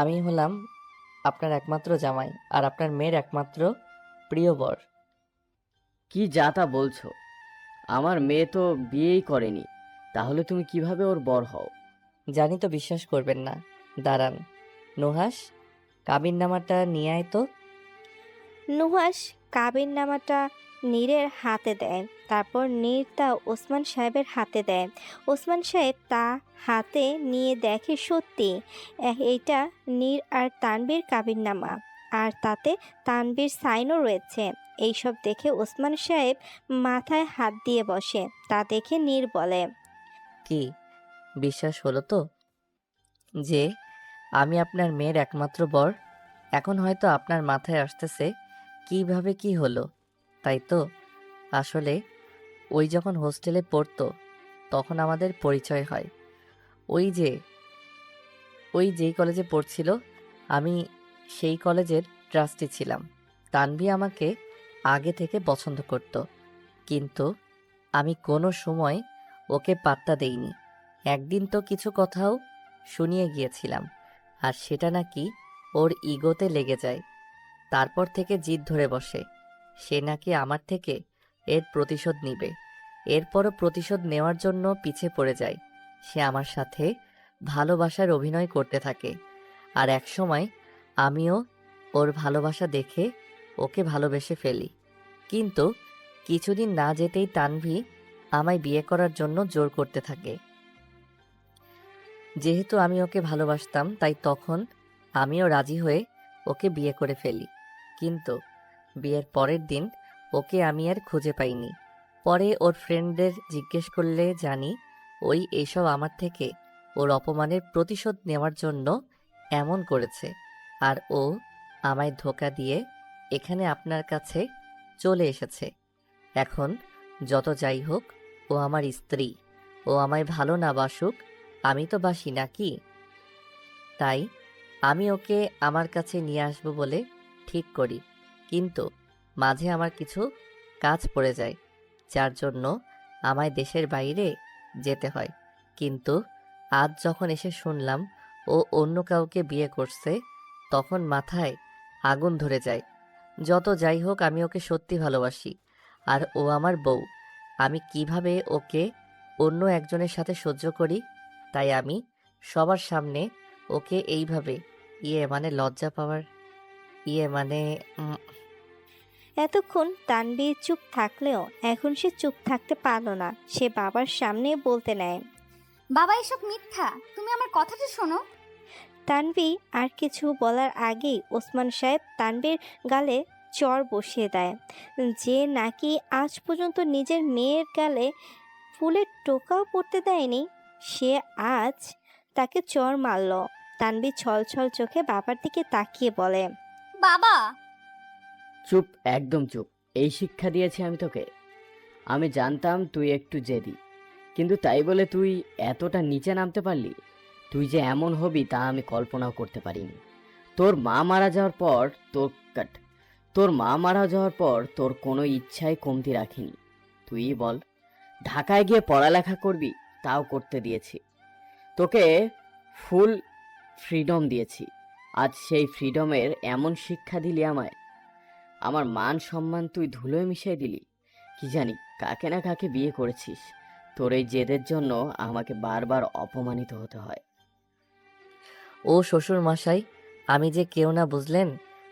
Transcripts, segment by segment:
আমি হলাম আপনার একমাত্র জামাই আর আপনার মেয়ের একমাত্র প্রিয় বর। কি যা তা বলছো? আমার মেয়ে তো বিয়েই করেনি, তাহলে তুমি কিভাবে ওর বর হও? জানি তো বিশ্বাস করবেন না। দাঁড়ান, নুহাস, কাবিননামাটা নিয়ে আয় তো। নুহাস কাবিননামাটা নীরের হাতে দেয়। তারপর নীর তা ওসমান সাহেবের হাতে দেয়। ওসমান সাহেব তা হাতে নিয়ে দেখে সত্যি এইটা নীর আর তানবীর কাবিননামা, আর তাতে তানবীর সাইনও রয়েছে। এইসব দেখে ওসমান সাহেব মাথায় হাত দিয়ে বসে। তা দেখে নীর বলে, কি বিশ্বাস হলো তো যে আমি আপনার মেয়ের একমাত্র বর? এখন হয়তো আপনার মাথায় আসতেছে কিভাবে কি হলো, তাই তো? আসলে ওই যখন হোস্টেলে পড়তো তখন আমাদের পরিচয় হয়। ওই যে ওই যেই কলেজে পড়ছিল, আমি সেই কলেজের ট্রাস্টি ছিলাম। তানভি আমাকে আগে থেকে পছন্দ করত, কিন্তু আমি কোনো সময় ওকে পাত্তা দেইনি। একদিন তো কিছু কথাও শুনিয়ে গিয়েছিলাম, আর সেটা নাকি ওর ইগোতে লেগে যায়। তারপর থেকে জিদ ধরে বসে সে নাকি আমার থেকে এর প্রতিশোধ নিবে। এরপরও প্রতিশোধ নেওয়ার জন্য পিছে পড়ে যায়। সে আমার সাথে ভালোবাসার অভিনয় করতে থাকে, আর একসময় আমিও ওর ভালোবাসা দেখে ওকে ভালোবেসে ফেলি। কিন্তু কিছুদিন না যেতেই তানভি আমায় বিয়ে করার জন্য জোর করতে থাকে। যেহেতু আমি ওকে ভালোবাসতাম, তাই তখন আমিও রাজি হয়ে ওকে বিয়ে করে ফেলি। কিন্তু বিয়ের পরের দিন ওকে আমি আর খুঁজে পাইনি। পরে ওর ফ্রেন্ডদের জিজ্ঞেস করলে জানি ওই এসব আমার থেকে ওর অপমানের প্রতিশোধ নেওয়ার জন্য এমন করেছে। আর ও আমায় ধোঁকা দিয়ে এখানে আপনার কাছে চলে এসেছে। এখন যত যাই হোক, ও আমার স্ত্রী। ও আমায় ভালো না বাসুক, আমি তো বাসি নাকি? তাই আমি ওকে আমার কাছে নিয়ে আসবো বলে ঠিক করি। কিন্তু মাঝে আমার কিছু কাজ পড়ে যায়, যার জন্য আমায় দেশের বাইরে যেতে হয়। কিন্তু আজ যখন এসে শুনলাম ও অন্য কাউকে বিয়ে করছে, তখন মাথায় আগুন ধরে যায়। যত যাই হোক, আমি ওকে সত্যি ভালোবাসি, আর ও আমার বউ। আমি কিভাবে ওকে অন্য একজনের সাথে সহ্য করি? তাই আমি সবার সামনে ওকে এইভাবে মানে লজ্জা পাওয়ার মানে উম, এতক্ষণ তানবীর চুপ থাকলেও এখন সে চুপ থাকতে পারল না। সে বাবার সামনে বলতে নেয়। বাবা, এসব মিথ্যা। তুমি আমার কথাটা শোনো। তানভি আর কিছু বলার আগেই ওসমান সাহেব তানভীর গালে চড় বসিয়ে দেয়। যে নাকি আজ পর্যন্ত নিজের মেয়ের গালে ফুলের টোকাও পড়তে দেয়নি, সে আজ তাকে চড় মারল। তানভি ছল ছল চোখে বাবার দিকে তাকিয়ে বলে, বাবা, চুপ, একদম চুপ। এই শিক্ষা দিয়েছি আমি তোকে? আমি জানতাম তুই একটু জেদি, কিন্তু তাই বলে তুই এতটা নিচে নামতে পারলি? তুই যে এমন হবি তা আমি কল্পনাও করতে পারিনি। তোর মা মারা যাওয়ার পর তোর কাট তোর মা মারা যাওয়ার পর তোর কোনো ইচ্ছাই কমতি রাখিনি। তুই বল, ঢাকায় গিয়ে পড়ালেখা করবি, তাও করতে দিয়েছি। তোকে ফুল ফ্রিডম দিয়েছি। আজ সেই ফ্রিডমের এমন শিক্ষা দিলি আমায়। আমার মান সম্মান তুই ধুলোয় মিশিয়ে দিলি। কি জানি কাকে না কাকে বিয়ে করেছিস। তোর এই জেদের জন্য আমাকে বারবার অপমানিত হতে হয়। ও শ্বশুর মশাই, আমি যে কেউ না বুঝলেন?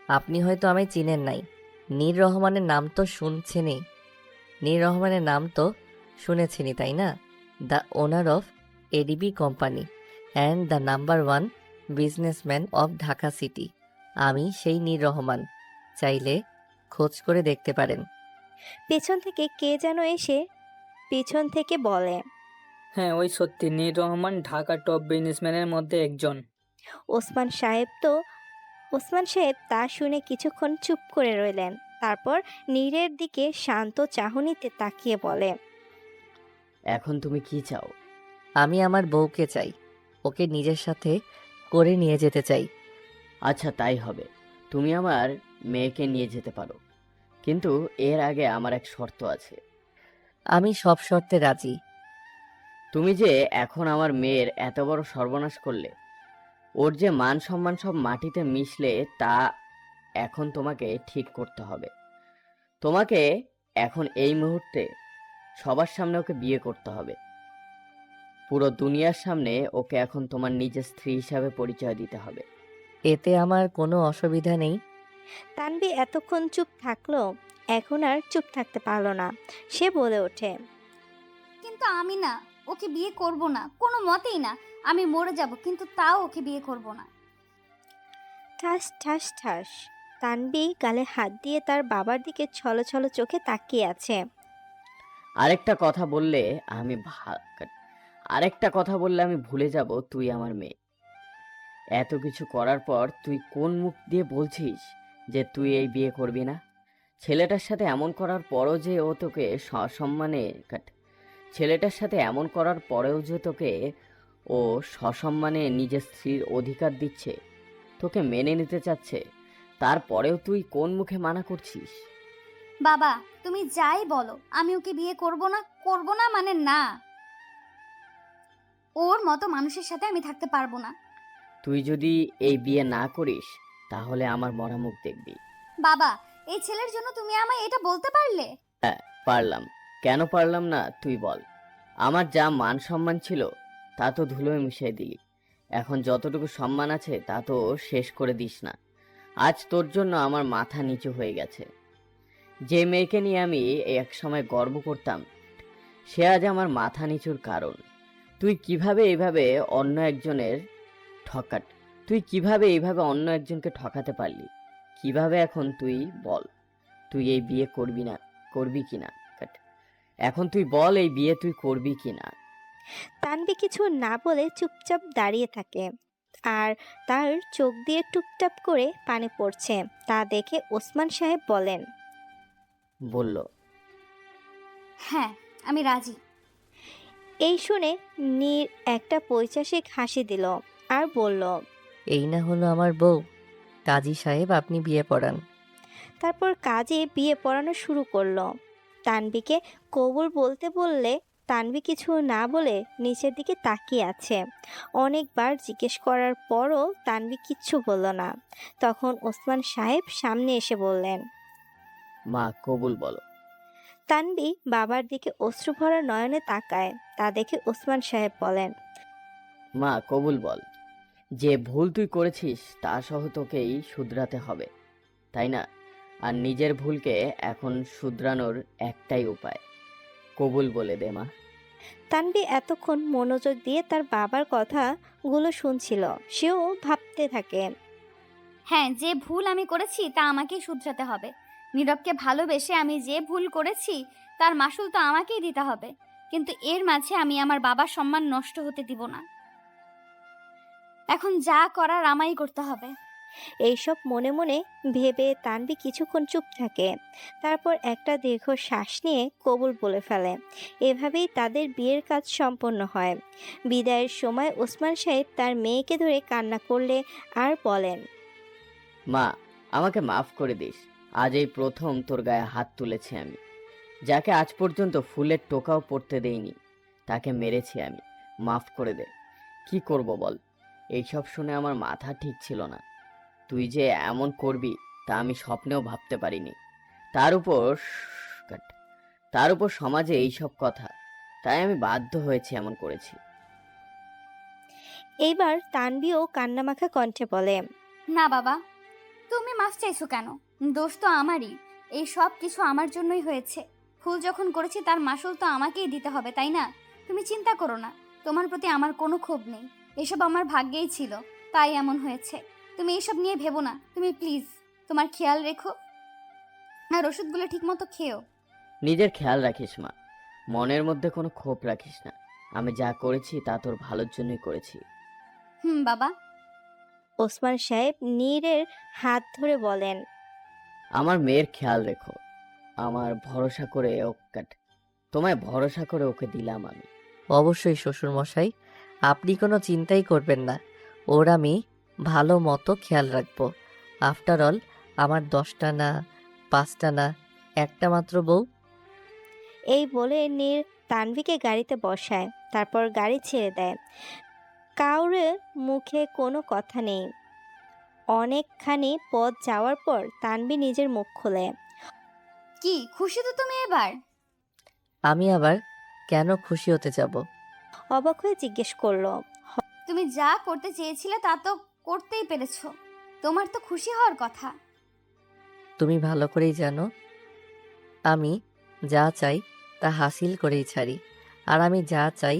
আপনি হয়তো আমায় চিনেন নাই। নীর রহমানের নাম তো শুনছেনই। নীর রহমানের নাম তো শুনেছেনই, তাই না? The owner of ADB company and the number 1 businessman of Dhaka city. আমি সেই নীর রহমান। চাইলে খোঁজ করে দেখতে পারেন। পেছন থেকে কে যেন এসে পেছন থেকে বলে। হ্যাঁ, ওই সত্যি নীর রহমান ঢাকা টপ বিজনেসম্যানের মধ্যে একজন। ওসমান সাহেব তা শুনে কিছুক্ষণ চুপ করে রইলেন। তারপর নীরের দিকে শান্ত চাহনিতে তাকিয়ে বলে, এখন তুমি কি চাও? আমি আমার বউকে চাই। ওকে নিজের সাথে করে নিয়ে যেতে চাই। আচ্ছা, তাই হবে। তুমি আমার মেয়েকে নিয়ে যেতে পারো, কিন্তু এর আগে আমার এক শর্ত আছে। আমি সব শর্তে রাজি। তুমি যে এখন আমার মেয়ের এত বড় সর্বনাশ করলে, ওর যে মান সম্মান সব মাটিতে মিশলে তা এখন তোমাকে ঠিক করতে হবে। তোমাকে এখন এই মুহূর্তে সবার সামনে ওকে বিয়ে করতে হবে। পুরো দুনিয়ার সামনে ওকে এখন তোমার নিজের স্ত্রী হিসাবে পরিচয় দিতে হবে। এতে আমার কোনো অসুবিধা নেই। তানভি এতক্ষণ চুপ থাকলো, এখন আর চুপ থাকতে পারলো না। সে বলে ওঠে, কিন্তু আমি না, ওকে বিয়ে করব না, কোনো মতেই না। আমি মরে যাব, কিন্তু তাও ওকে বিয়ে করব না। ঠাস ঠাস ঠাস। তানভি গালে হাত দিয়ে তার বাবার দিকে ছলো ছলো চোখে তাকিয়ে আছে। আরেকটা কথা বললে আমি আরেকটা কথা বললে আমি ভুলে যাব তুই আমার মেয়ে। এত কিছু করার পর তুই কোন মুখ দিয়ে বলছিস যে তুই এই বিয়ে করবি না? ছেলেটার সাথে এমন করার পরও যে ও তোকে সসম্মানে ছেলেটার সাথে এমন করার পরেও যে তোকে ও সসম্মানে নিজের স্ত্রীর অধিকার দিচ্ছে, তোকে মেনে নিতে চাচ্ছে, তারপরেও তুই কোন মুখে মানা করছিস? বাবা, তুমি যাই বলো, আমি ওকে বিয়ে করব না, করব না মানে না। ওর মতো মানুষের সাথে আমি থাকতে পারবো না। তুই যদি এই বিয়ে না করিস তাহলে আমার মরা মুখ দেখবি। বাবা, এই ছেলের জন্য তুমি আমায় এটা বলতে পারলে? পারলাম। কেন পারলাম না তুই বল? আমার যা মান সম্মান ছিল তা তো ধুলোয় মিশিয়ে দিলি। এখন যতটুকু সম্মান আছে তা তো শেষ করে দিস না। আজ তোর জন্য আমার মাথা নিচু হয়ে গেছে। যে মেয়েকে নিয়ে আমি এক সময় গর্ব করতাম, সে আজ আমার মাথা নিচুর কারণ। তুই কিভাবে এইভাবে অন্য একজনের ঠকাট তুই কিভাবে এইভাবে অন্য একজনকে ঠকাতে পারলি? কিভাবে এখন তুই বল, তুই এই বিয়ে করবি না, করবি কিনা? এখন তুই বল, এই বিয়ে তুই করবি কিনা? তানভি কিছু না বলে চুপচাপ দাঁড়িয়ে থাকে, আর তার চোখ দিয়ে টুপটাপ করে পানি পড়ছে। তা দেখে ওসমান সাহেব বলেন, বলল, হ্যাঁ, আমি রাজি। এই শুনে নীর একটা পৈশাসিক হাসি দিল আর বলল, এই না হলো আমার বউ। কাজী সাহেব, আপনি বিয়ে পড়ান। তারপর কাজে বিয়ে পড়ানো শুরু করলো। তানভিকে কবুল বলতে বললে তানভি কিছু না বলে নিচের দিকে তাকিয়ে আছে। অনেকবার জিজ্ঞেস করার পরও তানভি কিচ্ছু বলল না। তখন ওসমান সাহেব সামনে এসে বললেন, মা কবুল বলো। তানভি বাবার দিকে অশ্রুভরা নয়নে তাকায়। তা দেখে ওসমান সাহেব বলেন, মা কবুল বল। যে ভুল তুই করেছিস তা সহ তোকেই শুধরাতে হবে, তাই না? আর নিজের ভুলকে এখন শুধরানোর একটাই উপায়, কবুল বলে দে মা। তানভি এতক্ষণ মনোযোগ দিয়ে তার বাবার কথাগুলো শুনছিল। সেও ভাবতে থাকে, হ্যাঁ, যে ভুল আমি করেছি তা আমাকেই শুধরাতে হবে। নীরবকে ভালোবেসে আমি যে ভুল করেছি তার মাসুল তো আমাকেই দিতে হবে। কিন্তু এর মাঝে আমি আমার বাবার সম্মান নষ্ট হতে দিব না। এখন যা করার আমাই করতে হবে। এইসব মনে মনে ভেবে তানভি কিছুক্ষণ চুপ থাকে। তারপর একটা দীর্ঘ শ্বাস নিয়ে কবুল বলে ফেলে। এভাবেই তাদের বিয়ের কাজ সম্পন্ন হয়। বিদায়ের সময় ওসমান সাহেব তার মেয়েকে ধরে কান্না করলে আর বলেন, মা, আমাকে মাফ করে দিস। আজ এই প্রথম তোর গায়ে হাত তুলেছি আমি। যাকে আজ পর্যন্ত ফুলের টোকাও পড়তে দেইনি তাকে মেরেছি আমি। মাফ করে দে। কি করব বল? এইসব শুনে আমার মাথা ঠিক ছিল না। তুই যে এমন করবি তা আমি স্বপ্নেও ভাবতে পারিনি। তার উপর তার উপর সমাজে এইসব কথা, তাই আমি বাধ্য হয়েছি, এমন করেছি। এইবার তানভিও কান্নামাখা কণ্ঠে বলে, না বাবা, তুমি মাফ চাইছো কেন? দোষ তো আমারই। এই সব কিছু আমার জন্যই হয়েছে। ভুল যখন করেছি তার মাসুল তো আমাকেই দিতে হবে, তাই না? তুমি চিন্তা করো না, তোমার প্রতি আমার কোনো ক্ষোভ নেই। এসব আমার ভাগ্যেই ছিল, তাই এমন হয়েছে। তুমি এসব নিয়ে ভেবো না। তুমি প্লিজ তোমার খেয়াল রেখো, আর ওষুধগুলো ঠিক মতো খেও। নিজের খেয়াল রাখিস মা, মনের মধ্যে কোনো ক্ষোভ রাখিস না। আমি যা করেছি তা তোর ভালোর জন্যই করেছি। বাবা। ওসমান সাহেব নীরের হাত ধরে বলেন, আমার মেয়ের খেয়াল রেখো। আমার ভরসা করে তোমায় ভরসা করে ওকে দিলাম আমি। অবশ্যই শ্বশুর মশাই, আপনি কোনো চিন্তাই করবেন না। ওর আমি ভালো মতো খেয়াল রাখবো। আফটার অল আমার 10টা না, 5টা না, একটা মাত্র বউ। এই বলে নীর তানভিকে গাড়িতে বসায়। তারপর গাড়ি ছেড়ে দেয়। কাউরে মুখে কোনো কথা নেই। অনেকখানি পথ যাওয়ার পর তানভীর নিজের মুখ খোলে। কি খুশি তো তুমি এবার? আমি আবার কেন খুশি হতে যাব? অবাক হয়ে জিজ্ঞেস করলো। তুমি যা করতে চেয়েছিলে তা তো করতেই পেরেছো। তোমার তো খুশি হওয়ার কথা। তুমি ভালো করেই জানো আমি যা চাই তা হাসিল করেই ছাড়ি। আর আমি যা চাই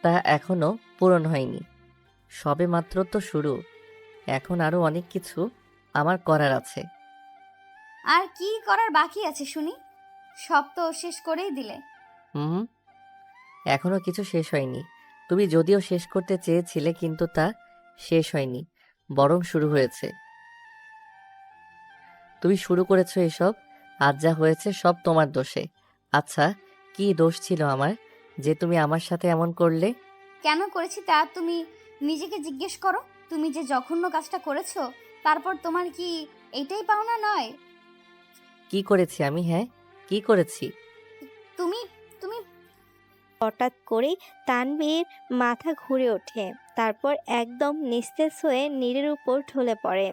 তা এখনো পূরণ হয়নি। সবে মাত্র তো শুরু। এখন আরো অনেক কিছু আমার করার আছে। আর কি করার বাকি আছে শুনি? সব তো শেষ করেই দিলে। হুম, এখনো কিছু শেষ হয়নি। তুমি যদিও শেষ করতে চেয়েছিলে, কিন্তু তা শেষ হয়নি, বরং শুরু হয়েছে। তুমি শুরু করেছো এসব। আজ যা হয়েছে সব তোমার দোষে। আচ্ছা, কি দোষ ছিল আমার যে তুমি আমার সাথে এমন করলে? কেন করেছি তা তুমি নিজেকে জিজ্ঞেস করো। তুমি যে জঘন্য কাজটা করেছো, তারপর তোমার কি এইটাই পাওনা নয়? কি করেছি আমি? হ্যাঁ, কি করেছি? তুমি তুমি হঠাৎ করেই তানভীর মাথা ঘুরে ওঠে। তারপর একদম নিস্তেজ হয়ে নীরের উপর ঢলে পড়ে।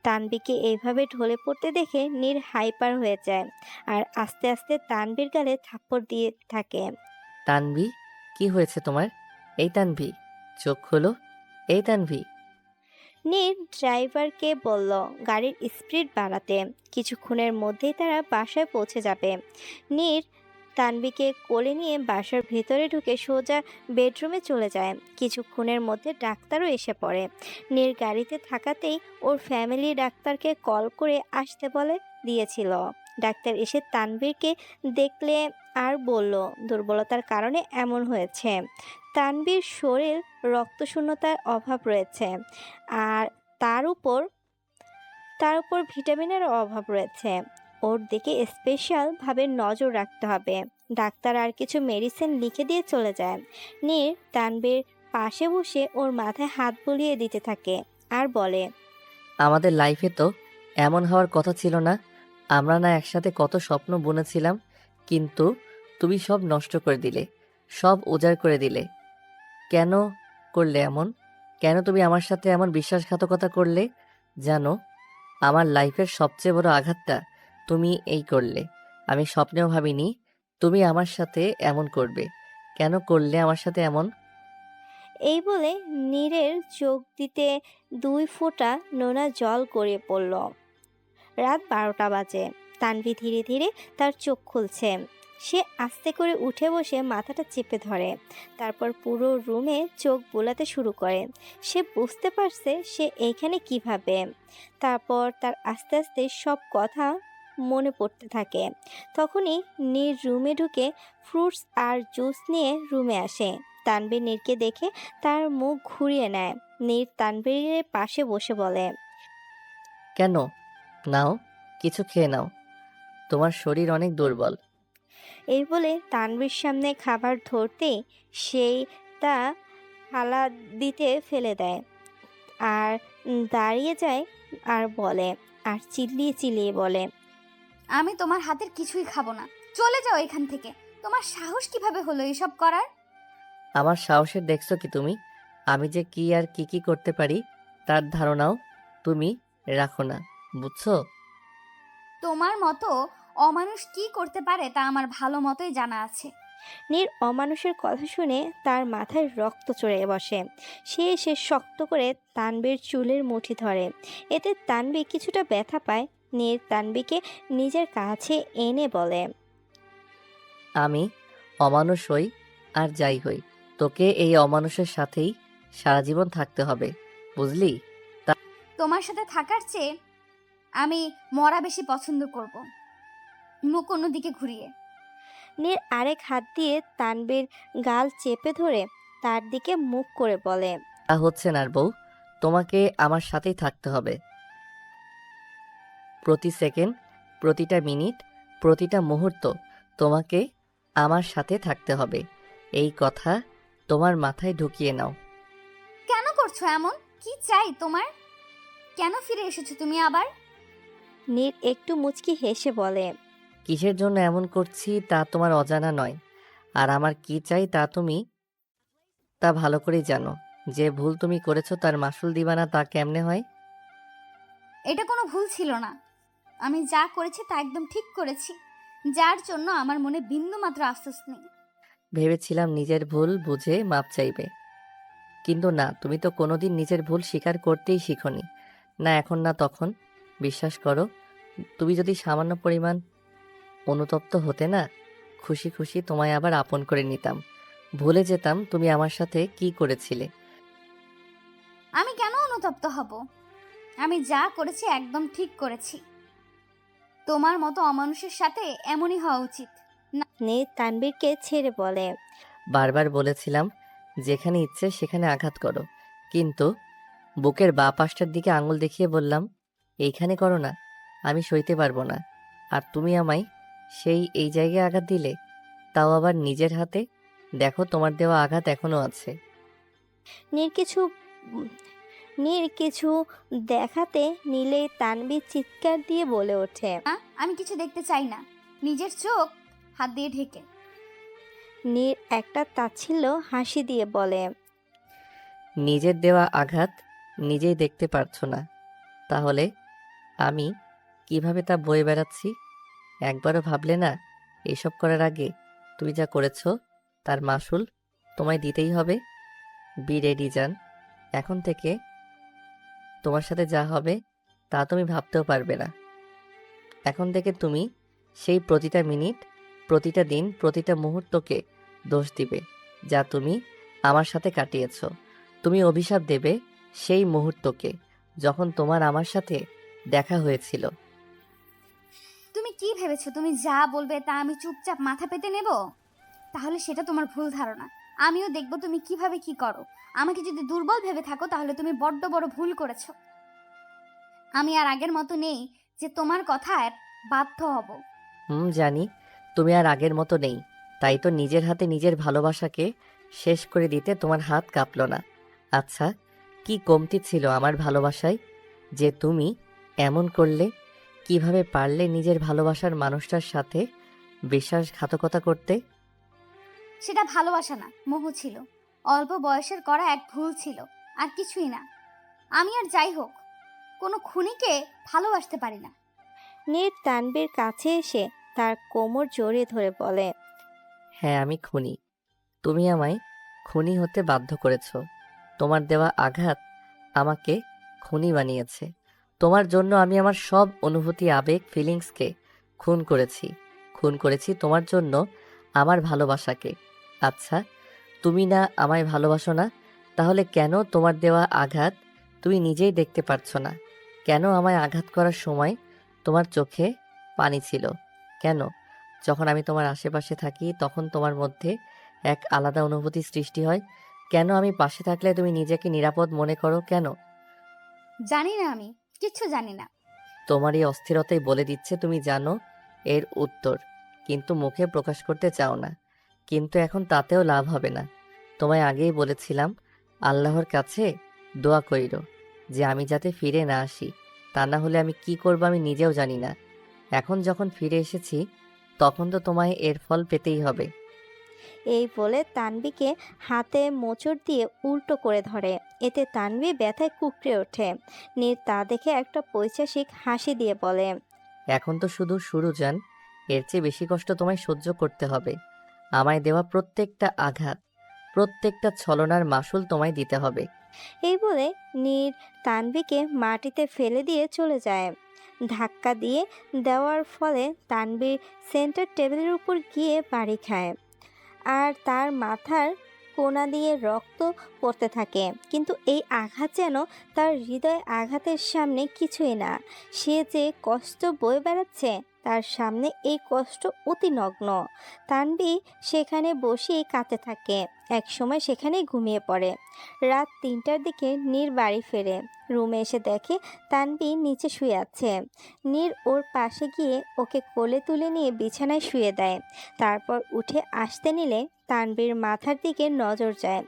তানভীরকে এইভাবে ঢলে পড়তে দেখে নীর হাইপার হয়ে যায় আর আস্তে আস্তে তানভীর গালে থাপ্পড় দিয়ে থাকে। তানভি, কি হয়েছে তোমার? এই তানভি, চোখ খোলো। এই তানভি। নীর ড্রাইভারকে বলল গাড়ির স্পিড বাড়াতে। কিছুক্ষণের মধ্যেই তারা বাসায় পৌঁছে যাবে। নীর তানভীকে কোলে নিয়ে বাসার ভেতরে ঢুকে সোজা বেডরুমে চলে যায়। কিছুক্ষণের মধ্যে ডাক্তারও এসে পড়ে। নীর গাড়িতে থাকাতেই ওর ফ্যামিলি ডাক্তারকে কল করে আসতে বলে দিয়েছিল। ডাক্তার এসে তানভীরকে দেখলে আর বলল দুর্বলতার কারণে এমন হয়েছে। তানভীর শরীর রক্তশূন্যতার অভাব রয়েছে আর তার উপর ভিটামিনের অভাব রয়েছে। ওর দিকে স্পেশালভাবে নজর রাখতে হবে। ডাক্তার আর কিছু মেডিসিন লিখে দিয়ে চলে যায়। নীর তানভীর পাশে বসে ওর মাথায় হাত বুলিয়ে দিতে থাকে আর বলে, আমাদের লাইফে তো এমন হওয়ার কথা ছিল না। আমরা না একসাথে কত স্বপ্ন বুনেছিলাম, কিন্তু তুমি সব নষ্ট করে দিলে, সব উজাড় করে দিলে। কেন করলে এমন? কেন তুমি আমার সাথে এমন বিশ্বাসঘাতকতা করলে? জানো, আমার লাইফের সবচেয়ে বড় আঘাতটা তুমি এই করলে। আমি স্বপ্নেও ভাবিনি তুমি আমার সাথে এমন করবে। কেন করলে আমার সাথে এমন? এই বলে নীরের চোখ দিতে 2 ফোঁটা নোনা জল গড়িয়ে পড়ল। রাত 12টা বাজে। তানভী ধীরে ধীরে তার চোখ খুলছে। সে আস্তে করে উঠে বসে মাথাটা চেপে ধরে। তারপর পুরো রুমে চোখ বোলাতে শুরু করে। সে বুঝতে পারছে সে এইখানে কিভাবে। তারপর তার আস্তে আস্তে সব কথা মনে পড়তে থাকে। তখনই নীর রুমে ঢুকে ফ্রুটস আর জুস নিয়ে রুমে আসে। তানভীর নীরকে দেখে তার মুখ ঘুরিয়ে নেয়। নীর তানভীরের পাশে বসে বলে, কেন? নাও, কিছু খেয়ে নাও, তোমার শরীর অনেক দুর্বল। এই বলে তানভীর সামনে খাবার ধরতেই সেই তা থালা দিতে ফেলে দেয় আর দাঁড়িয়ে যায় আর বলে, আর চিল্লিয়ে চিল্লিয়ে বলে, আমি তোমার হাতের কিছুই খাবো না। চলে যাও এখান থেকে। তোমার সাহস কিভাবে হলো এসব করার? আমার সাহসের দেখছো কি তুমি? আমি যে কি আর কি কি করতে পারি তার ধারণাও তুমি রাখো না, বুঝছো? তোমার মতো অমানুষ কি করতে পারে তা আমার ভালো মতোই জানা আছে। নীর অমানুষের কথা শুনে তার মাথায় রক্ত চড়ে বসে। সে এসে শক্ত করে তানভীর চুলের মুঠি ধরে। এতে তানভী কিছুটা ব্যথা পায়। নীর তানভীকে নিজের কাছে এনে বলে, আমি অমানুষ হই আর যাই হই, তোকে এই অমানুষের সাথেই সারা জীবন থাকতে হবে, বুঝলি? তোমার সাথে থাকার চেয়ে আমি মরা বেশি পছন্দ করব, মুখ অন্যদিকে ঘুরিয়ে। নীর আরেক হাত দিয়ে তানভীর গাল চেপে ধরে তার দিকে মুখ করে বলে, তা হচ্ছে না বউ, তোমাকে আমার সাথেই থাকতে হবে। প্রতি সেকেন্ড, প্রতিটা মিনিট, প্রতিটা মুহূর্ত তোমাকে আমার সাথে থাকতে হবে। এই কথা তোমার মাথায় ঢুকিয়ে নাও। কেন করছো এমন? কি চাই তোমার? কেন ফিরে এসেছো তুমি আবার? নীর একটু মুচকি হেসে বলে, কিসের জন্য এমন করছি তা তোমার অজানা নয়, আর আমার কি চাই তা তুমি তা ভালো করেই জানো। যে ভুল তুমি করেছো তার মাসুল দিবা না তা কেমনে হয়? এটা কোনো ভুল ছিল না। আমি যা করেছি তা একদম ঠিক করেছি, যার জন্য আমার মনে বিন্দুমাত্র আফসোস নেই। ভেবেছিলাম নিজের ভুল বুঝে মাপ চাইবে, কিন্তু না, তুমি তো কোনোদিন নিজের ভুল স্বীকার করতেই শিখোনি। না এখন না তখন। বিশ্বাস করো, তুমি যদি সামান্য পরিমাণ অনুতপ্ত হতে না, খুশি খুশি তোমায় আবার আপন করে নিতাম। ভুলে যেতাম তুমি আমার সাথে কি করেছিলে। আমি কেন অনুতপ্ত হব? আমি যা করেছি একদম ঠিক করেছি। তোমার মতো অমানুষের সাথে এমনই হওয়া উচিত। নীর তানবীরকে ছেড়ে বলে। বারবার বলেছিলাম যেখানে ইচ্ছে সেখানে আঘাত করো, কিন্তু বুকের বাঁ পাশটার দিকে আঙুল দেখিয়ে বললাম এইখানে করো না, আমি সইতে পারবো না। আর তুমি আমায় এই জায়গায় আঘাত দিলে, তাও আবার নিজের হাতে। দেখো তোমার দেওয়া আঘাত এখনো আছে। নীর কিছু নীর কিছু দেখাতে নিলেই তানবীর চিৎকার দিয়ে বলে ওঠে। না, আমি কিছু দেখতে চাই না। নিজের চোখ হাত দিয়ে ঢেকে। নীর একটা তাচ্ছিল্য হাসি দিয়ে বলে। নিজের দেওয়া আঘাত নিজেই দেখতে পারছো না, তাহলে আমি কিভাবে তা বয়ে বেড়াচ্ছি? একবারও ভাবলে না এসব করার আগে তুমি যা করেছো তার মাসুল তোমায় দিতেই হবে? বি রেডি জান, এখন থেকে তোমার সাথে যা হবে তা তুমি ভাবতেও পারবে না। এখন থেকে তুমি সেই প্রতিটা মিনিট, প্রতিটা দিন, প্রতিটা মুহূর্তকে দোষ দিবে যা তুমি আমার সাথে কাটিয়েছো। তুমি অভিশাপ দেবে সেই মুহূর্তকে যখন তোমার আমার সাথে দেখা হয়েছিল। তুমি কি ভেবেছো তুমি যা বলবে তা আমি চুপচাপ মাথা পেতে নেব? তাহলে সেটা তোমার ভুল ধারণা। আমিও দেখব তুমি কিভাবে কি করো। আমাকে যদি দুর্বল ভেবে থাকো তাহলে তুমি বড্ড বড় ভুল করেছো। আমি আর আগের মতো নেই যে তোমার কথায় বাধ্য হব। জানি তুমি আর আগের মতো নেই, তাই তো নিজের হাতে নিজের ভালোবাসাকে শেষ করে দিতে তোমার হাত কাঁপলো না। আচ্ছা, কি কমতি ছিল আমার ভালোবাসায় যে তুমি এমন করলে? কিভাবে পারলে নিজের ভালোবাসার মানুষটার সাথে বিশ্বাসঘাতকতা করতে? সেটা ভালোবাসা না, মোহ ছিল। অল্প বয়সের করা এক ভুল ছিল, আর কিছুই না। আমি আর যাই হোক কোনো খুনিকে ভালোবাসতে পারি না। নীর তানবীর কাছে এসে তার কোমর জড়িয়ে ধরে বলে। হ্যাঁ, আমি খুনি। তুমি আমায় খুনি হতে বাধ্য করেছো। তোমার দেওয়া আঘাত আমাকে খুনি বানিয়েছে। তোমার জন্য আমি আমার সব অনুভূতি, আবেগ, ফিলিংসকে খুন করেছি। খুন করেছি তোমার জন্য আমার ভালোবাসাকে। আচ্ছা, তুমি না আমায় ভালোবাসো না, তাহলে কেন তোমার দেওয়া আঘাত তুমি নিজেই দেখতে পারছো না? কেন আমায় আঘাত করার সময় তোমার চোখে পানি ছিল? কেন যখন আমি তোমার আশেপাশে থাকি তখন তোমার মধ্যে এক আলাদা অনুভূতি সৃষ্টি হয়? কেন আমি পাশে থাকলে তুমি নিজেকে নিরাপদ মনে করো? কেন? জানি না, আমি কিচ্ছু জানি না। তোমার এই অস্থিরতাই বলে দিচ্ছে তুমি জানো এর উত্তর, কিন্তু মুখে প্রকাশ করতে চাও না। কিন্তু এখন তাতেও লাভ হবে না। তোমায় আগেই বলেছিলাম আল্লাহর কাছে দোয়া কইরো যে আমি যাতে ফিরে না আসি। তা না হলে আমি কি করব আমি নিজেও জানি না। এখন যখন ফিরে এসেছি তখন তো তোমায় এর ফল পেতেই হবে। এই বলে তানবীকে হাতে মোচড় দিয়ে উল্টো করে ধরে। এতে তানবী ব্যথায় কুঁকড়ে ওঠে। নীর তা দেখে একটা পৈশাসিক হাসি দিয়ে বলে। এখন তো শুধু শুরু জান, এর চেয়ে বেশি কষ্ট তোমায় সহ্য করতে হবে। আমায় দেওয়া প্রত্যেকটা আঘাত, প্রত্যেকটা ছলনার মাসুল তোমায় দিতে হবে। এই বলে নীর তানবীকে মাটিতে ফেলে দিয়ে চলে যায়। ধাক্কা দিয়ে দেওয়ার ফলে তানবীর সেন্টার টেবিলের উপর গিয়ে বাড়ি খায়, আর তার মাথার কোনা দিয়ে রক্ত পড়তে থাকে। কিন্তু এই আঘাত যেন তার হৃদয় আঘাতের সামনে কিছুই না। সে যে কষ্ট বয়ে বেড়াচ্ছে তার সামনে এই কষ্ট অতি নগ্ন। তানবী সেখানে বসেই কাঁদতে থাকে। একসময় সেখানেই ঘুমিয়ে পড়ে। রাত ৩টার দিকে নীর বাড়ি ফেরে। রুমে এসে দেখে তানবী নিচে শুয়ে আছে। নীর ওর পাশে গিয়ে ওকে কোলে তুলে নিয়ে বিছানায় শুয়ে দেয়। তারপর উঠে আসতে নিলে তানবীর মাথার দিকে নজর যায়।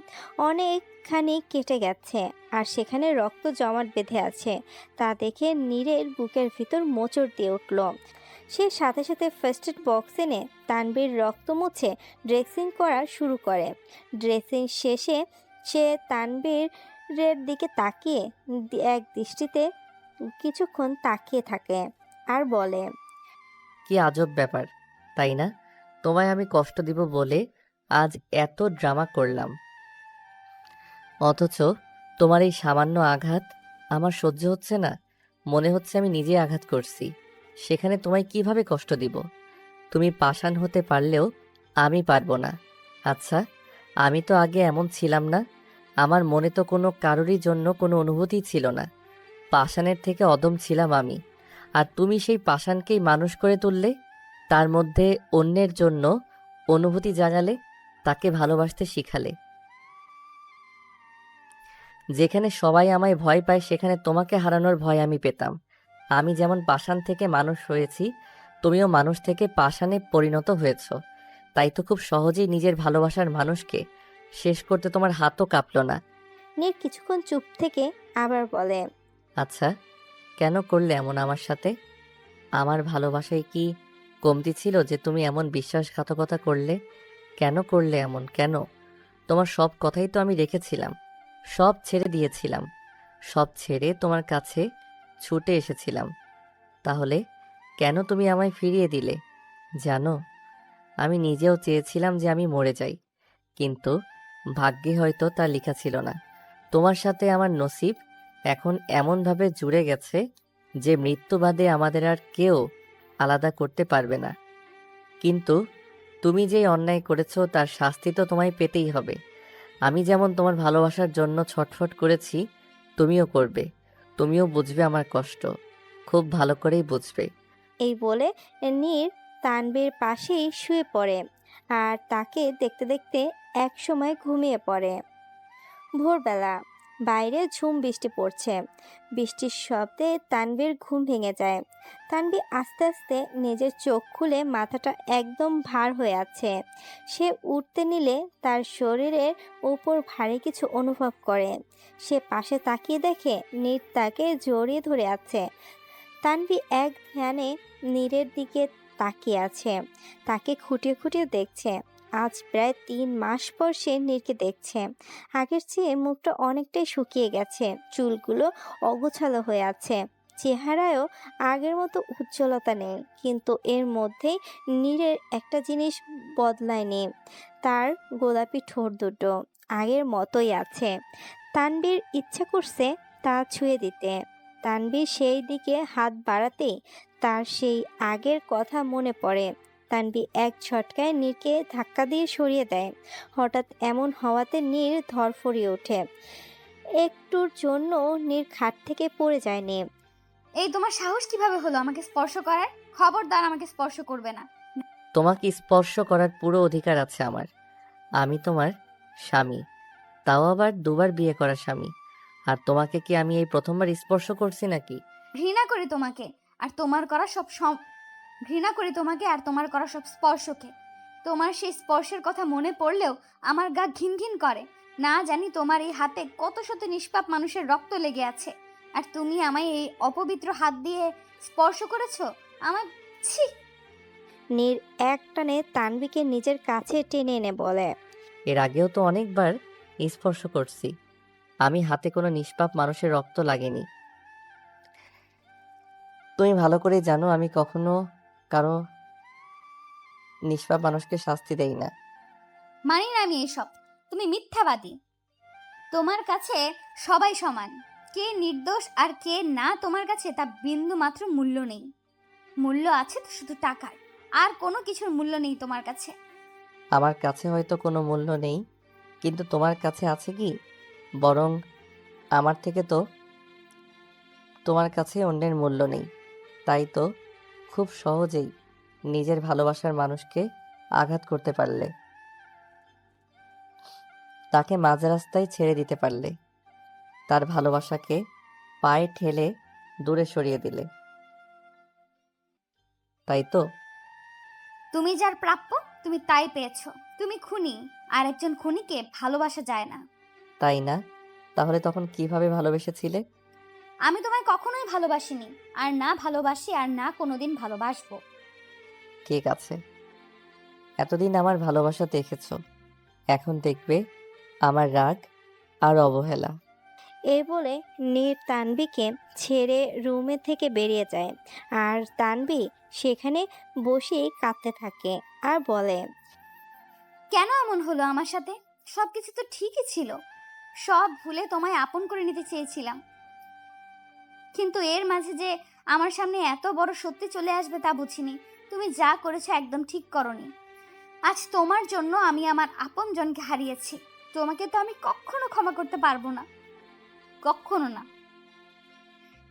অনেকখানি কেটে গেছে, আর সেখানে রক্ত জমাট বেঁধে আছে। তা দেখে নীরের বুকের ভিতর মোচড় দিয়ে উঠল। সে সাথে সাথে ফার্স্ট এড বক্স এনে তানবীর রক্ত মুছে ড্রেসিং করা শুরু করে। ড্রেসিং শেষে সে তানবীরের দিকে তাকিয়ে এক দৃষ্টিতে কিছুক্ষণ তাকিয়ে থাকে আর বলে, কি আজব ব্যাপার, তাই না? তোমায় আমি কষ্ট দিব বলে আজ এত ড্রামা করলাম, অথচ তোমার এই সামান্য আঘাত আমার সহ্য হচ্ছে না। মনে হচ্ছে আমি নিজে আঘাত করছি, সেখানে তোমায় কিভাবে কষ্ট দিব? তুমি পাষাণ হতে পারলেও আমি পারবো না। আচ্ছা, আমি তো আগে এমন ছিলাম না। আমার মনে তো কোনো কারোরই জন্য কোনো অনুভূতি ছিল না। পাষাণের থেকে অদম ছিলাম আমি। আর তুমি সেই পাষাণকেই মানুষ করে তুললে, তার মধ্যে অন্যের জন্য অনুভূতি জাগালে, তাকে ভালোবাসতে শিখালে। যেখানে সবাই আমায় ভয় পায় সেখানে তোমাকে হারানোর ভয় আমি পেতাম। আমি যেমন পাষাণ থেকে মানুষ হয়েছি, তুমিও মানুষ থেকে পাষাণে পরিণত হয়েছ। তাই তো খুব সহজেই নিজের ভালোবাসার মানুষকে শেষ করতে তোমার হাতও কাঁপল না। নীর কিছুক্ষণ চুপ থেকে আবার বলে, আচ্ছা, কেন করলে এমন আমার সাথে? আমার ভালোবাসায় কি কমতি ছিল যে তুমি এমন বিশ্বাসঘাতকতা করলে? কেন করলে এমন, কেন? তোমার সব কথাই তো আমি রেখেছিলাম, সব ছেড়ে দিয়েছিলাম, সব ছেড়ে তোমার কাছে ছুটে এসেছিলাম। তাহলে কেন তুমি আমায় ফিরিয়ে দিলে? জানো, আমি নিজেও চেয়েছিলাম যে আমি মরে যাই, কিন্তু ভাগ্যে হয়তো তা লেখা ছিল না। তোমার সাথে আমার নসিব এখন এমনভাবে জুড়ে গেছে যে মৃত্যু বাদে আমাদের আর কেউ আলাদা করতে পারবে না। কিন্তু তুমি যেই অন্যায় করেছো তার শাস্তি তো তোমায় পেতেই হবে। আমি যেমন তোমার ভালোবাসার জন্য ছটফট করেছি, তুমিও করবে। তুমিও বুঝবে আমার কষ্ট, খুব ভালো করেই বুঝবে। এই বলে নীর তানবীর পাশেই শুয়ে পড়ে আর তাকে দেখতে দেখতে একসময় ঘুমিয়ে পড়ে। ভোরবেলা বাইরে ঝুম বৃষ্টি পড়ছে। বৃষ্টির শব্দে তানবীর ঘুম ভেঙে যায়। তানবীর আস্তে আস্তে নিজের চোখ খুলে মাথাটা একদম ভার হয়ে আছে। সে উঠতে নিলে তার শরীরের উপর ভারী কিছু অনুভব করে। সে পাশে তাকিয়ে দেখে নীর তাকে জড়িয়ে ধরে আছে। তানভি এক ধ্যানে নীরের দিকে তাকিয়ে আছে, তাকে খুঁটিয়ে খুঁটিয়ে দেখছে। আজ প্রায় 3 মাস পর সে নীরকে দেখছে। আগের চেয়ে মুখটা অনেকটাই শুকিয়ে গেছে, চুলগুলো অগোছালো হয়ে আছে, চেহারায়ও আগের মতো উজ্জ্বলতা নেই। কিন্তু এর মধ্যেই নীরের একটা জিনিস বদলায়নি, তার গোলাপি ঠোঁট দুটো আগের মতোই আছে। তানবীর ইচ্ছা করছে তা ছুঁয়ে দিতে। তানভীর সেই দিকে হাত বাড়াতেই তার সেই আগের কথা মনে পড়ে। তানভীর এক ঝটকায় নীরকে ধাক্কা দিয়ে সরিয়ে দেয়। হঠাৎ এমন হওয়াতে নীর ধরফরিয়ে ওঠে। একটুর জন্য নীর খাট থেকে পড়ে যায়নি। এই তোমার সাহস কিভাবে হলো আমাকে স্পর্শ করার? খবরদার আমাকে স্পর্শ করবে না। তোমাকে স্পর্শ করার পুরো অধিকার আছে আমার। আমি তোমার স্বামী, তাও আবার 2বার বিয়ে করা স্বামী। আর তোমাকে কি আমি এই প্রথমবার স্পর্শ করছি নাকি? ঘৃণা করি তোমাকে আর তোমার করা ঘৃণা করি তোমাকে আর তোমার করা সব স্পর্শকে। তোমার সেই স্পর্শের কথা মনে পড়লেও আমার গা ঘিন ঘিন করে। না জানি তোমার এই হাতে কত শত নিষ্পাপ মানুষের রক্ত লেগে আছে, আর তুমি আমায় এই অপবিত্র হাত দিয়ে স্পর্শ করেছো। আমার ছি! নীর এক টানে তানভীকে নিজের কাছে টেনে এনে বলে, এর আগেও তো অনেকবার স্পর্শ করছি। আমি হাতে কোনো নিষ্পাপ মানুষের রক্ত লাগেনি। তুমি ভালো করেই জানো আমি কখনো কারো নিষ্পাপ মানুষকে শাস্তি দেই না। মানি না আমি এসব। তুমি মিথ্যাবাদী। তোমার কাছে সবাই সমান। কে নির্দোষ আর কে না তোমার কাছে তা বিন্দু মাত্র মূল্য নেই। মূল্য আছে তো শুধু টাকার, আর কোনো কিছুর মূল্য নেই তোমার কাছে। আমার কাছে হয়তো কোনো মূল্য নেই, কিন্তু তোমার কাছে আছে কি? বরং আমার থেকে তো তোমার কাছে অন্যের মূল্য নেই। তাই তো খুব সহজেই নিজের ভালোবাসার মানুষকে আঘাত করতে পারলে, তাকে মাঝ রাস্তায় ছেড়ে দিতে পারলে, তার ভালোবাসাকে পায়ে ঠেলে দূরে সরিয়ে দিলে। তাই তো তুমি যার প্রাপ্য তুমি তাই পেয়েছো। তুমি খুনি, আর একজন খুনিকে ভালোবাসা যায় না। তাই না? তাহলে তখন কিভাবে ভালোবেসেছিলে? আমি তোমায় কখনোই ভালোবাসিনি, আর না ভালোবাসি, আর না কোনোদিন ভালোবাসবো। ঠিক আছে, এতদিন আমার ভালোবাসা দেখেছো, এখন দেখবে আমার রাগ আর অবহেলা। এই বলে নীর তানভীকে ছেড়ে রুমে থেকে বেরিয়ে যায়। আর তানভী সেখানে বসেই কাঁদতে থাকে আর বলে, কেন এমন হলো আমার সাথে? সবকিছু তো ঠিকই ছিল। সব ভুলে তোমায় আপন করে নিতে চেয়েছিলাম, কিন্তু এর মাঝে যে আমার সামনে এত বড় সত্যি চলে আসবে তা বুঝিনি। তুমি যা করেছো একদম ঠিক করনি। আজ তোমার জন্য আমি আমার আপনজনকে হারিয়েছি। তোমাকে তো আমি কখনো ক্ষমা করতে পারবো না, কখনো না।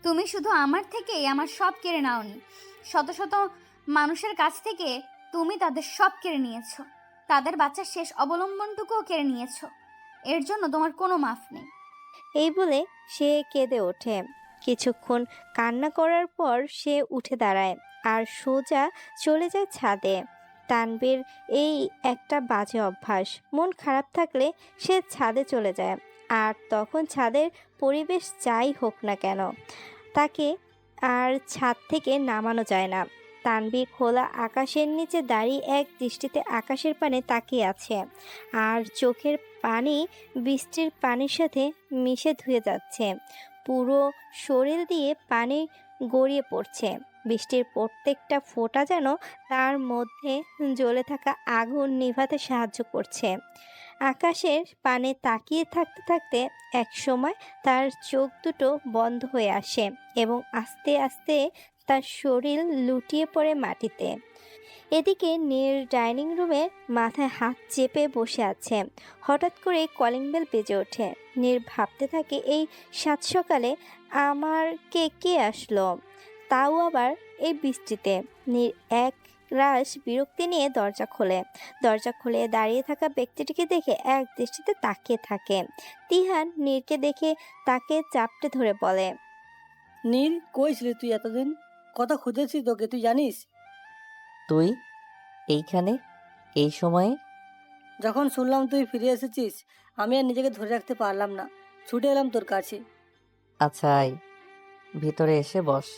তুমি শুধু আমার থেকেই আমার সব কেড়ে নাওনি, শত শত মানুষের কাছ থেকে তুমি তাদের সব কেড়ে নিয়েছো। তাদের বাচ্চার শেষ অবলম্বনটুকুও কেড়ে নিয়েছো। এর জন্য তোমার কোনো মাফ নেই। এই বলে সে কেঁদে ওঠে। কিছুক্ষণ কান্না করার পর সে উঠে দাঁড়ায় আর সোজা চলে যায় ছাদে। তানবীর এই একটা বাজে অভ্যাস, মন খারাপ থাকলে সে ছাদে চলে যায়। আর তখন ছাদের পরিবেশ যাই হোক না কেন, তাকে আর ছাদ থেকে নামানো যায় না। তানবীর খোলা আকাশের নিচে দাঁড়িয়ে এক দৃষ্টিতে আকাশের পানে তাকিয়ে আছে, আর চোখের পানি বৃষ্টির পানির সাথে মিশে ধুয়ে যাচ্ছে। পুরো শরীর দিয়ে পানি গড়িয়ে পড়ছে। বৃষ্টির প্রত্যেকটা ফোঁটা যেন তার মধ্যে জ্বলে থাকা আগুন নিভাতে সাহায্য করছে। আকাশের পানে তাকিয়ে থাকতে থাকতে এক সময় তার চোখ দুটো বন্ধ হয়ে আসে এবং আস্তে আস্তে তার শরীর লুটিয়ে পড়ে মাটিতে। এদিকে নীর ডাইনিং রুমে মাথায় হাত চেপে বসে আছে। হঠাৎ করে কলিং বেল বেজে ওঠে। নীর ভাবতে থাকে, এই সাত সকালে আমার কে আসলো, তাও আবার এই বৃষ্টিতে। নীর এক রাশ বিরক্তি নিয়ে দরজা খুলে দাঁড়িয়ে থাকা ব্যক্তিটিকে দেখে এক দৃষ্টিতে তাকিয়ে থাকে। তিহান নীরকে দেখে তাকে চাপটে ধরে বলে, নীল, কই ছিলি তুই এতদিন? কত খুঁজেছি তোকে, তুই জানিস? তুই এইখানে এই সময়ে? যখন শুনলাম তুই ফিরে এসেছিস, আমি আর নিজেকে ধরে রাখতে পারলাম না, ছুটে এলাম তোর কাছে। আচ্ছা আয়, ভিতরে এসে বস।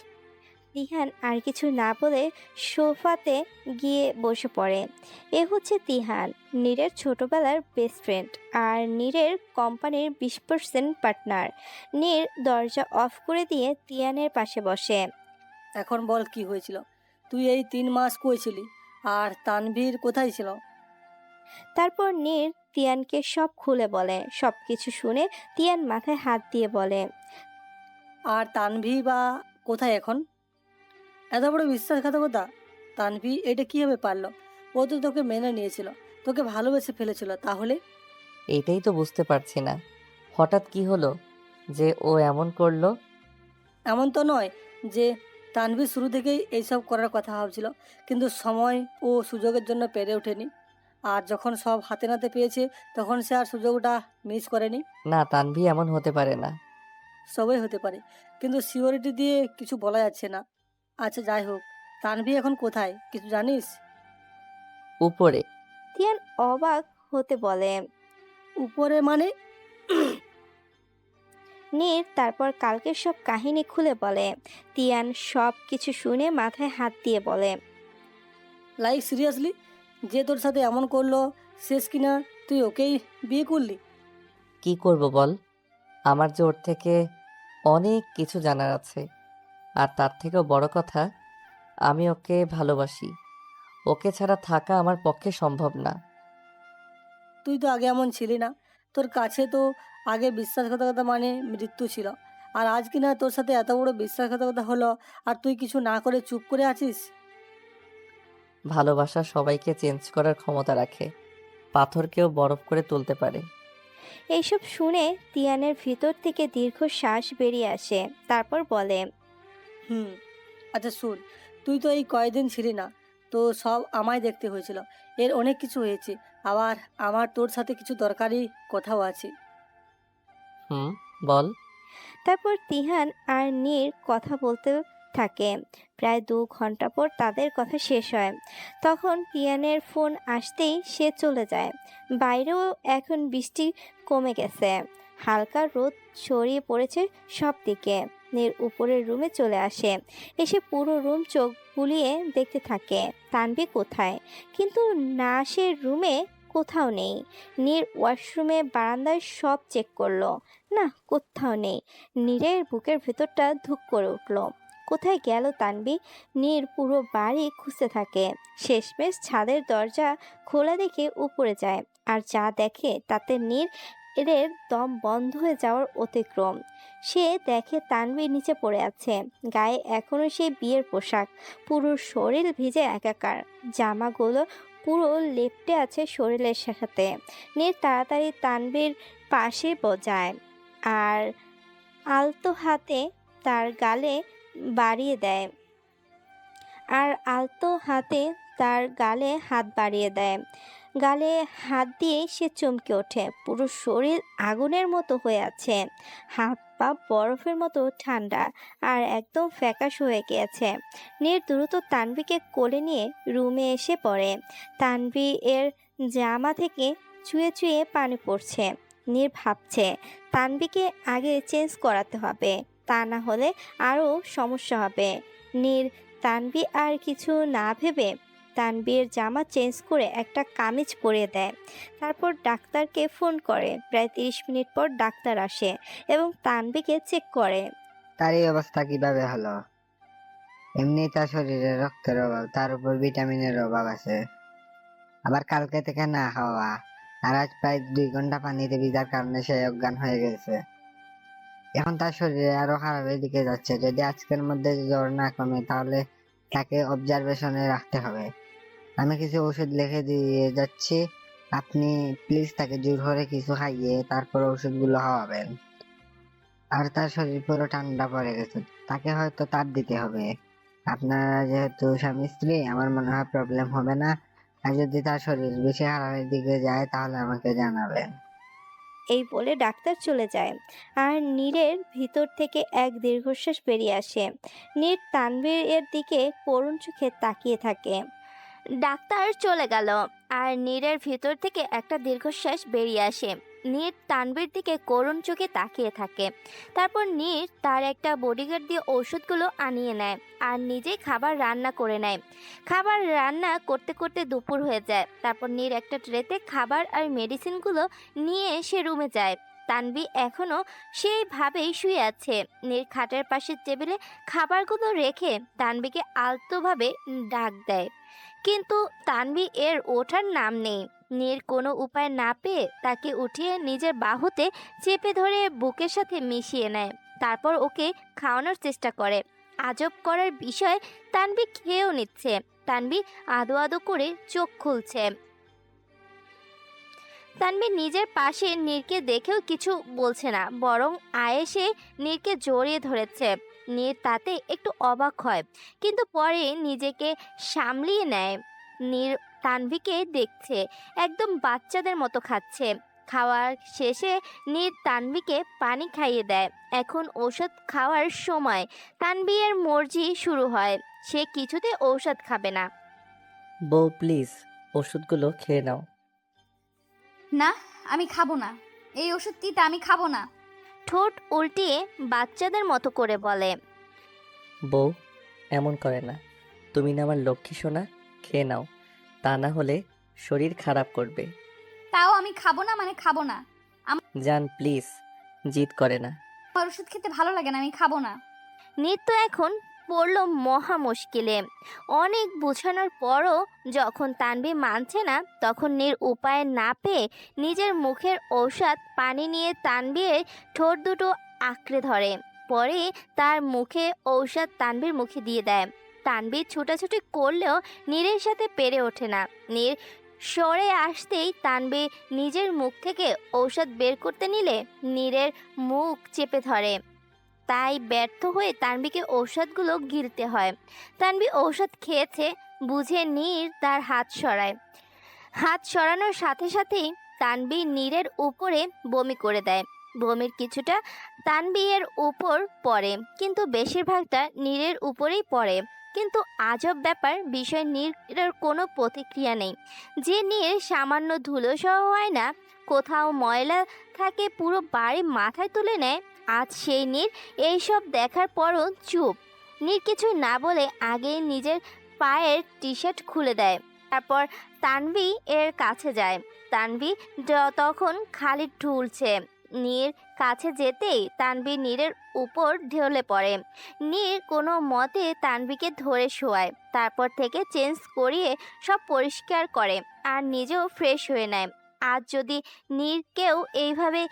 তিহান আর কিছু না বলে সোফাতে গিয়ে বসে পড়ে। এ হচ্ছে তিহান, নীরের ছোটবেলার বেস্ট ফ্রেন্ড আর নীরের কোম্পানির 20% পার্টনার। নীর দরজা অফ করে দিয়ে তিয়ানের পাশে বসে। এখন বল কি হয়েছিল? তুই এই 3 মাস কই ছিলি? আর তানভীর কোথায় ছিল? তারপর নীর তিয়ানকে সব খুলে বলে। সব কিছু শুনে তিয়ান মাথায় হাত দিয়ে বলে, আর তানভী বা কোথায় এখন? এত বড় বিশ্বাসঘাতকতা! তানভী এটা কীভাবে পারলো? ও তো তোকে মেনে নিয়েছিল, তোকে ভালোবেসে ফেলেছিল, তাহলে? এইটাই তো বুঝতে পারছি না, হঠাৎ কি হলো যে ও এমন করলো। এমন তো নয় যে তানভীর শুরু থেকেই এইসব করার কথা ভাবছিল, কিন্তু সময় ও সুযোগের জন্য পেরে ওঠেনি। আর যখন সব হাতে নাতে পেয়েছে, তখন সে আর সুযোগটা মিস করেনি। না, তানভি এমন হতে পারে না। সবই হতে পারে, কিন্তু সিওরিটি দিয়ে কিছু বলা যাচ্ছে না। আচ্ছা যাই হোক, তানভী এখন কোথায় কিছু জানিস? উপরে। তিয়ান অবাক হতে বলে। উপরে মানে? নীর তারপর কালকের সব কাহিনী খুলে বলে। তিয়ান সব কিছু শুনে মাথায় হাত দিয়ে বলে, লাইক সিরিয়াসলি? যে তোর সাথে এমন করলো, শেষ কিনা তুই ওকেই বিয়ে করলি? কি করব বল, আমার যে ওর থেকে অনেক কিছু জানার আছে। আর তার থেকেও বড় কথা, আমি ওকে ভালোবাসি। ওকে ছাড়া থাকা আমার পক্ষে সম্ভব না। তুই তো আগে এমন ছিলি না। তোর কাছে তো আগে বিশ্বাসঘাতকতা মানে মৃত্যু ছিল, আর আজ কিনা তোর সাথে এত বড় বিশ্বাসঘাতকতা হলো, আর তুই কিছু না করে চুপ করে আছিস? ভালোবাসা সবাইকে চেঞ্জ করার ক্ষমতা রাখে, পাথরকেও বরফ করে তুলতে পারে। এইসব শুনে তিয়ানের ভিতর থেকে দীর্ঘশ্বাস বেরিয়ে আসে। তারপর বলে, আচ্ছা শুন, তুই তো এই কয়েকদিন ছিলি না, তো সব আমায় দেখতে হয়েছিল। এর অনেক কিছু হয়েছে, আবার আমার তোর সাথে কিছু দরকারি কথাও আছে। বল। তারপর তিহান আর নীর কথা বলতে থাকে। প্রায় 2 ঘন্টা পর তাদের কথা শেষ হয়। তখন তিয়ানের ফোন আসতেই সে চলে যায়। বাইরেও এখন বৃষ্টি কমে গেছে, হালকা রোদ ছড়িয়ে পড়েছে সব দিকে। নীর উপরের রুমে চলে আসে। এসে পুরো রুম চোখ বুলিয়ে দেখতে থাকে তানভী কোথায়, কিন্তু না সে রুমে কোথাও নেই। নীর ওয়াশরুমে বারান্দায় সব চেক করলো, না কোথাও নেই। নীরের বুকের ভেতরটা ধুক করে উঠল। কোথায় গেল তানভি? নীর পুরো বাড়ি খুঁজতে থাকে। শেষমেশ ছাদের দরজা খোলা দেখে উপরে যায়, আর যা দেখে তাতে নীর এর দম বন্ধ হয়ে যাওয়ার অতিক্রম। সে দেখে তানভীর নিচে পড়ে আছে, গায়ে এখনো সেই বিয়ের পোশাক, পুরো শরীর ভিজে একাকার, জামাগুলো পুরো লেপ্টে আছে শরীরের সাথে। নীর তাড়াতাড়ি তানভীর পাশে বজায় আর আলতো হাতে তার গালে বাড়িয়ে দেয় হাত বাড়িয়ে দেয়। গালে হাত দিয়ে সে চমকে ওঠে। পুরো শরীর আগুনের মতো হয়ে আছে, হাত পা বরফের মতো ঠান্ডা আর একদম ফ্যাকাশ হয়ে গিয়েছে। নীর দ্রুত তানভীকে কোলে নিয়ে রুমে এসে পড়ে। তানভী এর জামা থেকে চুয়ে চুয়ে পানি পড়ছে। নীর ভাবছে তানভীকে আগে চেঞ্জ করাতে হবে, তা না হলে আরও সমস্যা হবে। নীর তানভী আর কিছু না ভেবে তানভীর জামা চেঞ্জ করে একটা কামিজ পরিয়ে দেয়। তারপর ডাক্তারকে ফোন করে। প্রায় 30 মিনিট পর ডাক্তার আসে এবং তানভীকে চেক করে। তার এই অবস্থা কিভাবে হলো? এমনি তার শরীরে রক্তের অভাব, তার উপর ভিটামিনের অভাব আছে, আবার কালকে থেকে না খাওয়া, আর আজ প্রায় 2 ঘন্টা পানিতে ভিজার কারণে সে অজ্ঞান হয়ে গেছে। এখন তার শরীরে আরো খারাপের দিকে যাচ্ছে। যদি আজকের মধ্যে জ্বর না কমে তাহলে তাকে অবজারভেশনে রাখতে হবে। আমি কিছু ওষুধ লিখে দিয়ে যাচ্ছি, আপনি প্লিজ তাকে জোর করে কিছু খাইয়ে তারপর ওষুধগুলো খাওয়াবেন। আর তার শরীর পুরো ঠান্ডা পড়ে গেছে, তাকে হয়তো তাপ দিতে হবে। আপনারা যেহেতু স্বামী স্ত্রী, আমার মনে হয় প্রবলেম হবে না। আর যদি তার শরীর বেশি খারাপের দিকে যায় তাহলে আমাকে জানাবেন। এই বলে ডাক্তার চলে যায়, আর নীরের ভিতর থেকে এক দীর্ঘশ্বাস বেরিয়ে আসে। নীর তানভীর এর দিকে করুণ চোখে তাকিয়ে থাকে। ডাক্তার চলে গেল, আর নীরের ভিতর থেকে একটা দীর্ঘশ্বাস বেরিয়ে আসে। নীর তানভীর দিকে করুণ চোখে তাকিয়ে থাকে। তারপর নীর তার একটা বডিগার্ড দিয়ে ওষুধগুলো আনিয়ে নেয় আর নিজেই খাবার রান্না করে নেয়। খাবার রান্না করতে করতে দুপুর হয়ে যায়। তারপর নীর একটা ট্রেতে খাবার আর মেডিসিনগুলো নিয়ে সে রুমে যায়। তানভী এখনো সেইভাবেই শুয়ে আছে। নীর খাটের পাশের টেবিলে খাবারগুলো রেখে তানভীকে আলতোভাবে ডাক দেয়, কিন্তু তানভী এর ওঠার নাম নেই। নীর কোনো উপায় না পেয়ে তাকে উঠিয়ে নিজের বাহুতে চেপে ধরে বুকের সাথে মিশিয়ে নেয়। তারপর ওকে খাওয়ানোর চেষ্টা করে। আজব করার বিষয়, তানভী খেয়েও নিচ্ছে। তানভী আদো আদো করে চোখ খুলছে। তানভী নিজের পাশে নীরকে দেখেও কিছু বলছে না, বরং আয়েসে নীরকে জড়িয়ে ধরেছে। নীর তাতে একটু অবাক হয়, কিন্তু পরে নিজেকে সামলিয়ে নেয়। নীর তানভীকে দেখছে একদম বাচ্চাদের মতো খাচ্ছে। খাওয়ার শেষে নীর তানভীকে পানি খাইয়ে দেয়। এখন ঔষধ খাওয়ার সময়। তানভীর মর্জি শুরু হয়, সে কিছুতে ঔষধ খাবে না। বউ প্লিজ ওষুধগুলো খেয়ে নাও। না, আমি খাবো না। এই ওষুধ তিতা, আমি খাবো না। ঠোঁট উল্টিয়ে বাচ্চাদের মতো করে বলে। বউ এমন করে না, তুমি না আমার লক্ষ্মী সোনা, খেয়ে নাও, তা না হলে শরীর খারাপ করবে। তাও আমি খাবো না, মানে খাবো না। জান প্লিজ, জিদ করে না। আমার ওষুধ খেতে ভালো লাগে না, আমি খাবো না। নীর তো এখন পড়ল মহা মুশকিলে। অনেক বোঝানোর পরও যখন তানভী মানছে না, তখন নীর উপায় না পেয়ে নিজের মুখের ঔষধ পানি নিয়ে তানভীর ঠোঁট দুটো আঁকড়ে ধরে। পরে তার মুখে ঔষধ তানভীর মুখে দিয়ে দেয়। তানভী ছুটাছুটি করলেও নীরের সাথে পেরে ওঠে না। নীর সরে আসতেই তানভী নিজের মুখ থেকে ঔষধ বের করতে নিলে নীরের মুখ চেপে ধরে। তাই ব্যর্থ হয়ে তানভীকে ঔষধগুলো গিলতে হয়। তানভী ঔষধ খেয়েছে বুঝে নীর তার হাত সরায়। হাত সরানোর সাথে সাথেই তানভী নীরের উপরে বমি করে দেয়। বমির কিছুটা তানভীর উপর পড়ে, কিন্তু বেশিরভাগটা নীরের উপরেই পড়ে। কিন্তু আজব ব্যাপার, বিষয় নীরের কোনো প্রতিক্রিয়া নেই। যে নীর সামান্য ধুলোসহ হয় না, কোথাও ময়লা থাকে পুরো বাড়ি মাথায় তুলে নেয়, আজ সেই নীর এইসব দেখার পরও চুপ। নীর কিছু না বলে আগেই নিজের পায়ের টি শার্ট খুলে দেয়। তারপর তানভী এর কাছে যায়। তানভি তখন খালি ঢুলছে। নীর কাছে যেতেই তানভি নীরের উপর ঢলে পড়ে। নীর কোনো মতে তানভিকে ধরে শোয়ায়, তারপর থেকে চেঞ্জ করিয়ে সব পরিষ্কার করে আর নিজেও ফ্রেশ হয়ে নেয়। আজ যদি নীরকেও এইভাবে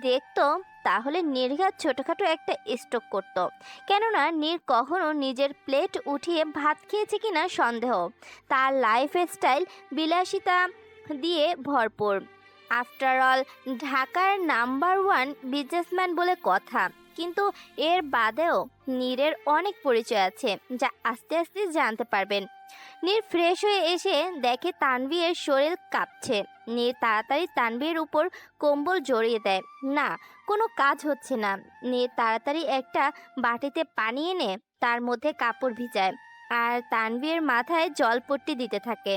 দেখতো তাহলে নির্ঘাত ছোটোখাটো একটা স্ট্রোক করতো। কেননা নীর কখনো নিজের প্লেট উঠিয়ে ভাত খেয়েছে কিনা সন্দেহ। তার লাইফস্টাইল বিলাসিতা দিয়ে ভরপুর। আফটার অল ঢাকার নাম্বার 1 বিজনেসম্যান বলে কথা, কিন্তু এর বাদেও নীরের অনেক পরিচয় আছে যা আস্তে আস্তে জানতে পারবেন। নীর ফ্রেশ হয়ে এসে দেখে তানভীরের শরীর কাঁপছে। নীর তাড়াতাড়ি তানভীরের উপর কম্বল জড়িয়ে দেয়। না, কোনো কাজ হচ্ছে না। নীর তাড়াতাড়ি একটা বাটিতে পানি এনে তার মধ্যে কাপড় ভিজায় আর তানভীরের মাথায় জলপট্টি দিতে থাকে।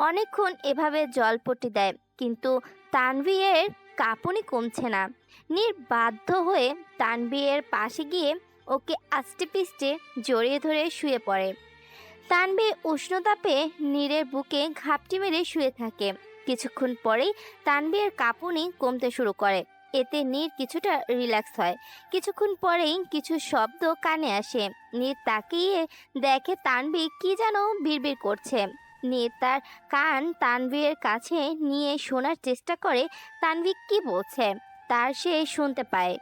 অনেকক্ষণ এভাবে জলপট্টি দেয়, কিন্তু তানভীরের কাঁপুনি কমছে না। নীর বাধ্য হয়ে তানভীরের পাশে গিয়ে ওকে আস্তে পিষ্টে জড়িয়ে ধরে শুয়ে পড়ে। তানভীর উষ্ণতাপে নীরের বুকে ঘাপটি মেরে শুয়ে থাকে। কিছুক্ষণ পরেই তানভীরের কাঁপুনি কমতে শুরু করে। এতে নীর কিছুটা রিল্যাক্স হয়। কিছুক্ষণ পরেই কিছু শব্দ কানে আসে। নীর তাকিয়ে দেখে তানভীর কি যেন বিড়বিড় করছে। নীর তার কান তানভীরের কাছে নিয়ে শোনার চেষ্টা করে তানভীর কি বলছে। তার সে শুনতে পায়।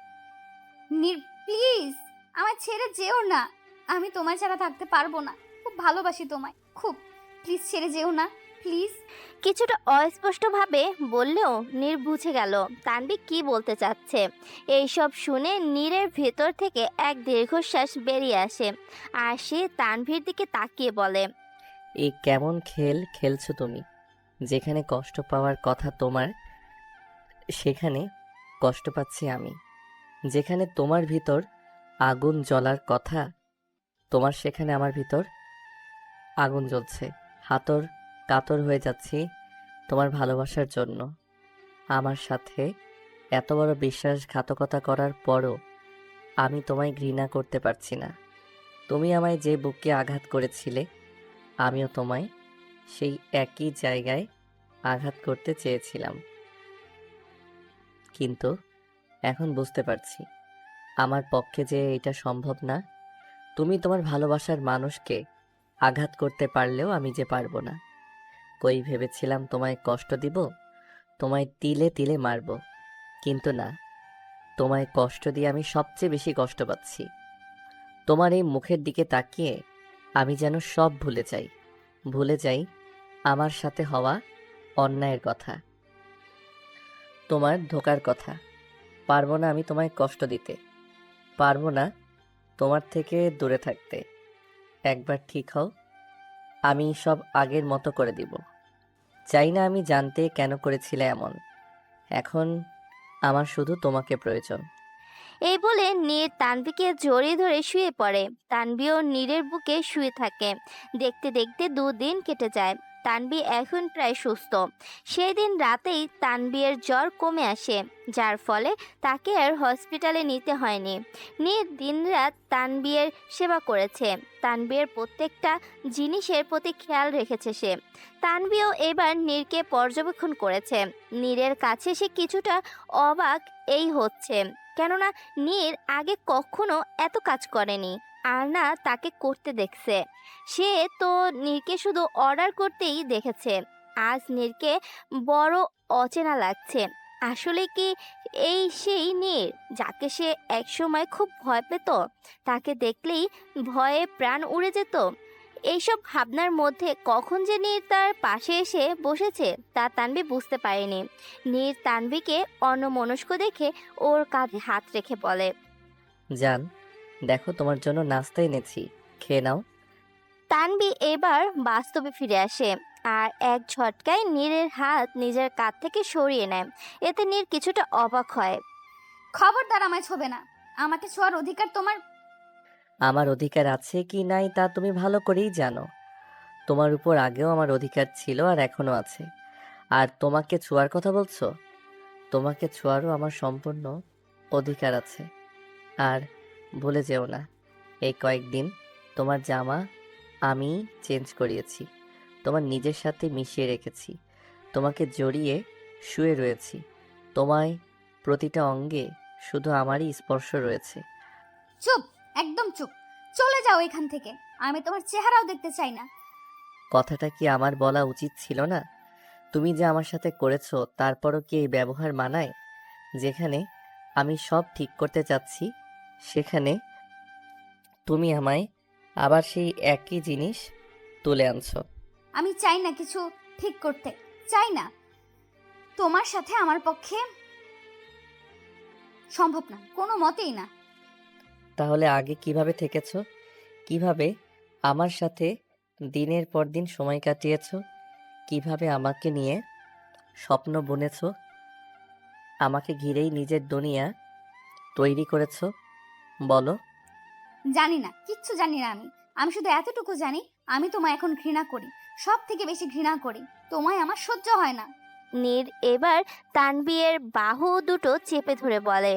নীর প্লিজ আমার ছেড়ে যেও না, আমি তোমার ছাড়া থাকতে পারবো না, খুব ভালোবাসি তোমায় খুব, প্লিজ ছেড়ে যেও না প্লিজ। কিছুটা অস্পষ্টভাবে বললেও নীর বুঝে গেল তানভীর কি বলতে চাচ্ছে। এইসব শুনে নীরের ভেতর থেকে এক দীর্ঘশ্বাস বেরিয়ে আসে আর সে তানভীর দিকে তাকিয়ে বলে, এই কেমন খেল খেলছো তুমি? যেখানে কষ্ট পাওয়ার কথা তোমার, সেখানে কষ্ট পাচ্ছি আমি। যেখানে তোমার ভিতর আগুন জ্বলার কথা তোমার, সেখানে আমার ভিতর আগুন জ্বলছে। হাতর কাতর হয়ে যাচ্ছি তোমার ভালোবাসার জন্য। আমার সাথে এত বড় বিশ্বাসঘাতকতা করার পরও আমি তোমায় ঘৃণা করতে পারছি না। তুমি আমায় যে বুকে আঘাত করেছিলে, আমিও তোমায় সেই একই জায়গায় আঘাত করতে চেয়েছিলাম। কিন্তু এখন বুঝতে পারছি আমার পক্ষে যে এটা সম্ভব না। তুমি তোমার ভালোবাসার মানুষকে আঘাত করতে পারলেও আমি যে পারবো না। কই ভেবেছিলাম তোমায় কষ্ট দিব, তোমায় তিলে তিলে মারব, কিন্তু না, তোমায় কষ্ট দিয়ে আমি সবচেয়ে বেশি কষ্ট পাচ্ছি। তোমার এই মুখের দিকে তাকিয়ে আমি যেন সব ভুলে যাই আমার সাথে হওয়া অন্যায়ের কথা, তোমার ধোকার কথা। পারবো না আমি তোমায় কষ্ট দিতে, পারবো না তোমার থেকে দূরে থাকতে। একবার ঠিক হও, আমি সব আগের মতো করে দিব। চাই না আমি জানতে কেন করেছিলে এমন। এখন আমার শুধু তোমাকে প্রয়োজন। এই বলে নীর তানভীকে জড়িয়ে ধরে শুয়ে পড়ে। তানভীও নীরের বুকে শুয়ে থাকে। দেখতে দেখতে 2 দিন কেটে যায়। তানভী এখন প্রায় সুস্থ। সেই দিন রাতেই তানভীর জ্বর কমে আসে, যার ফলে তাকে আর হসপিটালে নিতে হয়নি। নীর দিনরাত তানভীর সেবা করেছে। তানভীর প্রত্যেকটা জিনিসের প্রতি খেয়াল রেখেছে সে। তানভীও এবার নীরকে পর্যবেক্ষণ করেছে। নীরের কাছে সে কিছুটা অবাক এই হচ্ছে, কেননা নীর আগে কখনো এত কাজ করেনি আর না তাকে করতে দেখছে। সে তো নীরকে শুধু অর্ডার করতেই দেখেছে। আজ নীরকে বড় অচেনা লাগছে। আসলে কি এই সেই নীর যাকে সে একসময় খুব ভয় পেত? তাকে দেখলেই ভয়ে প্রাণ উড়ে যেত। এইসব ভাবনার মধ্যে কখন যে নীর তার পাশে এসে বসেছে তা তানভী বুঝতে পারেনি। নীর তানভীকে অন্যমনস্ক দেখে ওর কাঁধে হাত রেখে বলে, জান, দেখো তোমার জন্য নাস্তা এনেছি, খেয়ে নাও। তানভী এবার বাস্তবে ফিরে আসে আর এক ঝটকায় নীরের হাত নিজের কাঁধ থেকে সরিয়ে নেয়। এতে নীর কিছুটা অবাক হয়। খবরদার আমায় ছোবে না, আমাকে ছোঁয়ার অধিকার তোমার। আমার অধিকার আছে কি নাই তা তুমি ভালো করেই জানো। তোমার উপর আগেও আমার অধিকার ছিল আর এখনো আছে। আর তোমাকে ছোঁয়ার কথা বলছো, তোমাকে ছোঁয়ারও আমার সম্পূর্ণ অধিকার আছে। আর ভুলে যেও না, এই কয়েকদিন তোমার জামা আমি চেঞ্জ করিয়েছি, তোমার নিজের সাথে মিশিয়ে রেখেছি। তোমাকে জড়িয়ে শুয়ে রয়েছি। তোমায় প্রতিটা অঙ্গে শুধু আমারই স্পর্শ রয়েছে। চুপ, একদম চুপ। চলে যাও এখান থেকে। আমি তোমার চেহারাও দেখতে চাই না। কথাটা কি আমার বলা উচিত ছিল না? তুমি যে আমার সাথে করেছো তারপরও কি এই ব্যবহার মানায়? যেখানে আমি সব ঠিক করতে চাচ্ছি সেখানে তুমি আমায় আবার সেই একই জিনিস তুলে আনছো। আমি চাই না কিছু ঠিক করতে, চাই না। তোমার সাথে আমার পক্ষে সম্ভব না, কোনো মতেই না। তাহলে আগে কিভাবে থেকেছো? কিভাবে আমার সাথে দিনের পর দিন সময় কাটিয়েছো? কিভাবে আমাকে নিয়ে স্বপ্ন বুনেছো? আমাকে ঘিরেই নিজের দুনিয়া তৈরি করেছো? বলো। জানি না, কিচ্ছু জানি না। আমি আমি শুধু এতটুকু জানি, আমি তোমায় এখন ঘৃণা করি, সব থেকে বেশি ঘৃণা করি। তোমায় আমার সহ্য হয় না। নীর এবার তানভীরের বাহু দুটো চেপে ধরে বলে,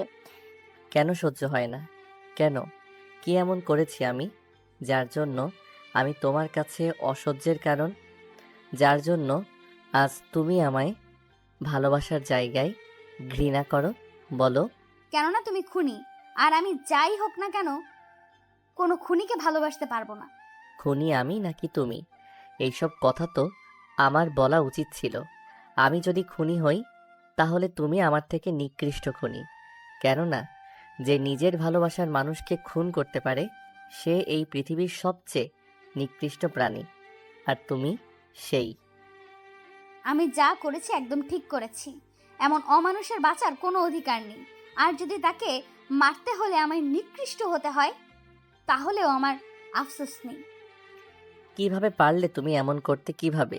কেন সহ্য হয় না? কেন? কি এমন করেছি আমি যার জন্য আমি তোমার কাছে অসহ্যের কারণ? যার জন্য আজ তুমি আমায় ভালোবাসার জায়গায় ঘৃণা করো? বলো। কেননা তুমি খুনি, আর আমি যাই হোক না কেন কোনো খুনিকে ভালোবাসতে পারবো না। খুনি আমি নাকি তুমি? এইসব কথা তো আমার বলা উচিত ছিল। আমি যদি খুনি হই তাহলে তুমি আমার থেকে নিকৃষ্ট খুনি। কেননা যে নিজের ভালোবাসার মানুষকে খুন করতে পারে সে এই পৃথিবীর সবচেয়ে নিকৃষ্ট প্রাণী। আর তুমি সেই। আমি যা করেছি একদম ঠিক করেছি। এমন অমানুষের বাঁচার কোনো অধিকার নেই। আর যদি তাকে মারতে হলে আমায় নিকৃষ্ট হতে হয়, তাহলেও আমার আফসোস নেই। কিভাবে পারলে তুমি এমন করতে? কিভাবে?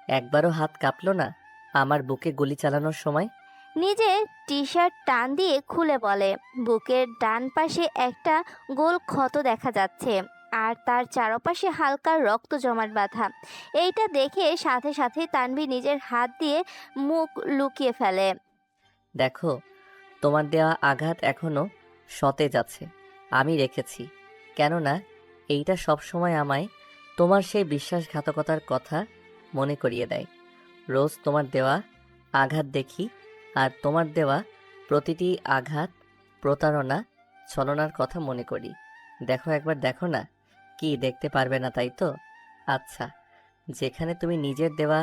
একবারও হাত কাঁপলো না আমার বুকে গুলি চালানোর সময়? নিজের টি শার্ট টান দিয়ে খুলে বলে, বুকের ডান পাশে একটা গোল ক্ষত দেখা যাচ্ছে আর তার চারপাশে হালকা রক্ত জমাট বাঁধা। এইটা দেখে সাথে সাথে তানভীর নিজের হাত দিয়ে মুখ লুকিয়ে ফেলে। দেখো, তোমার দেওয়া আঘাত এখনো সতেজ আছে। আমি রেখেছি। কেননা এইটা সবসময় আমায় তোমার সেই বিশ্বাসঘাতকতার কথা মনে করিয়ে দেয়। রোজ তোমার দেওয়া আঘাত দেখি আর তোমার দেওয়া প্রতিটি আঘাত প্রতারণা, ছলনার কথা মনে করি। দেখো, একবার দেখো না। কি দেখতে পারবে না তাই তো? আচ্ছা, যেখানে তুমি নিজের দেওয়া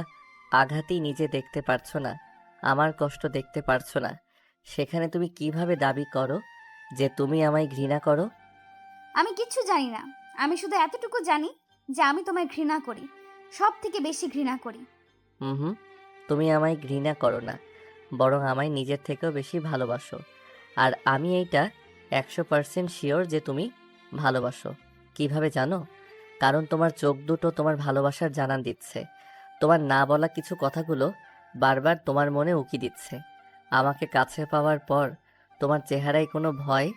আঘাতই নিজে দেখতে পারছো না, আমার কষ্ট দেখতে পারছো না, সেখানে তুমি কিভাবে দাবি করো যে তুমি আমায় ঘৃণা করো? আমি কিচ্ছু জানি না। আমি শুধু এতটুকু জানি যে আমি তোমায় ঘৃণা করি, সব থেকে বেশি ঘৃণা করি। হুম, তুমি আমায় ঘৃণা করো না, বরং আমায় নিজের থেকেও বেশি ভালোবাসো। আর আমি এইটা 100% শিওর যে তুমি ভালোবাসো। কিভাবে জানো? কারণ তোমার চোখ দুটো তোমার ভালোবাসার জানান দিচ্ছে। তোমার না বলা কিছু কথাগুলো বারবার তোমার মনে উকি দিচ্ছে। আমাকে কাছে পাওয়ার পর তোমার চেহারায় কোনো ভয়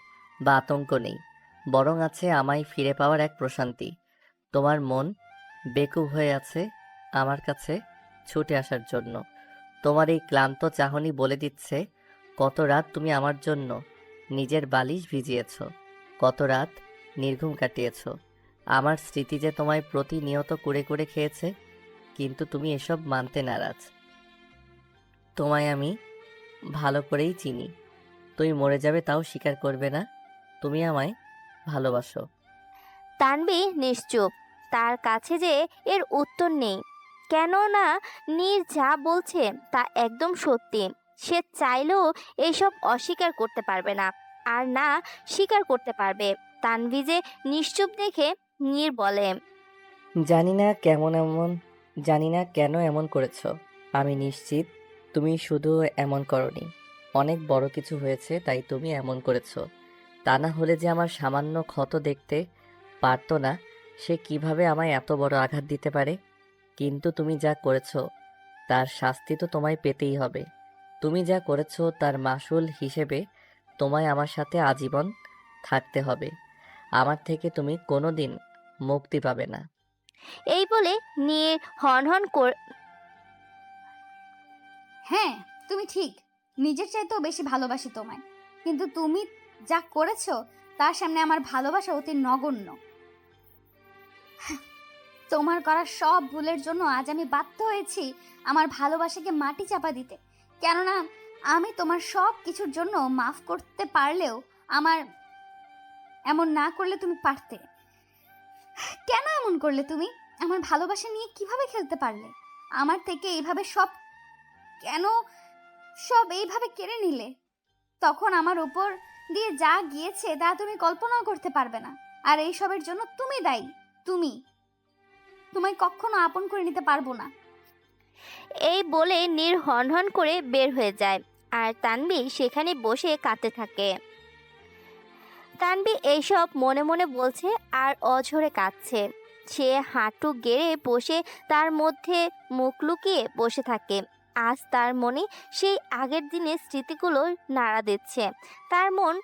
বা আতঙ্ক নেই, বরং আছে আমায় ফিরে পাওয়ার এক প্রশান্তি। তোমার মন বেকুব হয়ে আছে আমার কাছে ছুটে আসার জন্য। তোমার এই ক্লান্ত চাহনি বলে দিচ্ছে কত রাত তুমি আমার জন্য নিজের বালিশ ভিজিয়েছ, কত রাত নির্ঘুম কাটিয়েছ। আমার স্মৃতি যে তোমায় প্রতিনিয়ত কুরে কুরে খেয়েছে, কিন্তু তুমি এসব মানতে নারাজ। তোমায় আমি ভালো করেই চিনি। তুমি মরে যাবে তাও স্বীকার করবে না তুমি আমায় ভালোবাসো। তানভীর নিশ্চুপ। তার কাছে যে এর উত্তর নেই, কেননা নীর যা বলছে তা একদম সত্যি। সে চাইলেও এইসব অস্বীকার করতে পারবে না, আর না স্বীকার করতে পারবে। তানভীর যে নিশ্চুপ দেখে নীর বলে, জানি না কেন এমন করেছো। আমি নিশ্চিত তুমি শুধু এমন করনি, অনেক বড় কিছু হয়েছে তাই তুমি এমন করেছো। তা না হলে যে আমার সামান্য ক্ষত দেখতে পারতো না সে কিভাবে আমায় এত বড় আঘাত দিতে পারে? কিন্তু তুমি যা করেছো তার শাস্তি তো তোমায় পেতেই হবে। তুমি যা করেছো তার মাসুল হিসেবে তোমায় আমার সাথে আজীবন থাকতে হবে। আমার থেকে তুমি কোনোদিন মুক্তি পাবে না। এই বলে নীর হনহন হ্যাঁ, তুমি ঠিক। নিজের চাইতেও বেশি ভালোবাসি তোমায়। কিন্তু তুমি যা করেছো তার সামনে আমার ভালোবাসা অতি নগণ্য। তোমার করা সব ভুলের জন্য আজ আমি বাধ্য হয়েছি আমার ভালোবাসাকে মাটি চাপা দিতে। কেননা আমি তোমার সব কিছুর জন্য মাফ করতে পারলেও আমার এমন না করলে তুমি পারতে। কেন এমন করলে তুমি? আমার ভালোবাসা নিয়ে কিভাবে খেলতে পারলে? আমার থেকে এইভাবে সব এইভাবে কেড়ে নিলে? তখন আমার উপর দিয়ে যা গিয়েছে তা তুমি কল্পনাও করতে পারবে না। আর এইসবের জন্য তুমি দায়ী। তোমায় কখনো আপন করে নিতে পারবো না। এই বলে নীর হনহন করে বের হয়ে যায় আর তানভি সেখানে বসে কাঁদতে থাকে। তানভি এইসব মনে মনে বলছে আর অঝরে কাঁদছে। সে হাঁটু গেড়ে বসে তার মধ্যে মুখ লুকিয়ে বসে থাকে। আজ তার মনে সেই আগের দিনের স্মৃতিগুলো নাড়া দিচ্ছে। তার মন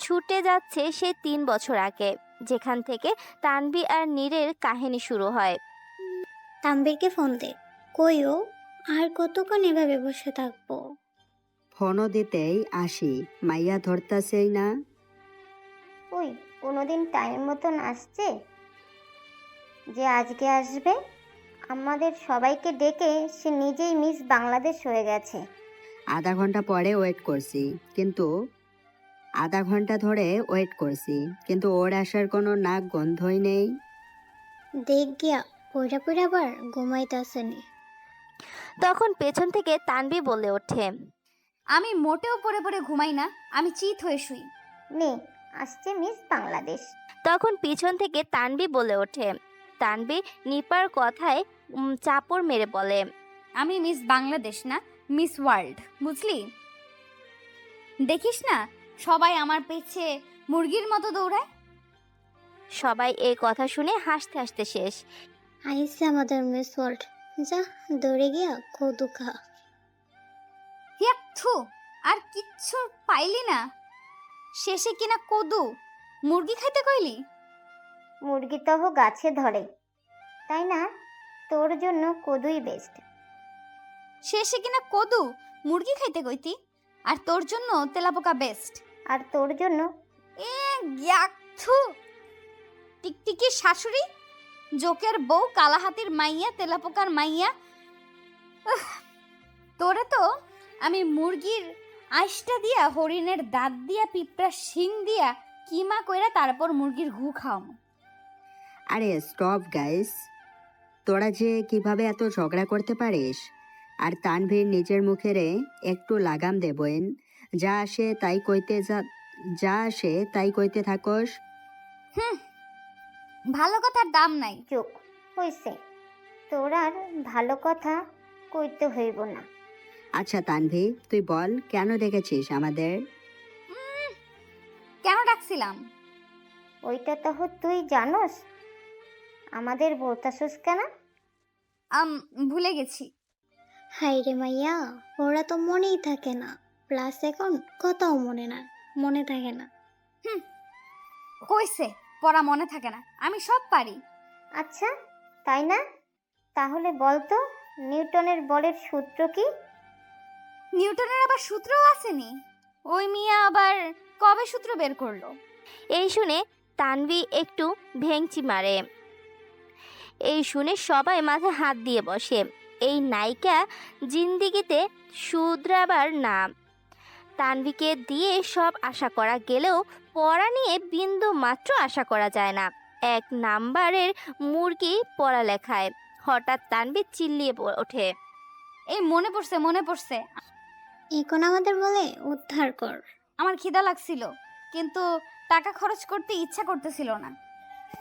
ছুটে যাচ্ছে সেই 3 বছর আগে, যেখান থেকে তানভি আর নীরের কাহিনী শুরু হয়। তানভীরকে ফোন দে। কই ও? আর কতক্ষণ এভাবে বসে থাকবো? ফোনও দিতেই আসি, মাইয়া ধরতাছেই না। ওই কোনোদিন টাইম মতন আসছে যে আজকে আসবে? আমাদের সবাইকে ডেকে সে নিজেই মিস বাংলাদেশ হয়ে গেছে। আধা ঘন্টা পরে ওয়েট করছি, কিন্তু আধা ঘন্টা ধরে ওয়েট করছি, কিন্তু ওর আসার কোনো নাক গন্ধই নেই। দেখ গিয়া পইরা পইরা আবার ঘুমাইতেছেনি। তখন পেছন থেকে তানভি বলে ওঠে, আমি মোটেও পড়ে পড়ে ঘুমাই না, আমি চিত হয়ে শুই। নে আসছে মিস বাংলাদেশ। তখন পিছন থেকে তানভি বলে ওঠে। তানভি নিপার কথায় চাপড় মেরে বলে, আমি মিস বাংলাদেশ না, মিস ওয়ার্ল্ড, বুঝলি? দেখিস না সবাই আমার পেছে মুরগির মতো দৌড়ায়। সবাই এই কথা শুনে হাসতে হাসতে শেষ। আইসে আমাদের মিস ওয়ার্ল্ড, যা দৌড়ে গিয়া কদু খা। হিয়াক থু, আর কিচ্ছু পাইলি না? শেষে কিনা কদু মুরগি খাইতে কইলি? মুরগি তহ গাছে ধরে, তাই না? তোর জন্য কদুই বেস্ট। শেষে কিনা কদু মুরগি খাইতে কইতি, আর তোর জন্য তেলাপোকা বেস্ট। আর তোর জন্য ইয়াক থু, টিকটিকি শাশুড়ি, জোকের বউ, কালাহাতির মাইয়া, তেলাপোকার মাইয়া। তোরে তো আমি মুরগির আইসটা দিয়া, হরিণের দাঁত দিয়া, পিঁপড়ার শিং দিয়া কিমা কইরা তারপর মুরগির ঘু খাওয়াম। আরে স্টপ গাইস, তোরা যে কিভাবে এত ঝগড়া করতে পারিস? আর তানভীর নিজের মুখেরে একটু লাগাম দেবেন, যা আসে তাই কইতে থাকস। ভালো কথার দাম নাই। চুপ হইছে, তোর আর ভালো কথা কইতে হইব না। আচ্ছা তানভি, তুই বল কেন ডেকেছিস আমাদের? কেন ডাকছিলাম? ওইটা তহ তুই জানোস, আমাদের বলতাছস কেন? ভুলে গেছি। হাই রে মাইয়া, ওরা তো মনেই থাকে না, প্লাস এখন কথাও মনে থাকে না। কইছে পড়া মনে থাকে না, আমি সব পারি। আচ্ছা তাই না? তাহলে বলতো নিউটনের বলের সূত্র কি? নিউটনের আবার সূত্রও আসেনি? ওই মিয়া আবার কবে সূত্র বের করলো? এই শুনে তানভি একটু ভেংচি মারে। এই শুনে সবাই মাথায় হাত দিয়ে বসে। এই নায়িকা জিন্দিগিতে শুধরাবার নাম। তানভিকে দিয়ে সব আশা করা গেলেও পড়া নিয়ে বিন্দু মাত্র আশা করা যায় না। 1 নাম্বারের মুরগি পড়ালেখায়। হঠাৎ তানভি চিল্লিয়ে ওঠে, এই মনে পড়ছে। এখন আমাদের বলে উদ্ধার কর। আমার খিদা লাগছিল, কিন্তু টাকা খরচ করতে ইচ্ছা করতেছিল না।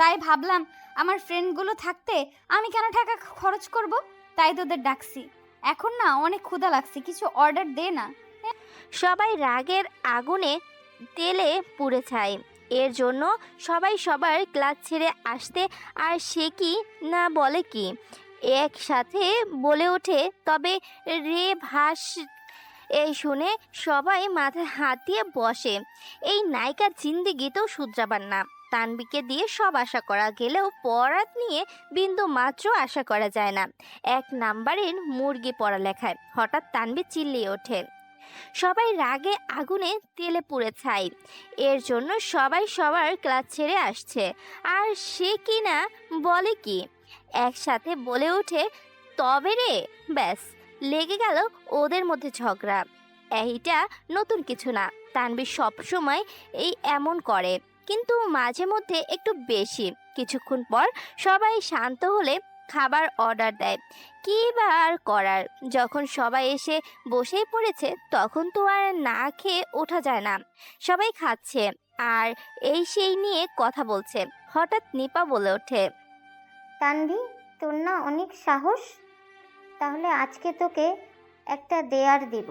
তাই ভাবলাম আমার ফ্রেন্ডগুলো থাকতে আমি কেন টাকা খরচ করব, তাই তোদের ডাকছি। এখন না অনেক ক্ষুধা লাগছে, কিছু অর্ডার দে না। সবাই রাগের আগুনে তেলে পুড়ে ছাই। এর জন্য সবাই সবার ক্লাস ছেড়ে আসতে আর সে কি না বলে কি একসাথে বলে ওঠে, তবে রে ভাস। এই শুনে সবাই মাথায় হাত দিয়ে বসে। এই নায়িকার জিন্দিগিতেও শুধরাবার না। তানভিকে দিয়ে সব আশা করা গেলেও পড়াত নিয়ে বিন্দু মাত্র আশা করা যায় না। 1 নাম্বারের মুরগি পড়ালেখায়। হঠাৎ তানভি চিল্লিয়ে ওঠে। সবাই রাগে আগুনে তেলে পুড়ে ছাই। এর জন্য সবাই সবার ক্লাস ছেড়ে আসছে আর সে কি না বলে কি একসাথে বলে ওঠে, তবে রে ব্যাস। লেগে গেল ওদের মধ্যে ঝগড়া। এইটা নতুন কিছু না, তানভীর সবসময় এই এমন করে, কিন্তু মাঝে মধ্যে একটু বেশি। কিছুক্ষণ পর সবাই শান্ত হলে খাবার অর্ডার দেয়। কী বা আর করার, যখন সবাই এসে বসেই পড়েছে তখন তো আর না খেয়ে ওঠা যায় না। সবাই খাচ্ছে আর এই সেই নিয়ে কথা বলছে। হঠাৎ নিপা বলে ওঠে, তানভি, তোর না অনেক সাহস। তাহলে আজকে তোকে একটা দেয়ার দিব,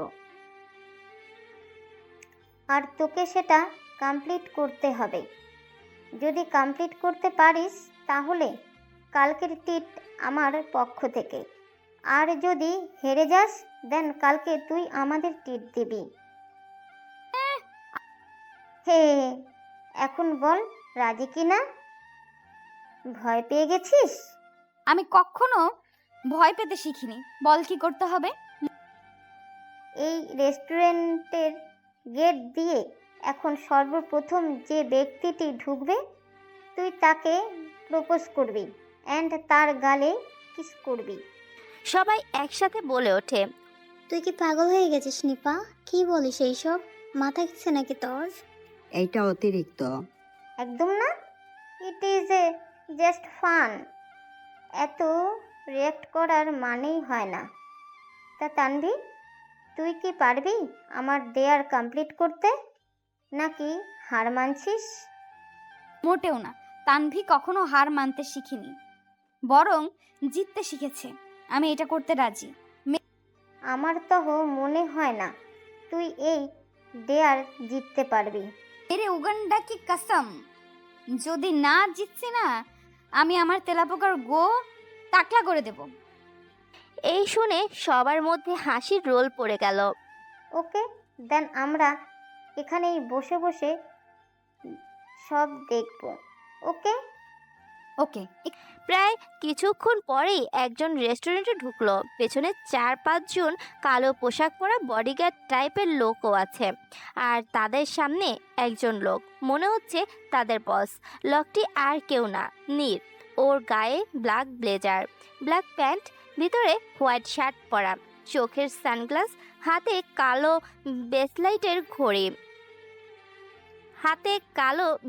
আর তোকে সেটা কমপ্লিট করতে হবে। যদি কমপ্লিট করতে পারিস তাহলে কালকের টিট আমার পক্ষ থেকে, আর যদি হেরে যাস দেন কালকে তুই আমাদের টিট দিবি। হে, এখন বল রাজি কি না? ভয় পেয়ে গেছিস? আমি কখনো ভয় পেতে শিখিনি। বল কি করতে হবে? এই রেস্টুরেন্টের গেট দিয়ে এখন সর্বপ্রথম যে ব্যক্তিটি ঢুকবে তুই তাকে প্রপোজ করবি অ্যান্ড তার গালে কিস করবি। সবাই একসাথে বলে ওঠে, তুই কি পাগল হয়ে গেছিস নিপা? কি বলিস এইসব? মাথা গেছে নাকি তোর? এইটা অতিরিক্ত। একদম না, it is a just fun. এত রিয়াক্ট করার মানেই হয় না। তা তানভি, তুই কি পারবি আমার দেয়ার কমপ্লিট করতে, নাকি হার মানছিস? মোটেও না। তানভি কখনো হার মানতে শিখিনি, বরং জিততে শিখেছে। আমি এটা করতে রাজি। আমার তো মনে হয় না তুই এই দেয়ার জিততে পারবি। মেরে উগান্ডা কি কসম, যদি না জিতছি না, আমি আমার তেলাপোকার গো টাকলা করে দেব। এই শুনে সবার মধ্যে হাসির রোল পড়ে গেল। ওকে দেন, আমরা এখানেই বসে বসে সব দেখব। ওকে ওকে। প্রায় কিছুক্ষণ পরেই একজন রেস্টুরেন্টে ঢুকলো। পেছনে 4-5 জন কালো পোশাক পরা বডিগার্ড টাইপের লোকও আছে, আর তাদের সামনে একজন লোক, মনে হচ্ছে তাদের বস। লোকটি আর কেউ না, নীর। ওর গায়ে ব্ল্যাক ব্লেজার, ব্ল্যাক প্যান্ট, ভিতরে হোয়াইট শার্ট পরা, চোখের সানগ্লাস, হাতে কালো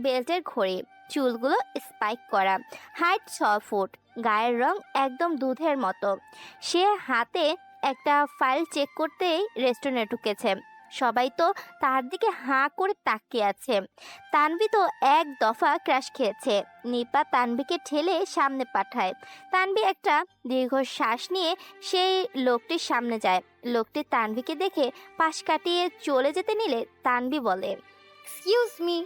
বেল্টের ঘড়ি, চুলগুলো স্পাইক করা, হাইট 6 ফুট, গায়ের রং একদম দুধের মতো। সে হাতে একটা ফাইল চেক করতেই রেস্টুরেন্টে ঢুকেছে। সবাই তো তার দিকে হাঁ করে তাকিয়ে আছে। তানভি তো এক দফা ক্র্যাশ খেয়েছে। নিপা তানভিকে ঠেলে সামনে পাঠায়। তানভি একটা দীর্ঘ শ্বাস নিয়ে সেই লোকটির সামনে যায়। লোকটি তানভিকে দেখে পাশ কাটিয়ে চলে যেতে নিলে তানভি বলে, এক্সকিউজ মি।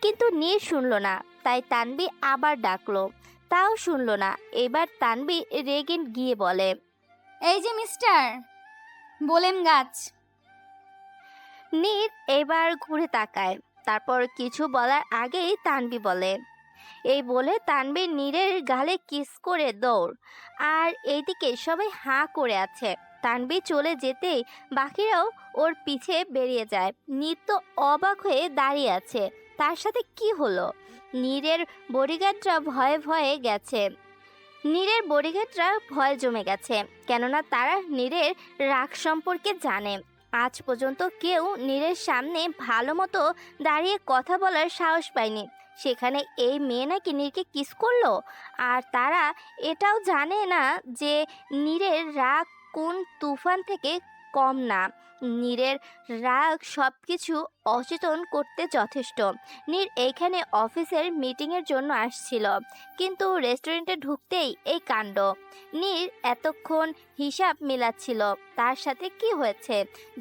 কিন্তু নীর শুনল না, তাই তানভি আবার ডাকলো, তাও শুনল না। এবার তানভি রেগে গিয়ে বলে, এই যে মিস্টার বলেম গাছ। নীর এবার ঘুরে তাকায়, তারপর কিছু বলার আগেই তানভি বলে, এই বলে তানভি নীরের গালে কিস করে দৌড়। আর এইদিকে সবাই হাঁ করে আছে। তানভি চলে যেতেই বাকিরাও ওর পিছে বেরিয়ে যায়। নীর তো অবাক হয়ে দাঁড়িয়ে আছে, তার সাথে কি হলো? নীরের বডিগার্ডরা ভয়ে জমে গেছে, কেননা তারা নীরের রাগ সম্পর্কে জানে। আজ পর্যন্ত কেউ নীরের সামনে ভালো মতো দাঁড়িয়ে কথা বলার সাহস পায়নি, সেখানে এই মেয়ে নাকি নীরকে কিস করলো। আর তারা এটাও জানে না যে নীরের রাগ কোন তুফান থেকে কম না। নীরের রাগ সব কিছু অচেতন করতে যথেষ্ট। নীর এইখানে অফিসের মিটিংয়ের জন্য আসছিল, কিন্তু রেস্টুরেন্টে ঢুকতেই এই কাণ্ড। নীর এতক্ষণ হিসাব মেলাচ্ছিল তার সাথে কি হয়েছে।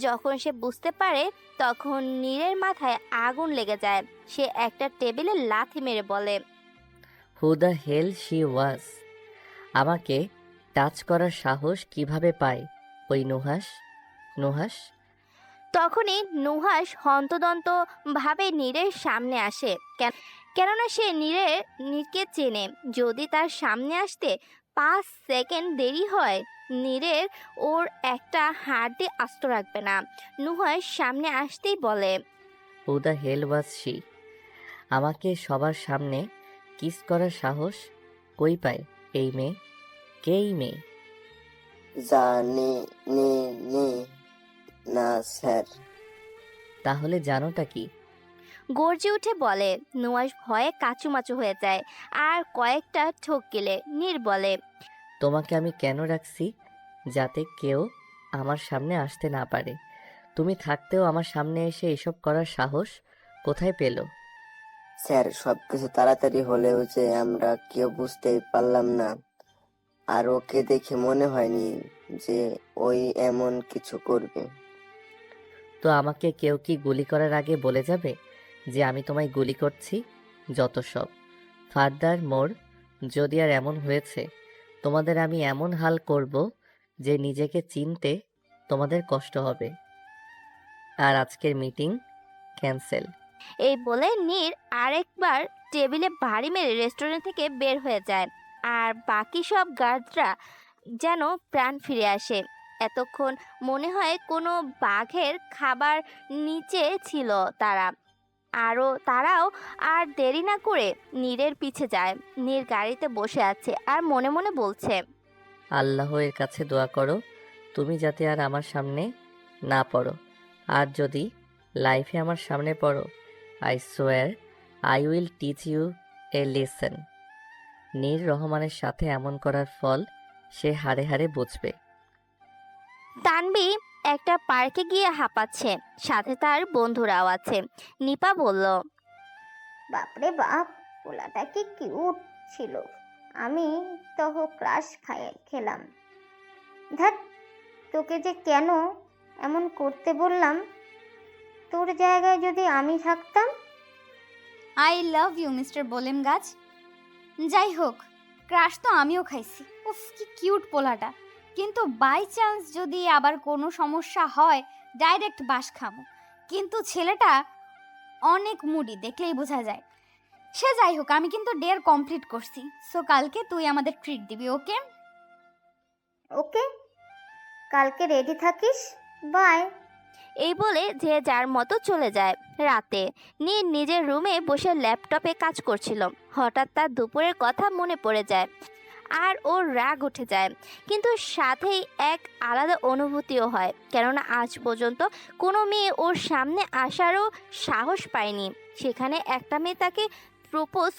যখন সে বুঝতে পারে তখন নীরের মাথায় আগুন লেগে যায়। সে একটা টেবিলে লাথি মেরে বলে, who the hell she was? আমাকে টাচ করার সাহস কিভাবে পায় ওই নুহাস? তখনই নুহাস হন্তদন্ত ভাবে নীরের সামনে আসে, কেননা সে নীরকে চেনে। যদি তার সামনে আসতে 5 সেকেন্ড দেরি হয়, নীরের ওর একটা হাড়টি আস্ত রাখবে না। নুহাস সামনে আসতেই বলে, who the hell was she? আমাকে সবার সামনে কিস করার সাহস কই পায় এই মেয়ে? কে এই মেয়ে? জানি নি নি না স্যার। তাহলে জানোটা কি? গর্জে উঠে বলে। নুহাশ ভয়ে কাচুমাচু হয়ে যায় আর কয়েকটা ঠোক গেলে নীর বলে, তোমাকে আমি কেন রাখছি? যাতে কেউ আমার সামনে আসতে না পারে। তুমি থাকতেও আমার সামনে এসে এসব করার সাহস কোথায় পেলো? স্যার, সবকিছু তাড়াতাড়ি হলেও যে আমরা কেউ বুঝতেই পারলাম না। আর ওকে দেখে মনে হয়নি যে ওই এমন কিছু করবে। তো আমাকে কেউ কি গুলি করার আগে বলে যাবে যে আমি তোমায় গুলি করছি? যত সব। ফার্দার মোর, যদি আর এমন হয়েছে, তোমাদের আমি এমন হাল করব যে নিজেকে চিনতে তোমাদের কষ্ট হবে। আর আজকের মিটিং ক্যান্সেল। এই বলে নীর আরেকবার টেবিলে বাড়ি মেরে রেস্টুরেন্ট থেকে বের হয়ে যায়। আর বাকি সব গার্ডরা যেন প্রাণ ফিরে আসে। এতক্ষণ মনে হয় কোনো বাঘের খাবার নিচে ছিল তারা। তারাও আর দেরি না করে নীরের পিছে যায়। নীর গাড়িতে বসে আছে আর মনে মনে বলছে, আল্লাহর কাছে দোয়া করো তুমি যাতে আর আমার সামনে না পড়ো। আর যদি লাইফে আমার সামনে পড়ো, I swear I will teach you a lesson. Nir রহমানের সাথে এমন করার ফল সে হাড়ে হাড়ে বুঝবে। তানবি একটা পার্কে গিয়ে হাঁপাচ্ছে, সাথে তার বন্ধুরাও আছে। নিপা বলল, বাপরে বাপ, পোলাটা কি কিউট ছিল। আমি তো ক্রাশ খেলাম। ধ্যাৎ, তোকে যে কেন এমন করতে বললাম। তোর জায়গায় যদি আমি থাকতাম। আই লাভ ইউ মিস্টার বলেম গাছ। যাই হোক, ক্রাশ তো আমিও খাইছি। উফ, কি কিউট পোলাটা। কিন্তু বাই চান্স যদি আবার কোনো সমস্যা হয়, ডাইরেক্ট বাস খামো। কিন্তু ছেলেটা অনেক মুডি, দেখলেই বোঝা যায়। সে যাই হোক, আমি কিন্তু ডেয়ার কমপ্লিট করছি। সো কালকে তুই আমাদের ট্রিট দিবি, ওকে? ওকে, কালকে রেডি থাকিস। বাই। এই বলে যে যার মতো চলে যায়। রাতে নীর নিজের রুমে বসে ল্যাপটপে কাজ করছিল। হঠাৎ তার দুপুরের কথা মনে পড়ে যায় আর ওর রাগ উঠে যায়। কিন্তু সাথেই এক আলাদা অনুভূতিও হয়, কেননা আজ পর্যন্ত কোনো মেয়ে ওর সামনে আসারও সাহস পায়নি। সেখানে একটা মেয়ে তাকে প্রপোজ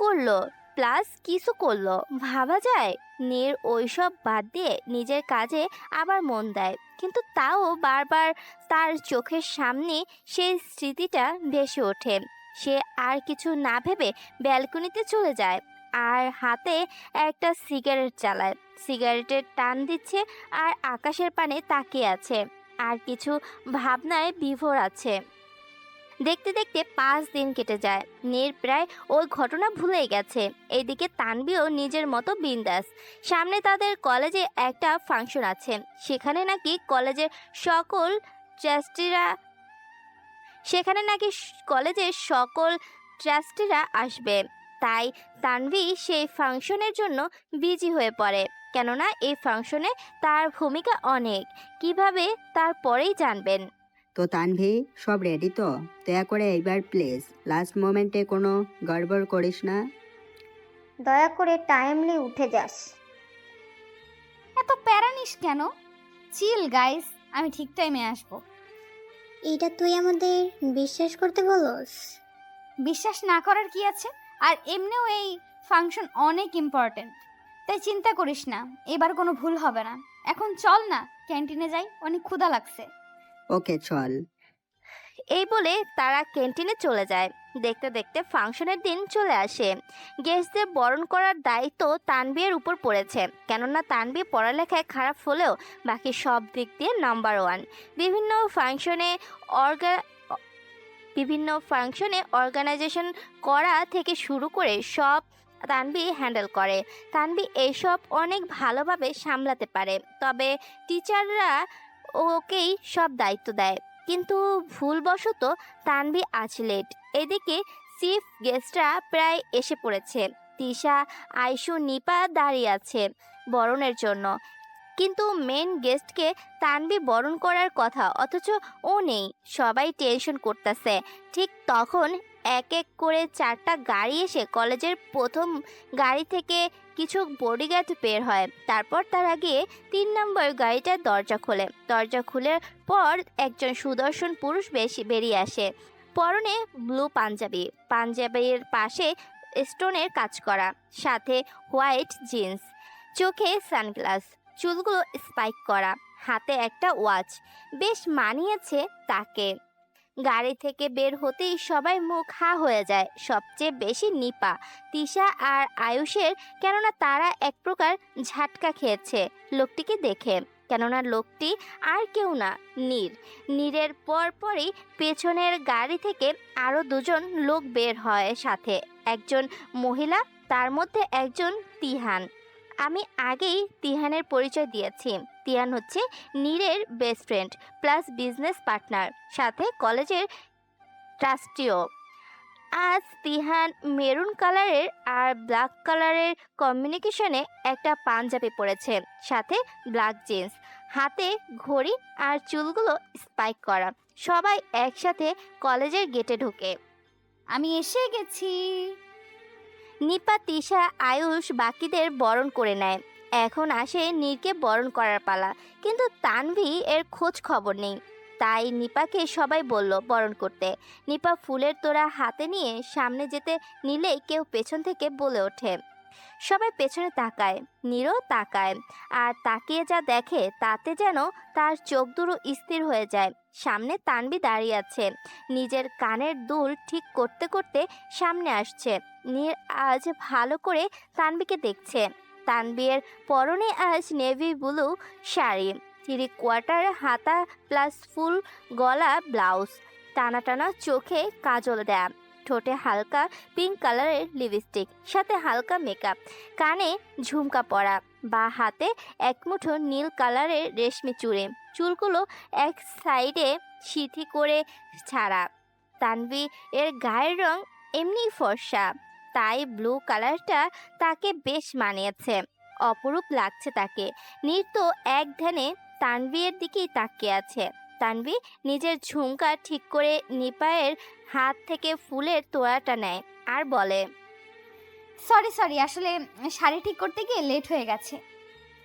করলো প্লাস কিছু করলো। ভাবা যায় নীর ওইসব বাদ দিয়ে নিজের কাজে আবার মন দেয়। কিন্তু তাও বারবার তার চোখের সামনে সেই স্মৃতিটা ভেসে ওঠে। সে আর কিছু না ভেবে ব্যালকনিতে চলে যায় আর হাতে একটা সিগারেট জ্বালায়। সিগারেটের টান দিচ্ছে আর আকাশের পানে তাকিয়ে আছে আর কিছু ভাবনায় বিভোর আছে। দেখতে দেখতে 5 দিন কেটে যায়। নীর প্রায় ওই ঘটনা ভুলেই গেছে। এইদিকে তানবিও নিজের মতো বিন্দাস। সামনে তাদের কলেজে একটা ফাংশন আছে। সেখানে নাকি কলেজের সকল ট্রাস্টিরা আসবে। তাই তানভি সেই ফাংশনের জন্য বিজি হয়ে পড়ে, কেননা এই ফাংশনে তার ভূমিকা অনেক। কিভাবে তার পরেই জানবেন। তো তানভি, সব রেডি তো? দয়া করে এইবার প্লিজ লাস্ট মোমেন্টে কোনো গড়বড় করিস না। দয়া করে টাইমলি উঠে যাস। এত প্যারা নিস কেন? চিল গাইস, আমি ঠিক টাইমে আসবো। এটা তুই আমাদের বিশ্বাস করতে বলস? বিশ্বাস না করার কি আছে? আর এমনিও এই ফাংশন অনেক ইম্পর্টেন্ট, তাই চিন্তা করিস না, এবার কোনো ভুল হবে না। এখন চল না, ক্যান্টিনে যাই, অনেক ক্ষুধা লাগছে। ওকে, চল। এই বলে তারা ক্যান্টিনে চলে যায়। দেখতে দেখতে ফাংশনের দিন চলে আসে। গেস্টদের বরণ করার দায়িত্ব তানবীর উপর পড়েছে, কেননা তানবী পড়ালেখায় খারাপ হলেও বাকি সব দিক দিয়ে নাম্বার 1। বিভিন্ন ফাংশনে অর্গানাইজেশন করা থেকে শুরু করে সব তানবী হ্যান্ডেল করে। তানবী এইসব অনেক ভালোভাবে সামলাতে পারে, তবে টিচাররা ওকেই সব দায়িত্ব দেয়। কিন্তু ভুলবশত তানবী আজ লেট। এদিকে চিফ গেস্টরা প্রায় এসে পড়েছে। তিশা, আইশু, নিপা দাঁড়িয়ে আছে বরণের জন্য। কিন্তু মেন গেস্টকে তানবী বরণ করার কথা, অথচ ও নেই। সবাই টেনশন করতেছে। ঠিক তখন এক এক করে 4টা গাড়ি এসে কলেজের প্রথম গাড়ি থেকে কিছু বডিগার্ড বের হয়। তারপর তারা গিয়ে 3 নম্বর গাড়িটার দরজা খোলে। দরজা খুলের পর একজন সুদর্শন পুরুষ বেরিয়ে আসে। পরনে ব্লু পাঞ্জাবি, পাঞ্জাবির পাশে স্টোনের কাজ করা, সাথে হোয়াইট জিন্স, চোখে সানগ্লাস, চুলগুলো স্পাইক করা, হাতে একটা ওয়াচ। বেশ মানিয়েছে তাকে। গাড়ি থেকে বের হতেই সবাই মুখ হা হয়ে যায়, সবচেয়ে বেশি নিপা, তিশা আর আয়ুষের, কেননা তারা এক প্রকার ঝাটকা খেয়েছে লোকটিকে দেখে। কেননা লোকটি আর কেউ না, নীরের পরপরই পেছনের গাড়ি থেকে আরও 2জন লোক বের হয়, সাথে একজন মহিলা, তার মধ্যে একজন তিহান। আমি আগেই তিহানের পরিচয় দিয়েছি। তিহান হচ্ছে নীরের best friend plus business partner, সাথে কলেজের ট্রাস্টিও। আজ তিহান মেরুন কালারের আর ব্ল্যাক কালারের কম্বিনেশনে একটা পাঞ্জাবি পরেছে, সাথে ব্ল্যাক জিন্স, হাতে ঘড়ি আর চুলগুলো স্পাইক করা। সবাই একসাথে কলেজের গেটে ঢোকে। আমি এসে গেছি। নিপা, তিশা, আয়ুষ বাকিদের বরণ করে নেয়। এখন আসে নীরকে বরণ করার পালা, কিন্তু তানভি এর খোঁজ খবর নেই। তাই নিপাকে সবাই বলল বরণ করতে। নিপা ফুলের তোড়া হাতে নিয়ে সামনে যেতে নিলেই কেউ পেছন থেকে বলে ওঠে। সবাই পেছনে তাকায়, নীরও তাকায়, আর তাকিয়ে যা দেখে তাতে যেন তার চোখ দুটো স্থির হয়ে যায়। সামনে তানভি দাঁড়িয়ে আছে, নিজের কানের দুল ঠিক করতে করতে সামনে আসছে। নীর আজ ভালো করে তানভিকে দেখছে। তানভীর পরনে আজ নেভি ব্লু শাড়ি, 3/4 হাতা প্লাস ফুল গলা ব্লাউজ, টানা টানা চোখে কাজল দেয়া, ঠোঁটে হালকা পিঙ্ক কালারের লিপস্টিক, সাথে হালকা মেকআপ, কানে ঝুমকা পরা, বা হাতে এক মুঠো নীল কালারের রেশমি চুড়ি, চুলগুলো এক সাইডে সিথি করে ছাড়া। তানভি এর গায়ের রং এমনি ফর্সা, তাই ব্লু কালারটা তাকে বেশ মানিয়েছে, অপরূপ লাগছে তাকে। নীর তো এক ধ্যানে তানভীর দিকেই তাকিয়ে আছে। তানভি নিজের ঝুমকা ঠিক করে নিপায়ের হাত থেকে ফুলের তোড়াটা নেয় আর বলে, সরি, আসলে শাড়ি ঠিক করতে গিয়ে লেট হয়ে গেছে।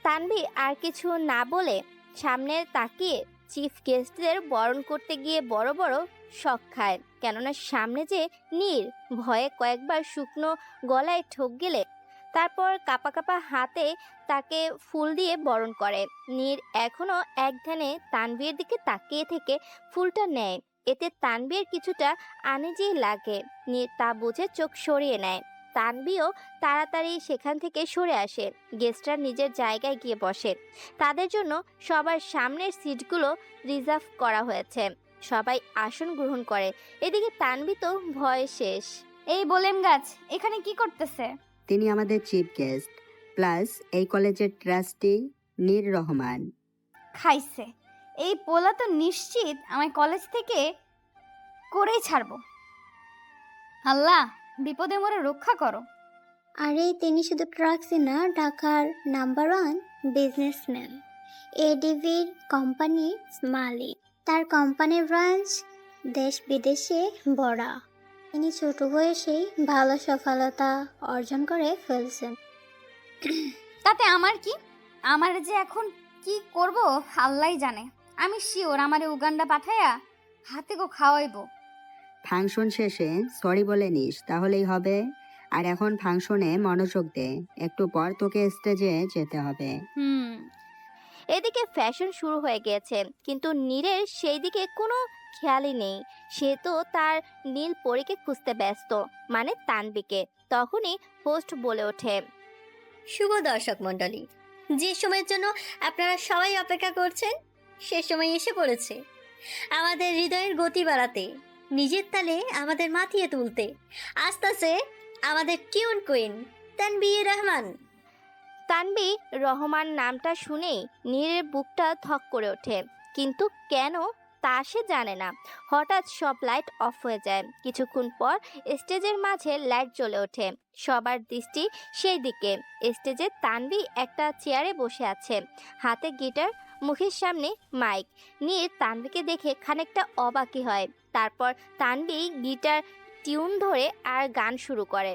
তানভি আর কিছু না বলে সামনে তাকিয়ে চিফ গেস্টদের বরণ করতে গিয়ে বড় বড় শখ খায়। কেননা সামনে যে নীর, ভয়ে কয়েকবার শুকনো গলায় ঠোক গেলে তারপর কাপা কাপা হাতে তাকে ফুল দিয়ে বরণ করে। নীর এখনো এক ধ্যানে তানভীর দিকে তাকিয়ে থেকে ফুলটা নেয়। এতে তানভীর কিছুটা আনিজি লাগে। নীর তা বুঝে চোখ সরিয়ে নেয়। তানভীও তাড়াতাড়ি সেখান থেকে সরে আসে। গেস্টরা নিজের জায়গায় গিয়ে বসে। তাদের জন্য সবার সামনের সিটগুলো রিজার্ভ করা হয়েছে। সবাই আসন গ্রহণ করে। এদিকে তানভী তো ভয় শেষ। এই বলেম গাছ এখানে কি করতেছে? তিনি আমাদের চিফ গেস্ট প্লাস এই কলেজের ট্রাস্টি নীর রহমান। খাইছে, এই পোলা তো নিশ্চিত আমায় কলেজ থেকে করেই ছাড়বো। আল্লাহ, বিপদে মোরে রক্ষা করো। আরে তিনি শুধু ট্রাকসই না, ঢাকার নাম্বার 1 বিজনেসম্যান, এডিভির কোম্পানির মালিক। তার কোম্পানির ব্রাঞ্চ দেশ বিদেশে বড়। তিনি ছোট বয়সেই ভালো সফলতা অর্জন করে ফেলছেন। তাতে আমার কি? আমার যে এখন কি করব আল্লাহই জানে। আমি শিওর আমারে উগান্ডা পাঠায়া হাতে গো খাওয়াইবো। ফাংশন শেষে সরি বলে নিস, তাহলেই হবে। আর এখন ফাংশনে মনোযোগ দে, একটু পর তোকে স্টেজে যেতে হবে। এদিকে ফ্যাশন শুরু হয়ে গিয়েছে, কিন্তু নীরের সেই দিকে কোনো খেয়ালই নেই। সে তো তার নীল পরীকে খুঁজতে ব্যস্ত, মানে তানবিকে। তখনই হোস্ট বলে ওঠে, শুভ দর্শক মণ্ডলী, যে সময়ের জন্য আপনারা সবাই অপেক্ষা করছেন সে সময় এসে পড়েছে। আমাদের হৃদয়ের গতি বাড়াতে, নিজের তালে আমাদের মাতিয়ে তুলতে আসতেছে আমাদের টিউন কুইন তানভী রহমান। তানভী রহমান নামটা শুনেই নীরের বুকটা ধক করে ওঠে, কিন্তু কেন তা সে জানে না। হঠাৎ সব লাইট অফ হয়ে যায়। কিছুক্ষণ পর স্টেজের মাঝে লাইট জ্বলে ওঠে। সবার দৃষ্টি সেই দিকে। স্টেজে তানভী একটা চেয়ারে বসে আছে, হাতে গিটার, মুখের সামনে মাইক। নীর তানভীকে দেখে খানিকটা অবাকই হয়। তারপর তানভী গিটার টিউন ধরে আর গান শুরু করে।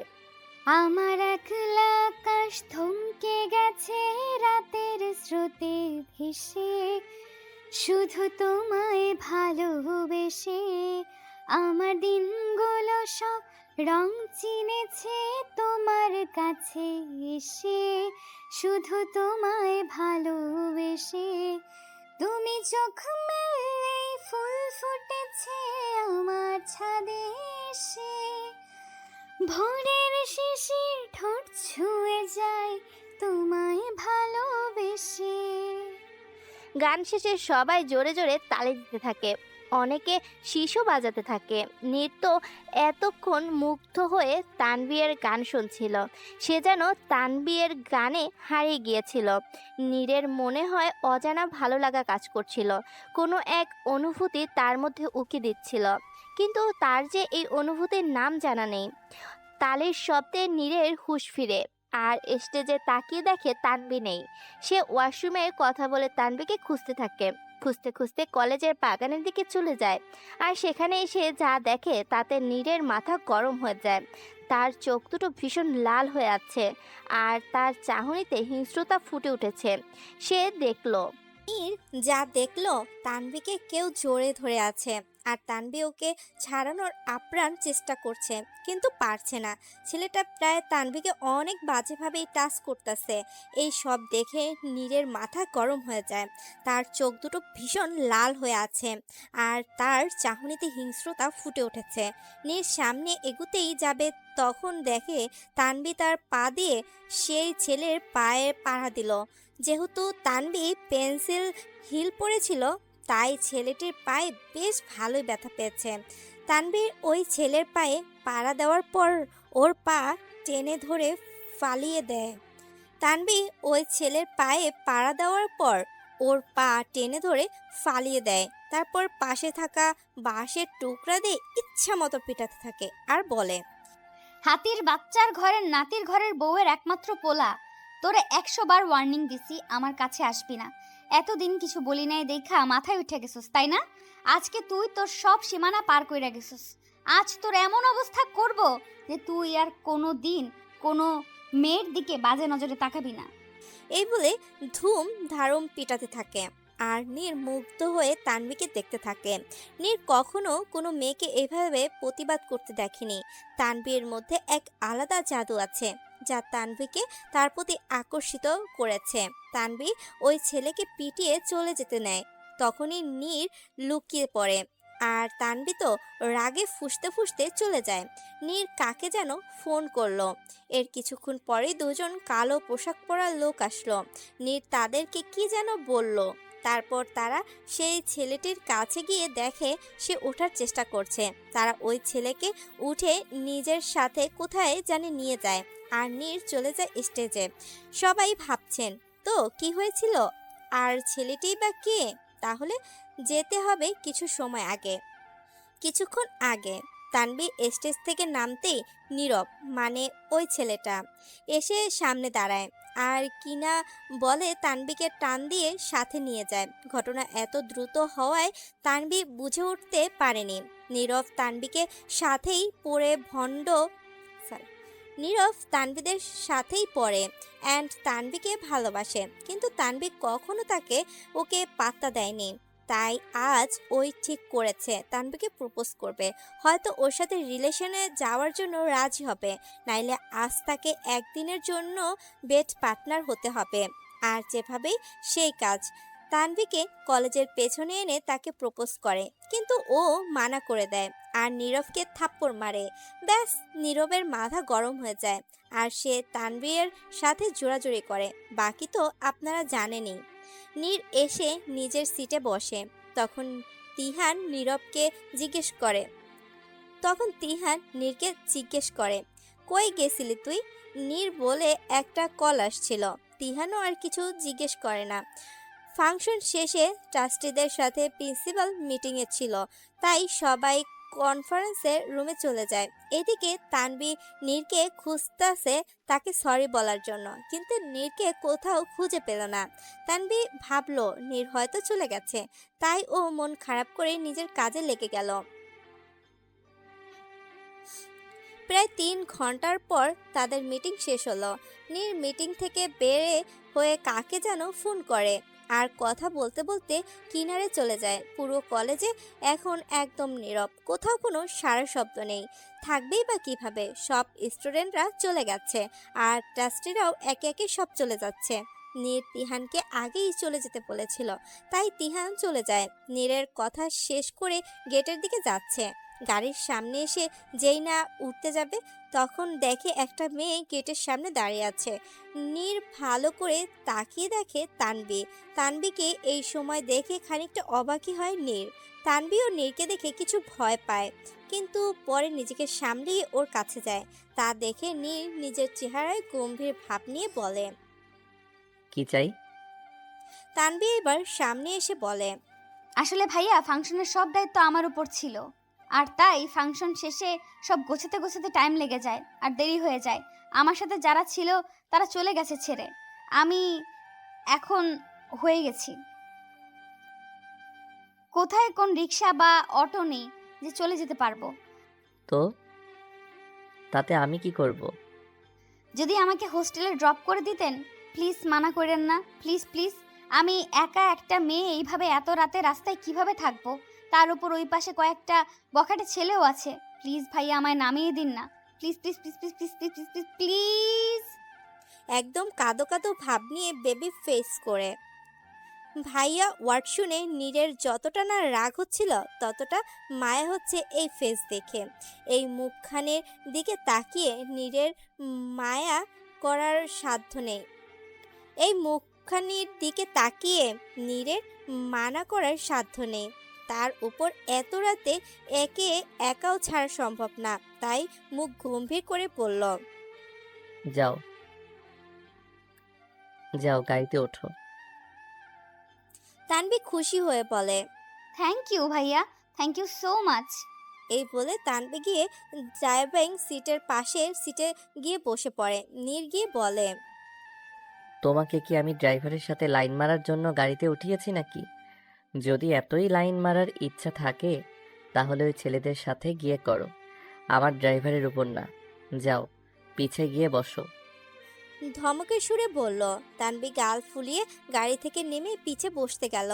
আমার একলা আকাশ থমকে গেছে রাতের স্রোতে ভেসে, শুধু তোমায় ভালোবেসে আমার দিনগুলো সব রং চিনেছে তোমার কাছে এসে, শুধু তোমায় ভালোবেসে। তুমি চোখ মেললেই ফুল ফুটেছে আমার ছাদে এসে, ভোরের শিশির ঠোঁট ছুঁয়ে যায় তোমায় ভালোবেসে। গান শেষে সবাই জোরে জোরে তালি দিতে থাকে, অনেকে শিশু বাজাতে থাকে। নৃত্য এতক্ষণ মুগ্ধ হয়ে তানভীরের গান শুনছিল, সে যেন তানভীরের গানে হারিয়ে গিয়েছিল। নীরের মনে হয় অজানা ভালো লাগা কাজ করছিল, কোনো এক অনুভূতি তার মধ্যে উকি দিচ্ছিল, কিন্তু তার যে এই অনুভূতির নাম জানা নেই। তালের শব্দে নীরের হুঁশ ফিরে, আর স্টেজে তাকিয়ে দেখে তানভী নেই। সে ওয়াশরুমে কথা বলে তানভীকে খুঁজতে থাকে, খুঁজতে খুঁজতে কলেজের বাগানের দিকে চলে যায়। আর সেখানে এসে যা দেখে তাতে নীরের মাথা গরম হয়ে যায়। তার চোখ দুটো ভীষণ লাল হয়ে আছে, আর তার চাহনিতে হিংস্রতা ফুটে উঠেছে। সে দেখলো, নীর যা দেখলো, তানভীকে কেউ জোরে ধরে আছে, আর তানভী ওকে ছাড়ানোর আপ্রাণ চেষ্টা করছে, কিন্তু পারছে না। ছেলেটা প্রায় তানভীকে অনেক বাজেভাবেই টাচ করতেছে। এই সব দেখে নীরের মাথা গরম হয়ে যায়, তার চোখ দুটো ভীষণ লাল হয়ে আছে, আর তার চাহনিতে হিংস্রতা ফুটে উঠেছে। নীর সামনে এগুতেই যাবে, তখন দেখে তানভী তার পা দিয়ে সেই ছেলের পায়ে পাড়া দিল। যেহেতু তানভী পেন্সিল হিল পরেছিল, তাই ছেলেটির পায়ে বেশ ভালোই ব্যথা পেয়েছে। তানভীর ওই ছেলের পায়ে পাড়া দেওয়ার পর ওর পা টেনে ধরে ফালিয়ে দেয়। তানভী ওই ছেলের পায়ে পাড়া দেওয়ার পর ওর পা টেনে ধরে ফালিয়ে দেয়, তারপর পাশে থাকা বাঁশের টুকরা দিয়ে ইচ্ছা মতো পিটাতে থাকে আর বলে, হাতির বাচ্চার ঘরের নাতির ঘরের বউয়ের একমাত্র পোলা, তোরে 100 বার ওয়ার্নিং দিছি আমার কাছে আসবি না। এতদিন কিছু বলি নাই দেখা মাথায় উঠে গেছিস তাই না? আজকে তুই তোর সব সীমানা পার কইরা গেছিস। আজ তোর এমন অবস্থা করব যে তুই আর কোনো দিন কোনো মেয়ের দিকে বাজে নজরে তাকাবি না। এই বলে ধুম ধারম পিটাতে থাকে, আর নীর মুগ্ধ হয়ে তানভীকে দেখতে থাকে। নীর কখনো কোনো মেয়েকে এভাবে প্রতিবাদ করতে দেখেনি। তানভীর মধ্যে এক আলাদা জাদু আছে, যা তানভীকে তার প্রতি আকর্ষিত করেছে। তানভী ওই ছেলেকে পিটিয়ে চলে যেতে নেয়, তখনই নীর লুকিয়ে পড়ে, আর তানভী তো রাগে ফুঁসতে ফুঁসতে চলে যায়। নীর কাকে যেন ফোন করলো। এর কিছুক্ষণ পরেই দুজন কালো পোশাক পরা লোক আসলো। নীর তাদেরকে কি যেন বলল, তারপর তারা সেই ছেলেটির কাছে গিয়ে দেখে সে ওঠার চেষ্টা করছে। তারা ওই ছেলেকে উঠে নিজের সাথে কোথায় জানি নিয়ে যায়, আর নীর চলে যায় স্টেজে। সবাই ভাবছেন তো কি হয়েছিল, আর ছেলেটি বা কে? তাহলে যেতে হবে কিছু সময় আগে। কিছুক্ষণ আগে তানভী স্টেজ থেকে নামতেই নীরব, মানে ওই ছেলেটা, এসে সামনে দাঁড়ায় আর কিনা বলে তানভীকে টান দিয়ে সাথে নিয়ে যায়। ঘটনা এত দ্রুত হওয়ায় তানভী বুঝে উঠতে পারেনি। নীরব তানভীকে সাথেই পড়ে নীরব তানভীদের সাথেই পড়ে অ্যান্ড তানভীকে ভালোবাসে, কিন্তু তানভী কখনো ওকে পাত্তা দেয়নি। তাই আজ ওই ঠিক করেছে তানভীকে প্রপোজ করবে, হয়তো ওর সাথে রিলেশনে যাওয়ার জন্য রাজি হবে, নাইলে আজ তাকে একদিনের জন্য বেড পার্টনার হতে হবে। আর যেভাবেই সেই কাজ। তানভীকে কলেজের পেছনে এনে তাকে প্রপোজ করে, কিন্তু ও মানা করে দেয় আর নীরবকে থাপ্পড় মারে। ব্যাস, নীরবের মাথা গরম হয়ে যায় আর সে তানভীরের সাথে জোরাজুরি করে। বাকি তো আপনারা জানেনই। নীর এসে নিজের সিটে বসে, তখন তিহান নীরকে জিজ্ঞেস করে, কই গেছিলি তুই? নীর বলে একটা কল আসছিল। তিহানও আর কিছু জিজ্ঞেস করে না। ফাংশন শেষে ট্রাস্টিদের সাথে প্রিন্সিপাল মিটিংয়ে ছিল, তাই সবাই কনফারেন্সের রুমে চলে যায়। এদিকে তানভী নীরকে খুঁজতেছে তাকে সরি বলার জন্য, কিন্তু নীরকে কোথাও খুঁজে পেল না। তানভী ভাবলো নীর হয়তো চলে গেছে, তাই ও মন খারাপ করে নিজের কাজে লেগে গেল। প্রায় 3 ঘন্টার পর তাদের মিটিং শেষ হলো। নীর মিটিং থেকে বেরে হয়ে কাকে যেন ফোন করে আর কথা বলতে বলতে কিনারে চলে যায়। পুরো কলেজে এখন একদম নীরব, কোথাও কোনো সারা শব্দ নেই। থাকবেই বা কিভাবে, সব স্টুডেন্টরা চলে গেছে আর ট্রাস্টিরাও একে একে সব চলে যাচ্ছে। নীর তিহানকে আগেই চলে যেতে বলেছিল, তাই তিহান চলে যায়। নীরের কথা শেষ করে গেটের দিকে যাচ্ছে। গাড়ির সামনে এসে যেই না উঠতে যাবে তখন দেখে একটা মেয়ে গেটের সামনে দাঁড়িয়ে আছে। নীর ভালো করে তাকিয়ে দেখে তানবি। তানবিকে এই সময় দেখে খানিকটা অবাকই হয় নীর। তানবিও নীরকে দেখে কিছু ভয় পায়, কিন্তু পরে নিজেকে সামলিয়ে ওর কাছে যায়। তা দেখে নীর নিজের চেহারায় গম্ভীর ভাব নিয়ে বলে। কি চাই? তানবি এবার সামনে এসে বলে, আসলে ভাইয়া ফাংশনের সব দায়িত্ব আমার উপর ছিল, আর তাই ফাংশন শেষে সব গোছাতে গোছাতে টাইম লেগে যায় আর দেরি হয়ে যায়। আমার সাথে যারা ছিল তারা চলে গেছে ছেড়ে, আমি এখন হয়ে গেছি। কোথায় কোন রিক্সা বা অটো নেই যে চলে যেতে পারবো। তো তাতে আমি কি করব? যদি আমাকে হোস্টেলে ড্রপ করে দিতেন, প্লিজ মানা করেন না, প্লিজ প্লিজ। আমি একা একটা মেয়ে এইভাবে এত রাতে রাস্তায় কিভাবে থাকবো? তার উপর ওই পাশে কয়েকটা বখাটে ছেলেও আছে। প্লিজ ভাইয়া আমায় নামিয়ে দিন না, please please please please please please please please please. একদম কাঁদো কাঁদো ভাব নিয়ে বেবি ফেস করে। ভাইয়া ওয়ার্ড শুনে নীরের যতটা না রাগ হচ্ছিল ততটা মায়া হচ্ছে এই ফেস দেখে। এই মুখখানের দিকে তাকিয়ে নীরের মায়া করার সাধ্য নেই। এই মুখখানির দিকে তাকিয়ে নীরের মানা করার সাধ্য নেই। তার উপর এত রাতে একে একাও ছাড়া সম্ভব না, তাই মুখ গম্ভীর করে বলল, যাও যাও, গাড়িতে ওঠো। তানবি খুশি হয়ে বলে, থ্যাংক ইউ ভাইয়া, থ্যাংক ইউ সো মাচ। এই বলে তানবি গিয়ে ড্রাইভিং সিটের পাশের সিটে গিয়ে বসে পড়ে। নীর গিয়ে বলে, তোমাকে কি আমি ড্রাইভারের সাথে লাইন মারার জন্য গাড়িতে উঠিয়েছি নাকি? যদি এতই লাইন মারার ইচ্ছা থাকে তাহলে ওই ছেলেদের সাথে গিয়ে করো, আমার ড্রাইভারের উপর না। যাও, পিছে গিয়ে বসো। ধমকের সুরে বলল। তানবি গাল ফুলিয়ে গাড়ি থেকে নেমে পিছে বসতে গেল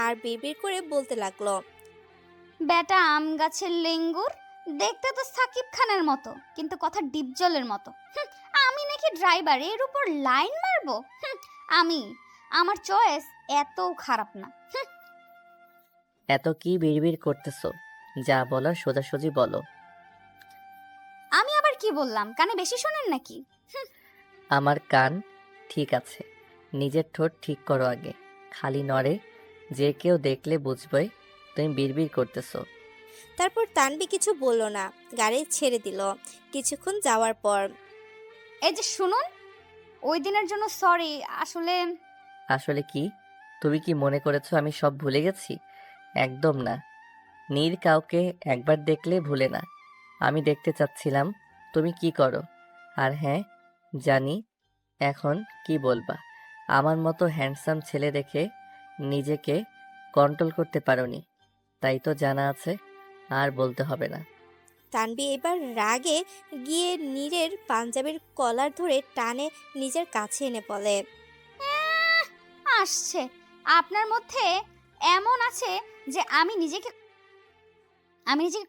আর বিড়বিড় করে বলতে লাগলো, বেটা আম গাছের লেঙ্গুর, দেখতে তো সাকিব খানের মতো, কিন্তু কথা ডিপ জলের মতো। আমি নাকি ড্রাইভার, এর উপর লাইন মারবো? আমার চয়েস এত খারাপ না। এত কি বিড়বিড় করতেছো? যা বলার সোজাসুজি বলো। আমি আবার কি বললাম? কানে বেশি শোনেন নাকি? আমার কান ঠিক আছে, নিজের ঠোঁট ঠিক করো আগে। খালি নড়ে, যে কেউ দেখলে বুঝবে তুমি বিড়বিড় করতেছো। তারপর তানবি কিছু বলল না, গাড়ি ছেড়ে দিল। কিছুক্ষণ যাওয়ার পর, এই যে শুনুন, ওই দিনের জন্য সরি। আসলে কি? তুমি কি মনে করেছো আমি সব ভুলে গেছি? একদম না। নীর কাউকে একবার দেখলে ভুলে না। আমি দেখতে চাচ্ছিলাম তুমি কি করো। আর হ্যাঁ, জানি এখন কি বলবা। আমার মতো হ্যান্ডসাম ছেলে দেখে নিজেকে কন্ট্রোল করতে পারোনি, তাই তো জানা আছে, আর বলতে হবে না। তানবি এবার রাগে গিয়ে নীরের পাঞ্জাবির কলার ধরে টানে নিজের কাছে এনে বলে, আসছে আপনার মধ্যে এমন আছে যে আমি নিজেকে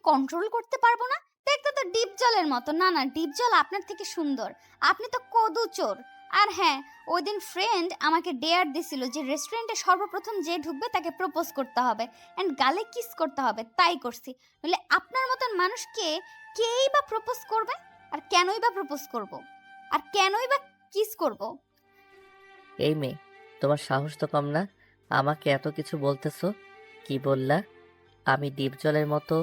কন্ট্রোল করতে পারবো না। দেখতে তো ডিপ জলের মতো। না না, ডিপ জল আপনার থেকে সুন্দর, আপনি তো কদুচোর। আর হ্যাঁ, ওই দিন ফ্রেন্ড আমাকে ডেয়ার দিছিল যে রেস্টুরেন্টে সর্বপ্রথম যে ঢুকবে তাকে প্রপোজ করতে হবে অ্যান্ড গালে কিস করতে হবে, তাই করছি। বলে আপনার মতন মানুষকে কেই বা প্রপোজ করবে? আর কেনই বা প্রপোজ করব? আর কেনই বা কিস করব? এই মেয়ে, তোমার সাহস তো কম না, আমাকে এত কিছু বলতেছো। কি বললা? আমি ডিপ জলের মতো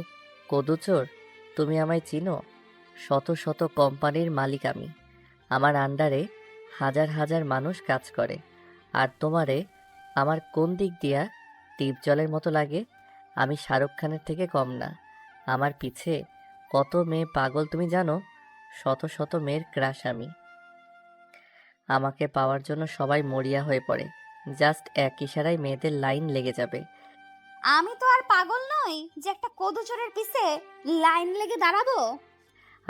কদুচোর? তুমি আমায় চিনো? শত শত কোম্পানির মালিক আমি, আমার আন্ডারে হাজার হাজার মানুষ কাজ করে। আর তোমারে আমার কোন দিক দিয়া ডিপ জলের মতো লাগে? আমি শাহরুখ খানের থেকে কম না। আমার পিছে কত মেয়ে পাগল তুমি জানো? শত শত মেয়ের ক্রাশ আমি। আমাকে পাওয়ার জন্য সবাই মরিয়া হয়ে পড়ে। জাস্ট এক ইশারায় মেয়েদের লাইন লেগে যাবে। আমি তো আর পাগল নই যে একটা কদুচোরের পিছে লাইন লেগে দাঁড়াবো।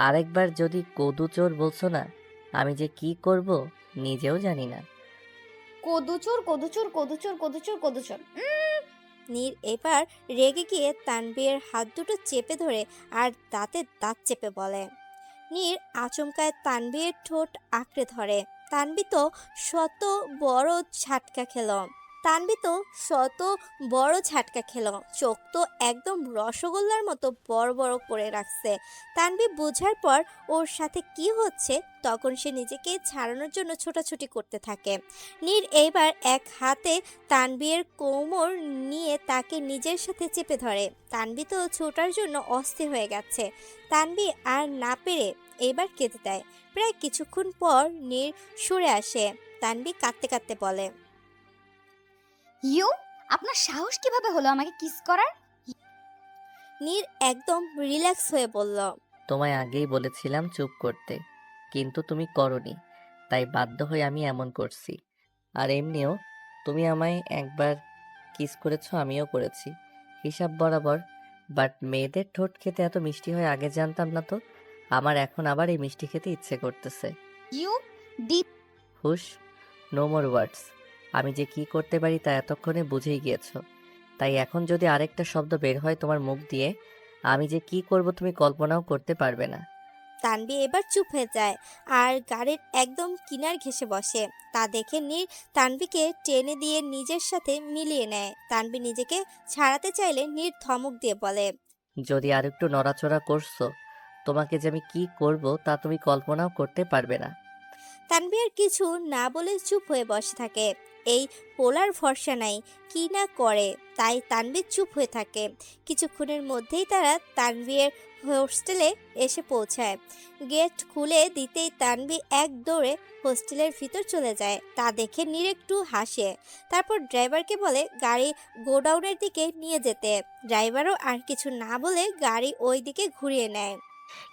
আরেকবার যদি কদু চোর বলছো না, আমি যে কি করব নিজেও জানি না। কদুচোর কদুচোর কদুচোর কদুচোর কদুচোর। নীর এবার রেগে গিয়ে তানভীরের হাত দুটো চেপে ধরে আর দাঁতে দাঁত চেপে বলে। নীর আচমকায় তানভীরের ঠোঁট আঁকড়ে ধরে। তানভী তো শত বড় ঝাটকা খেল তানভী তো শত বড় ঝাটকা খেল চোখ তো একদম রসগোল্লার মতো বড় বড় করে রাখছে। তানভী বোঝার পর ওর সাথে কি হচ্ছে, তখন সে নিজেকে ছাড়ানোর জন্য ছোটাছুটি করতে থাকে। নীর এইবার এক হাতে তানভীরের কোমর নিয়ে তাকে নিজের সাথে চেপে ধরে। তানভী তো ছোটার জন্য অস্থির হয়ে গেছে। তানভী আর না পেরে এবার কেঁদে দেয়। প্রায় কিছুক্ষণ পর নীর সরে আসে। তানভী কাঁদতে কাঁদতে বলে, ইউ, আপনার সাহস কিভাবে হলো আমাকে কিস করার? নীর একদম রিল্যাক্স হয়ে বলল, তোমায় আগেই বলেছিলাম চুপ করতে, কিন্তু তুমি করনি, তাই বাধ্য হয়ে আমি এমন করছি। আর এমনিও তুমি আমায় একবার কিস করেছো, আমিও করেছি, হিসাব বরাবর। বাট মেয়েদের ঠোঁট খেতে এত মিষ্টি হয় আগে জানতাম না তো। আমার এখন আবার এই মিষ্টি খেতে ইচ্ছে করতেছে। You deep. Hush, no more words. আমি যে কি করতে পারি তা এতক্ষণে বুঝেই গিয়েছো। তাই এখন যদি আরেকটা শব্দ বের হয় তোমার মুখ দিয়ে, আমি যে কি করব তুমি কল্পনাও করতে পারবে না। তানভী এবার চুপ হয়ে যায় আর গাড়ির একদম কিনার ঘেঁষে বসে। তা দেখে নীর তানভীকে টেনে দিয়ে নিজের সাথে মিলিয়ে নেয়। তানভী নিজেকে ছাড়াতে চাইলে নীর ধমক দিয়ে বলে, যদি আরেকটু নড়াচড়া করছো, তোমাকে যে আমি কি করব তা তুমি কল্পনাও করতে পারবে না। তানভী আর কিছু না বলে চুপ হয়ে বসে থাকে। এই পোলার ভরসা নাই, কি না করে, তাই তানভীর চুপ হয়ে থাকে। কিছুক্ষণের মধ্যেই তারা তানভীরের হোস্টেলে এসে পৌঁছায়। গেট খুলে দিতেই তানভী এক দৌড়ে হোস্টেলের ভিতর চলে যায়। তা দেখে নীর একটু হাসে। তারপর ড্রাইভারকে বলে গাড়ি গোডাউনের দিকে নিয়ে যেতে। ড্রাইভারও আর কিছু না বলে গাড়ি ওই দিকে ঘুরিয়ে নেয়।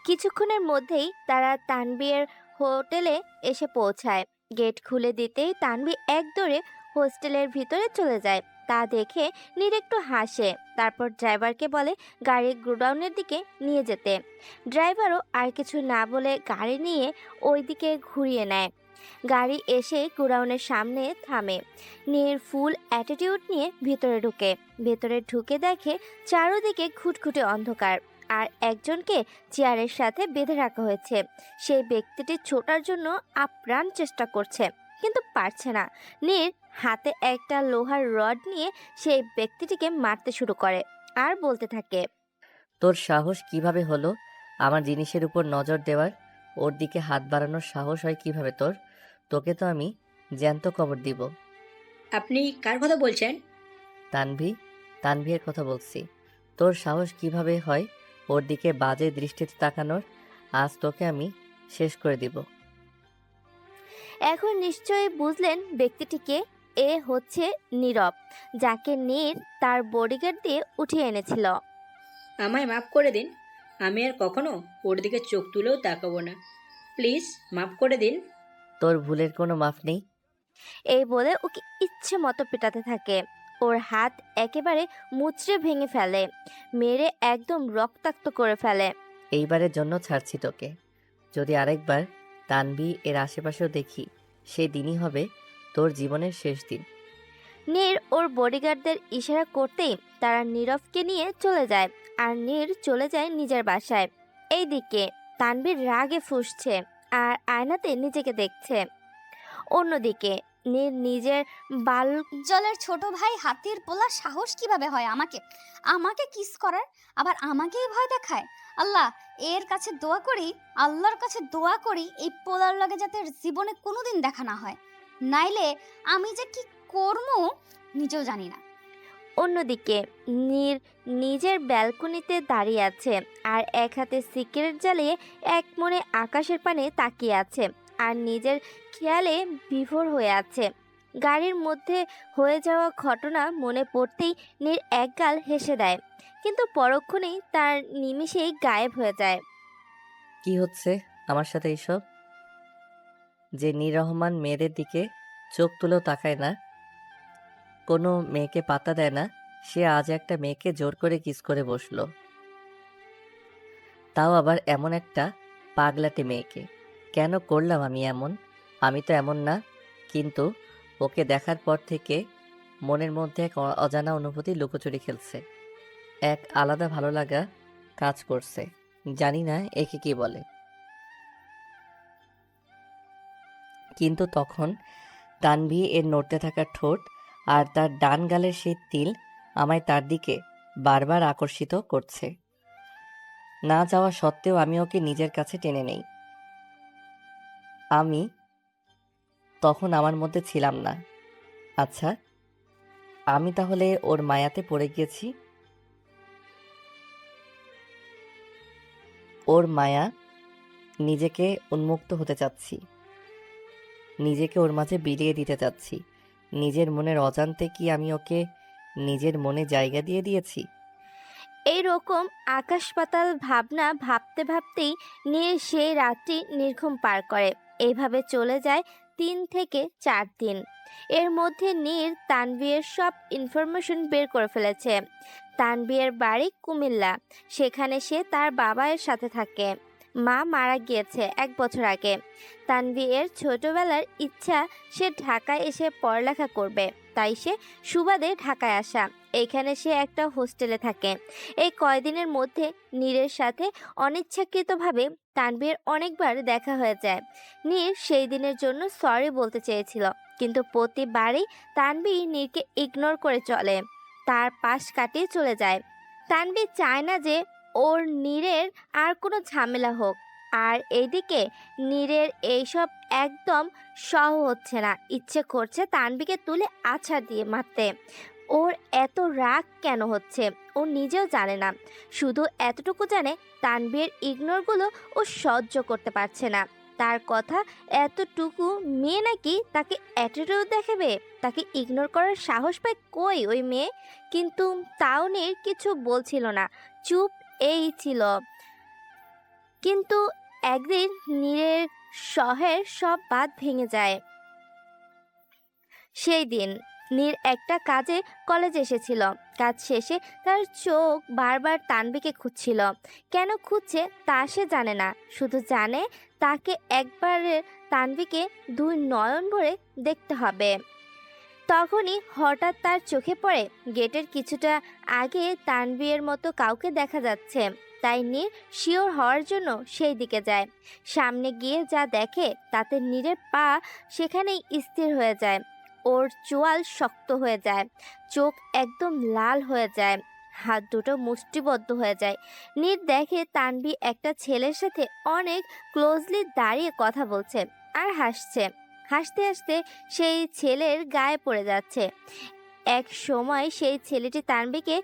কিছুক্ষণের মধ্যেই তারা তানভীরের হোটেলে এসে পৌঁছায়। গেট খুলে দিতেই তানভী এক দৌড়ে হোস্টেলের ভিতরে চলে যায়। তা দেখে নীর একটু হাসে। তারপর ড্রাইভারকে বলে গাড়ি গোডাউনের দিকে নিয়ে যেতে। ড্রাইভারও আর কিছু না বলে গাড়ি নিয়ে ওই দিকে ঘুরিয়ে নেয়। গাড়ি এসে গোডাউনের সামনে থামে। নীর ফুল অ্যাটিটিউড নিয়ে ভেতরে ঢুকে। ভেতরে ঢুকে দেখে চারদিকে খুটখুটে অন্ধকার আর একজনকে চেয়ারের সাথে বেঁধে রাখা হয়েছে। সেই ব্যক্তিটি ছোটার জন্য আপ্রাণ চেষ্টা করছে, কিন্তু পারছে না। নীর হাতে একটা লোহার রড নিয়ে সেই ব্যক্তিটিকে মারতে শুরু করে আর বলতে থাকে, তোর সাহস কিভাবে হলো আমার জিনিসের উপর নজর দেওয়ার? ওর দিকে হাত বাড়ানোর সাহস হয় কিভাবে তোর? তোকে তো আমি জ্যান্ত কবর দিব। আপনি কার কথা বলছেন? তানভীর কথা বলছি। তোর সাহস কিভাবে হয় ওর দিকে বাজে দৃষ্টিতে তাকানোর? আজ তোকে আমি শেষ করে দিব। এখন নিশ্চয়ই বুঝলেন ব্যক্তিটিকে। এ হচ্ছে নীরব, যাকে নীর তার বডিগার্ড দিয়ে উঠিয়ে এনেছিল। আমায় মাফ করে দিন, আমি আর কখনো ওর দিকে চোখ তুলেও তাকাবো না। প্লিজ মাফ করে দিন। তোর ভুলের কোনো মাফ নেই। এই বলে ওকে ইচ্ছে মতো পেটাতে থাকে। ওর হাত একেবারে মুচড়ে ভেঙে ফেলে, মেরে একদম রক্তাক্ত করে ফেলে। এইবারের জন্য ছাড়ছি তোকে। যদি আরেকবার তানভী এর আশেপাশেও দেখি, সেই দিনই হবে তোর জীবনের শেষ দিন। নীর ওর বডিগার্ডদের ইশারা করতেই তারা নীরবকে নিয়ে চলে যায় আর নীর চলে যায় নিজের বাসায়। এইদিকে তানভীর রাগে ফুঁসছে আর আয়নাতে নিজেকে দেখছে। অন্যদিকে নীর নিজের বাল জলের ছোট ভাই হাতির পোলা সাহস কিভাবে হয় আমাকে আমাকে কিস করার, আবার আমাকেই ভয় দেখায়। আল্লাহ, এর কাছে দোয়া করি, আল্লাহর কাছে দোয়া করি এই পোলার লগে যাতে এর জীবনে কোনোদিন দেখা না হয়, নাইলে আমি যে কি করবো নিজেও জানি না। অন্যদিকে নীর নিজের ব্যালকনিতে দাঁড়িয়ে আছে আর এক হাতে সিগারেট জ্বালিয়ে এক মনে আকাশের পানে তাকিয়ে আছে আর নিজের খেয়ালে বিভোর হয়ে আছে। গাড়ির মধ্যে হয়ে যাওয়া ঘটনা মনে পড়তেই নীর একগাল হেসে দেয়, কিন্তু পরক্ষণেই তার নিমিষেই গায়েব হয়ে যায়। কি হচ্ছে আমার সাথে এইসব? যে নীর রহমান মেয়েদের দিকে চোখ তুলেও তাকায় না, কোনো মেয়েকে পাত্তা দেয় না, সে আজ একটা মেয়েকে জোর করে কিস করে বসলো। তাও আবার এমন একটা পাগলাটে মেয়েকে। কেন করলাম আমি এমন? আমি তো এমন না। কিন্তু ওকে দেখার পর থেকে মনের মধ্যে এক অজানা অনুভূতি লুকোচুরি খেলছে। এক আলাদা ভালো লাগা কাজ করছে। জানি না একে কি বলে। কিন্তু তখন তানভি এর নড়তে থাকা ঠোঁট আর তার ডান গালের সেই তিল আমায় তার দিকে বারবার আকর্ষিত করছে। না যাওয়া সত্ত্বেও আমি ওকে নিজের কাছে টেনে নেই। আমি তখন আমার মধ্যে ছিলাম না। আচ্ছা, আমি তাহলে ওর মায়াতে পড়ে গিয়েছি। ওর মায়া, নিজেকে উন্মুক্ত হতে চাচ্ছি। নিজেকে ওর মাঝে বিলিয়ে দিতে চাচ্ছি। নিজের মনের অজান্তে কি আমি ওকে নিজের মনে জায়গা দিয়ে দিয়েছি? এই রকম আকাশ পাতাল ভাবনা ভাবতে ভাবতেই নীর সেই রাতটি নির্ঘুম পার করে। এইভাবে চলে যায় 3 থেকে 4 দিন। এর মধ্যে নীর তানভীরের সব ইনফরমেশন বের করে ফেলেছে। তানভীরের বাড়ি কুমিল্লা, সেখানে সে তার বাবার সাথে থাকে। মা মারা গিয়েছে 1 বছর আগে। তানভীরের ছোটবেলার ইচ্ছা সে ঢাকায় এসে পড়ালেখা করবে, তাই সে সুবাদে ঢাকায় আসা। এখানে সে একটা হোস্টেলে থাকে। এই কয়দিনের মধ্যে নীরের সাথে অনিচ্ছাকৃতভাবে তানভীর অনেকবার দেখা হয়ে যায়। নীর সেই দিনের জন্য সরি বলতে চেয়েছিল, কিন্তু প্রতিবারই তানভীর নীরকে ইগনোর করে চলে, তার পাশ কাটিয়ে চলে যায়। তানভীর চায় না যে ওর নীরের আর কোনো ঝামেলা হোক। আর এইদিকে নীরের এইসব একদম সহ হচ্ছে না। ইচ্ছে করছে তানভীরকে তুলে আছাড় দিয়ে মারতে। ওর এত রাগ কেন হচ্ছে ও নিজেও জানে না। শুধু এতটুকু জানে তানভীর ইগনোরগুলো ও সহ্য করতে পারছে না। তার কথা এতটুকু মেয়ে নাকি তাকে অ্যাটিটিউড দেখাবে, তাকে ইগনোর করার সাহস পায় কই ওই মেয়ে? কিন্তু তাও নীর কিছু বলছিল না, চুপ এই ছিল। কিন্তু একদিন নীরের শহের সব বাঁধ ভেঙে যায়। সেই দিন নীর একটা কাজে কলেজে এসেছিল। কাজ শেষে তার চোখ বারবার তানভীকে খুঁজছিল। কেন খুঁজছে তা সে জানে না, শুধু জানে তাকে একবারে তানভীকে 2 নয়ন ভরে দেখতে হবে। তখনই হঠাৎ তার চোখে পড়ে গেটের কিছুটা আগে তানভীরের মতো কাউকে দেখা যাচ্ছে। তাই নীর শিওর হওয়ার জন্য সেই দিকে যায়। সামনে গিয়ে যা দেখে তাতে নীরের পা সেখানেই স্থির হয়ে যায়। ওর চোয়াল শক্ত হয়ে যায়, চোখ একদম লাল হয়ে যায়, হাত দুটো মুষ্টিবদ্ধ হয়ে যায়। নীর দেখে তানভী একটা ছেলের সাথে অনেক ক্লোজলি দাঁড়িয়ে কথা বলছে আর হাসছে। হাসতে হাসতে সেই ছেলের গায়ে পড়ে যাচ্ছে। এক সময় সেই ছেলেটি তানভীকে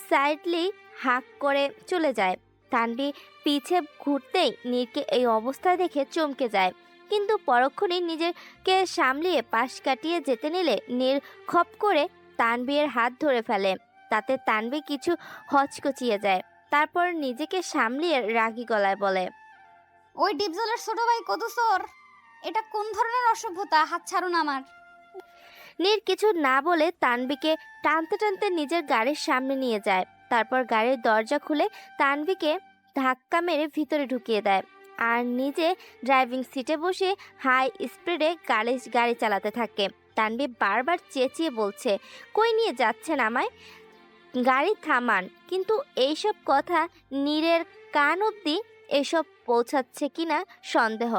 সাইডলি হাঁক করে চলে যায়। তানভী পিছে ঘুরতেই নীরকে এই অবস্থা দেখে চমকে যায়, কিন্তু পরক্ষণেই নিজেকে সামলিয়ে পাশ কাটিয়ে যেতে নিলে নীর খপ করে তানভীরের হাত ধরে ফেলে। তাতে তানভী কিছু হচকচিয়ে যায়, তারপর নিজেকে সামলিয়ে রাগী গলায় বলে, ওই ডিপজলের ছোট ভাই কদুসর, এটা কোন ধরনের অসভ্যতা? হাত ছাড়ুন আমার। নীর কিছু না বলে তানভীকে টানতে টানতে নিজের গাড়ির সামনে নিয়ে যায়। তারপর গাড়ির দরজা খুলে তানভীকে ধাক্কা মেরে ভিতরে ঢুকিয়ে দেয় আর নিজে ড্রাইভিং সিটে বসে হাই স্পিডে গাড়ি চালাতে থাকে। তানভী বারবার চেঁচিয়ে বলছে, কই নিয়ে যাচ্ছেন আমায়? গাড়ি থামান। কিন্তু এইসব কথা নীরের কান অবধি এসব পৌঁছাচ্ছে কিনা সন্দেহ।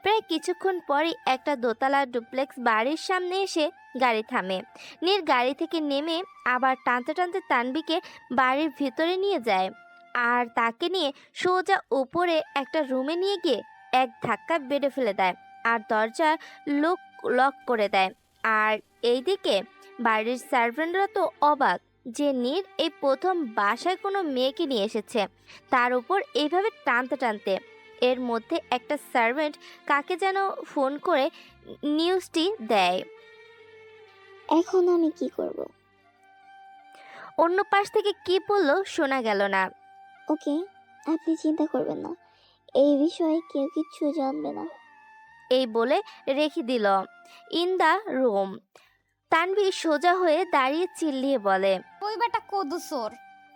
প্রায় কিছুক্ষণ পরই একটা দোতলা ডুপ্লেক্স বাড়ির সামনে এসে গাড়ি থামে। নীর গাড়ি থেকে নেমে আবার টানতে টানতে তানভীকে বাড়ির ভিতরে নিয়ে যায় আর তাকে নিয়ে সোজা উপরে একটা রুমে নিয়ে গিয়ে এক ধাক্কা বেডে ফেলে দেয় আর দরজা লক করে দেয়। আর এইদিকে বাড়ির সার্ভেন্টরা তো অবাক যে নীর এই প্রথম বাসায় কোনো মেয়েকে নিয়ে এসেছে, তার উপর এইভাবে টানতে টানতে। এর মধ্যে একটা সার্ভেন্ট কাকে যেন ফোন করে নিউজটি দেয়। এখন আমি কি করব? অন্য পাশ থেকে কি বললো শোনা গেল না। ওকে, আপনি চিন্তা করবেন না, এই বিষয়ে কেউ কিচ্ছু জানবে না। এই বলে রেখে দিল ইন দা রুম। তানভী সোজা হয়ে দাঁড়িয়ে চিল্লিয়ে বলে, ওই বেটা কদুসর,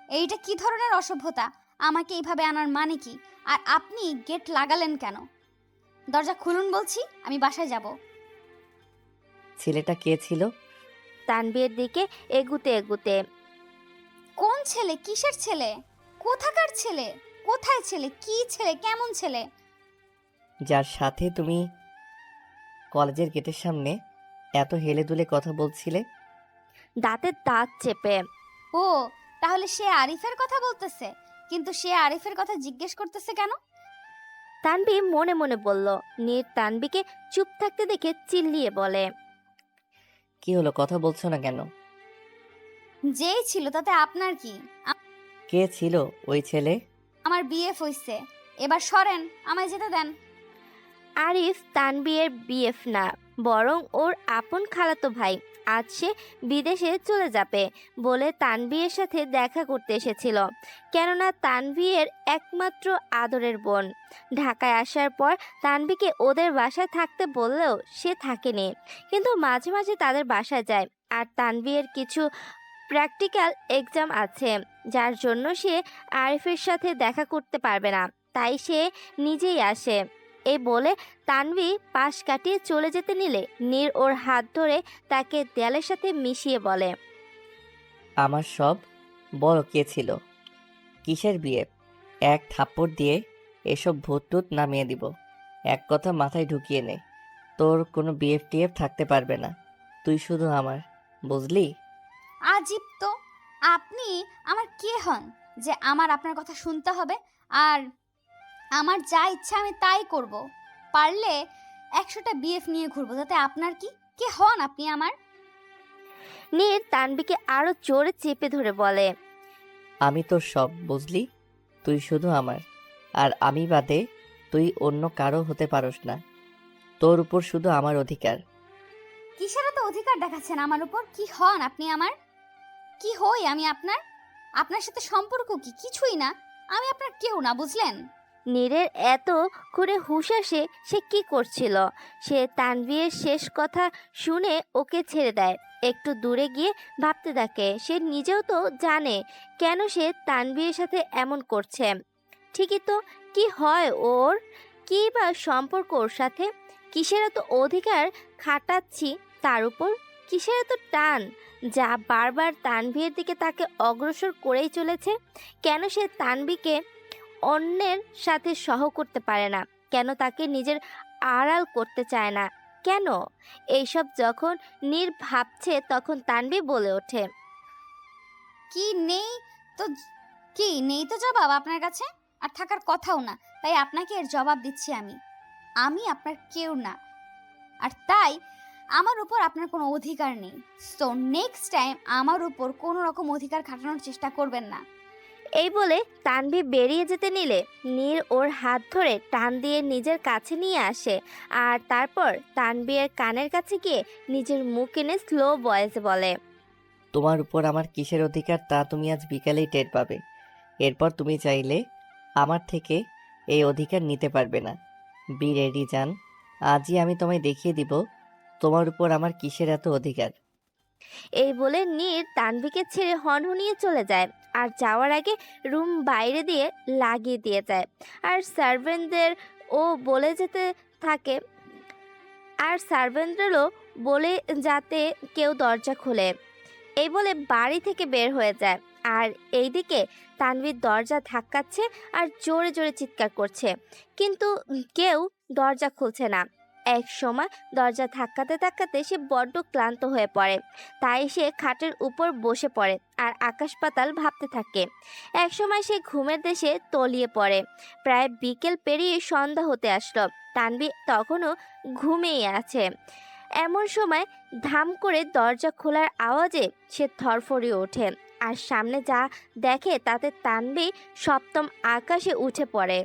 এইটা কি ধরনের অসভ্যতা? আমাকে এইভাবে আনার মানে কি? আর আপনি গেট লাগালেন কেন? দরজা খুলুন বলছি, আমি বাসায় যাব। ছেলেটা কে ছিল? তানভীরের দিকে এগুতে এগুতে। কোন ছেলে? কিসের ছেলে? কোথাকার ছেলে? কোথায় ছেলে? কি ছেলে? কেমন ছেলে? যার সাথে তুমি কলেজের গেটের সামনে এত হেলে দুলে কথা বলছিলে। দাঁতে দাঁত চেপে। ও, তাহলে সে আরিফের কথা বলতেছে। কিন্তু সে আরিফের কথা জিজ্ঞেস করতেছে কেন? তানভী মনে মনে বলল। নীর তানভীকে চুপ থাকতে দেখে চিল্লিয়ে বলে, কি হলো, কথা বলছো না কেন? যেই ছিল তাতে আপনার কি? কে ছিল ওই ছেলে? আমার বিএফ হইছে। এবার সরেন, আমায় যেতে দেন। আরিফ তানভীরের বিএফ না, বরং ওর আপন খালাতো ভাই। আজ সে বিদেশে চলে যাবে বলে তানভীরের সাথে দেখা করতে এসেছিল। কেননা তানভীরের একমাত্র আদরের বোন। ঢাকায় আসার পর তানভীকে ওদের বাসায় থাকতে বললেও সে থাকেনি, কিন্তু মাঝে মাঝে তাদের বাসায় যায়। আর তানভীরের কিছু প্র্যাকটিক্যাল এক্সাম আছে, যার জন্য সে আরিফের সাথে দেখা করতে পারবে না, তাই সে নিজেই আসে। এই বলে তানভী পাশ কাটিয়ে চলে যেতে নিলে নীর ওর হাত ধরে তাকে দেয়ালের সাথে মিশিয়ে বলে, আমার সব বড় কে ছিল, কিসের বিয়ে? এক থাপ্পড় দিয়ে এসব ভূত টুত নামিয়ে দিব। এক কথা মাথায় ঢুকিয়ে নে, তোর কোনো বিএফ টিএফ থাকতে পারবে না। তুই শুধু আমার, বুঝলি? আজীব তো, আপনি আমার কে হন যে আমার আপনার কথা শুনতে হবে? আর আমার যা ইচ্ছা আমি তাই করব। পারলে 100টা বিএফ নিয়ে ঘুরবো, তাতে আপনার কি? কে হন আপনি আমার? নীর তানভীকে আরো জোরে চেপে ধরে বলে, আমি তোর সব, বুঝলি? তুই শুধু আমার, আর আমি বাদে তুই অন্য কারো হতে পারস না। তোর উপর শুধু আমার অধিকার। কিসের এত অধিকার দেখাচ্ছেন আমার উপর? কি হন আপনি আমার? কি হই আমি আপনার? আপনার সাথে সম্পর্ক কি? কিছুই না। আমি আপনার কেউ না, বুঝলেন? নীরের এত করে হুঁশ আসে সে কি করছিল। সে তানভীরের শেষ কথা শুনে ওকে ছেড়ে দেয়। একটু দূরে গিয়ে ভাবতে থাকে, সে নিজেও তো জানে কেন সে তানভীরের সাথে এমন করছে। ঠিকই তো, কি হয় ওর? কি বা সম্পর্ক ওর সাথে? কিসের এত অধিকার খাটাচ্ছি তার উপর? কিসের এত টান যা বারবার তানভীরের দিকে তাকে অগ্রসর করেই চলেছে? কেন সে তানভীকে অন্যের সাথে সহ করতে পারে না? কেন তাকে নিজের আড়াল করতে চায় না? কেন? এইসব যখন নীর ভাবছে তখন তানভী বলে ওঠে, কি নেই তো? কি নেই তো জবাব আপনার কাছে? আর থাকার কথাও না, তাই আপনাকে এর জবাব দিচ্ছি আমি। আমি আপনার কেউ না, আর তাই আমার উপর আপনার কোনো অধিকার নেই। সো নেক্সট টাইম আমার উপর কোনো রকম অধিকার খাটানোর চেষ্টা করবেন না। এই বলে তানভী বেরিয়ে যেতে নিলে নীর ওর হাত ধরে টান দিয়ে নিজের কাছে নিয়ে আসে। আর তারপর তানভীরের কানের কাছে গিয়ে নিজের মুখ এনে স্লো ভয়েসে বলে, তোমার উপর আমার কিসের অধিকার তা তুমি আজ বিকালেই টের পাবে। এরপর তুমি চাইলে আমার থেকে এই অধিকার নিতে পারবে না। বি রেডি জান, আজই আমি তোমায় দেখিয়ে দিব তোমার উপর আমার কিসের এত অধিকার। এই বলে নীর তানভীকে ছেড়ে হনহনিয়ে চলে যায়। আর যাওয়ার আগে রুম বাইরে দিয়ে লাগিয়ে দিয়ে যায়। আর সার্ভেন্টদের ও বলে যেতে থাকে, আর সার্ভেন্টদেরও বলে যাতে কেউ দরজা খোলে। এই বলে বাড়ি থেকে বের হয়ে যায়। আর এইদিকে তানভীর দরজা ধাক্কাচ্ছে আর জোরে জোরে চিৎকার করছে, কিন্তু কেউ দরজা খুলছে না। এক সময় দরজা ধাক্কাতে ধাক্কাতে সে বড্ড ক্লান্ত হয়ে পড়ে, তাই সে খাটের উপর বসে পড়ে আর আকাশ পাতাল ভাবতে থাকে। এক সময় সে ঘুমের দেশে তলিয়ে পড়ে। প্রায় বিকেল পেরিয়ে সন্ধ্যা হতে আসলো, তানভীর তখনও ঘুমিয়ে আছে। এমন সময় ধাম করে দরজা খোলার আওয়াজে সে ধরফরিয়ে ওঠে। আর সামনে যা দেখে তাতে তানভীর সপ্তম আকাশে উঠে পড়ে।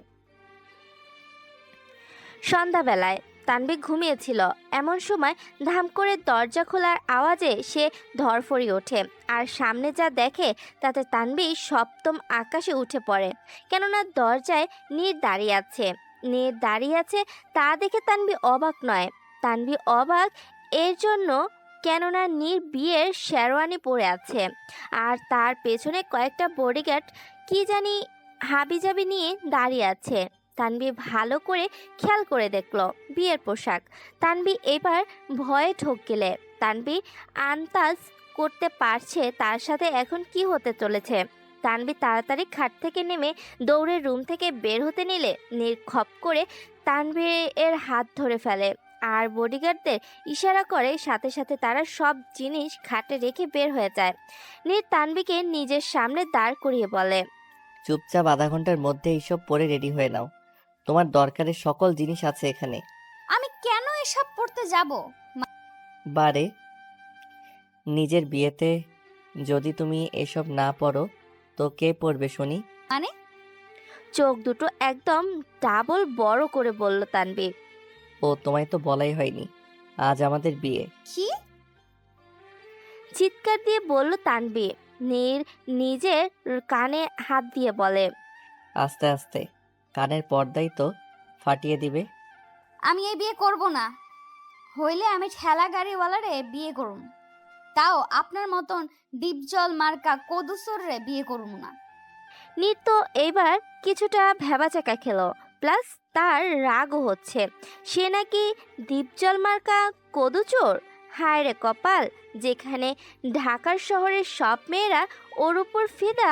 সন্ধ্যাবেলায় তানভীর ঘুমিয়েছিল। এমন সময় ধাম করে দরজা খোলার আওয়াজে সে ধরফরিয়ে ওঠে। আর সামনে যা দেখে তাতে তানভীর সপ্তম আকাশে উঠে পড়ে। কেননা দরজায় নীর দাঁড়িয়ে আছে। নীর দাঁড়িয়ে আছে তা দেখে তানভীর অবাক নয়। তানভীর অবাক এর জন্য কেননা নীর বিয়ের শেরওয়ানি পরে আছে আর তার পেছনে কয়েকটা বডিগার্ড কি জানি হাবিজাবি নিয়ে দাঁড়িয়ে আছে। তানভি ভালো করে খেয়াল করে দেখলো বিয়ের পোশাক। তানভি এবার ভয়ে ঠক গেলে তানভি আন্দাজ করতে পারছে তার সাথে এখন কি হতে চলেছে। তানভি তাড়াতাড়ি খাট থেকে নেমে দৌড়ে রুম থেকে বের হতে নিলে নীর খপ করে তানভীর হাত ধরে ফেলে আর বডিগার্ডদের ইশারা করে, সাথে সাথে তারা সব জিনিস খাটে রেখে বের হয়ে যায়। নীর তানভীকে নিজের সামনে দাঁড় করিয়ে বলে, চুপচাপ আধা ঘন্টার মধ্যে এইসব পরে রেডি হয়ে নাও। তোমার দরকারের সকল জিনিস আছে এখানে। আমি কেন এসব পড়তে যাব? বারে নিজের বিয়েতে যদি তুমি এসব না পড়ো তো কে পড়বে শুনি? মানে? চোখ দুটো একদম ডাবল বড় করে বলল তানভী। ও তোমায় তো বলাই হয়নি আজ আমাদের বিয়ে। কি? চিৎকার দিয়ে বলল তানভী। নীর নিজের কানে হাত দিয়ে বলে, আস্তে আস্তে, কানের পর্দাই তো ফাটিয়ে দিবে। আমি এই বিয়ে করব না। হইলে আমি ঠেলা গাড়িওয়ালারে বিয়ে করুম, তাও আপনার মতন ডিপজল মার্কা কদুসরে বিয়ে করুম না। নীর তো এইবার কিছুটা ভেবাচাকা খেলো, প্লাস তার রাগও হচ্ছে। সে নাকি দীপজল মার্কা কদুচোর। হায় রে কপাল, যেখানে ঢাকার শহরের সব মেয়েরা ওর উপর ফিদা,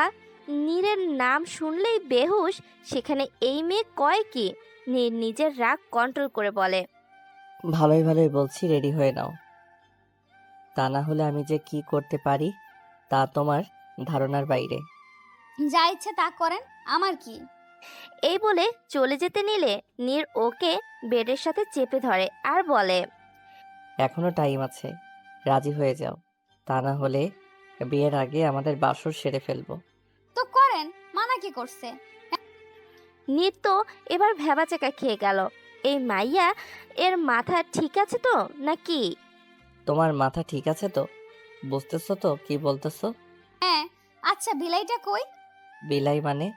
নীরের নাম শুনলেই বেহুশ, সেখানে এই মেয়ে কয় কি? নীর নিজের রাগ কন্ট্রোল করে বলে, ভালোই ভালোই বলছি, রেডি হয়ে নাও। তা না হলে আমি যে কি করতে পারি তা তোমার ধারণার বাইরে। যা ইচ্ছে তা করেন, আমার কি? এই বলে চলে যেতে নিলে নীর ওকে বেডের সাথে চেপে ধরে আর বলে, এখনো টাইম আছে, রাজি হয়ে যাও। তা না হলে বিয়ের আগে আমাদের বাসর সেরে ফেলবো। তো করেন, মানা কি করছে? নীর তো এবার ভেবাচাকা খেয়ে গেল। এই মাইয়া এর মাথা ঠিক আছে তো নাকি? তোমার মাথা ঠিক আছে তো? বুঝতেছো তো কি বলতেছো? হ্যাঁ। আচ্ছা, বিলাইটা কই? বিলাই মানে?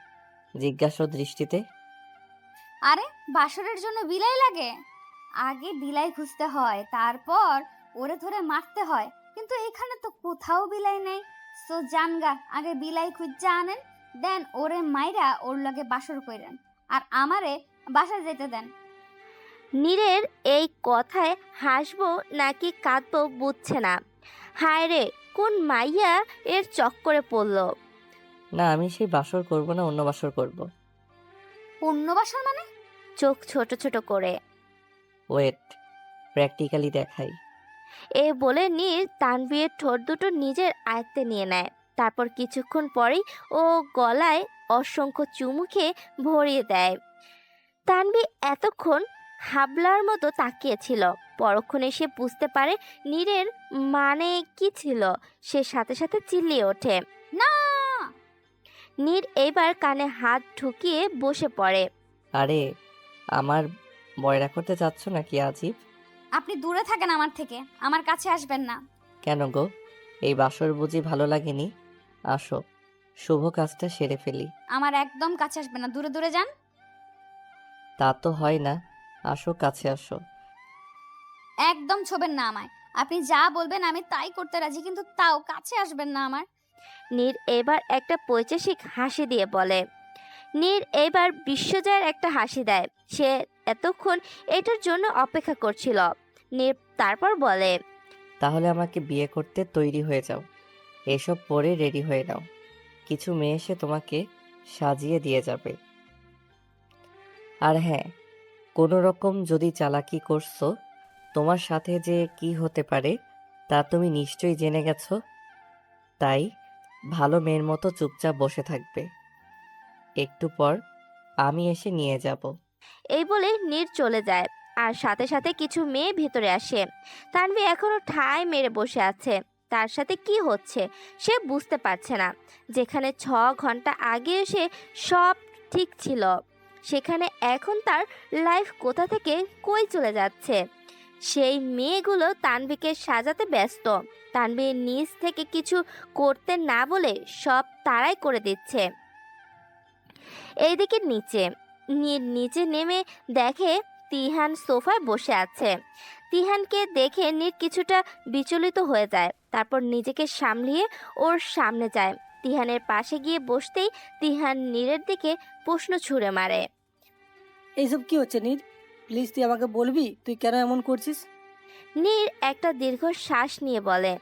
জিজ্ঞাসা দৃষ্টিতে। আরে, বাসরের জন্য বিলাই লাগে? আগে বিলাই খুঁজতে হয়, তারপর ওরে ধরে মারতে হয়, কিন্তু এখানে তো কোথাও বিলাই নেই। সো জানগা, আগে বিলাই খুঁজা আনেন, দেন ওরে মাইরা ওর লগে বাসর কইরেন, আর আমারে বাসা যেতে দেন। নীরের এই কথায় হাসবো নাকি কাঁদবো বুঝছে না। হায় রে, কোন মাইয়া এর চক্করে পড়লো। না, আমি সেই বাসর করব না, অন্য বাসর করব। অন্য বাসর মানে? চোখ ছোট ছোট করে। ওয়েট, প্র্যাকটিক্যালি দেখাই। এ বলে নীর তানভীর ঠোঁট দুটো নিজের আয়ত্তে নিয়ে নেয়। তারপর কিছুক্ষণ পরেই ও গলায় অসংখ্য চুমু খেয়ে ভরিয়ে দেয়। তানভী এতক্ষণ হাবলার মতো তাকিয়েছিল, পরক্ষণে সে বুঝতে পারে নীরের মানে কি ছিল। সে সাথে সাথে চিল্লিয়ে ওঠে, না! নীর এইবার কানে হাত ঢুকিয়ে বসে পড়ে। আরে, আমার বয়রা করতে চাচ্ছ নাকি আজিব? আপনি দূরে থাকেন আমার থেকে, আমার কাছে আসবেন না। কেন গো, এই বাসর বুঝি ভালো লাগেনি? আসো, শুভ কাজটা সেরে ফেলি। আমার একদম কাছে আসবেন না, দূরে দূরে যান। তা তো হয় না, আসো, কাছে আসো। একদম ছোবেন না আমায়। আপনি যা বলবেন আমি তাই করতে রাজি, কিন্তু তাও কাছে আসবেন না আমার। নীর এবার একটা পৈশাসিক হাসি দিয়ে বলে। নীর এবার বিশ্বজয়ের একটা হাসি দেয়। সে এতক্ষণ এটার জন্য অপেক্ষা করছিল। নীর তারপর বলে, তাহলে আমাকে বিয়ে করতে তৈরি হয়ে যাও। এসব পরে রেডি হয়ে নাও, কিছু মেয়ে এসে তোমাকে সাজিয়ে দিয়ে যাবে। আর হ্যাঁ, কোনো রকম যদি চালাকি করছো, তোমার সাথে যে কি হতে পারে তা তুমি নিশ্চয়ই জেনে গেছো। তাই ভালো মেয়ের মতো চুপচাপ বসে থাকবে, একটু পর আমি এসে নিয়ে যাব। এই বলে নীর চলে যায় আর সাথে সাথে কিছু মেয়ে ভিতরে আসে। তানভী এখনো ঠায় মেরে বসে আছে। তার সাথে কি হচ্ছে সে বুঝতে পারছে না। যেখানে 6 ঘন্টা আগে এসে সব ঠিক ছিল, সেখানে এখন তার লাইফ কোথা থেকে কই চলে যাচ্ছে। সেই মেয়েগুলো তানভীকে সাজাতে ব্যস্ত। তানভী নিজ থেকে কিছু করতে না বলে সব তারাই করে দিচ্ছে। এইদিকে নিচে নীর নিচে নেমে দেখে তিহান সোফায় বসে আছে। তিহানকে দেখে নীর কিছুটা বিচলিত হয়ে যায়, তারপর নিজেকে সামলিয়ে ওর সামনে যায়। তিহানের পাশে গিয়ে বসতেই তিহান নীরের দিকে প্রশ্ন ছুঁড়ে মারে। এইসব কি হচ্ছে নীর? প্লিজ তুই আমাকে বলবি তুই কেন এমন করছিস? নীর একটা দীর্ঘ শ্বাস নিয়ে বলে,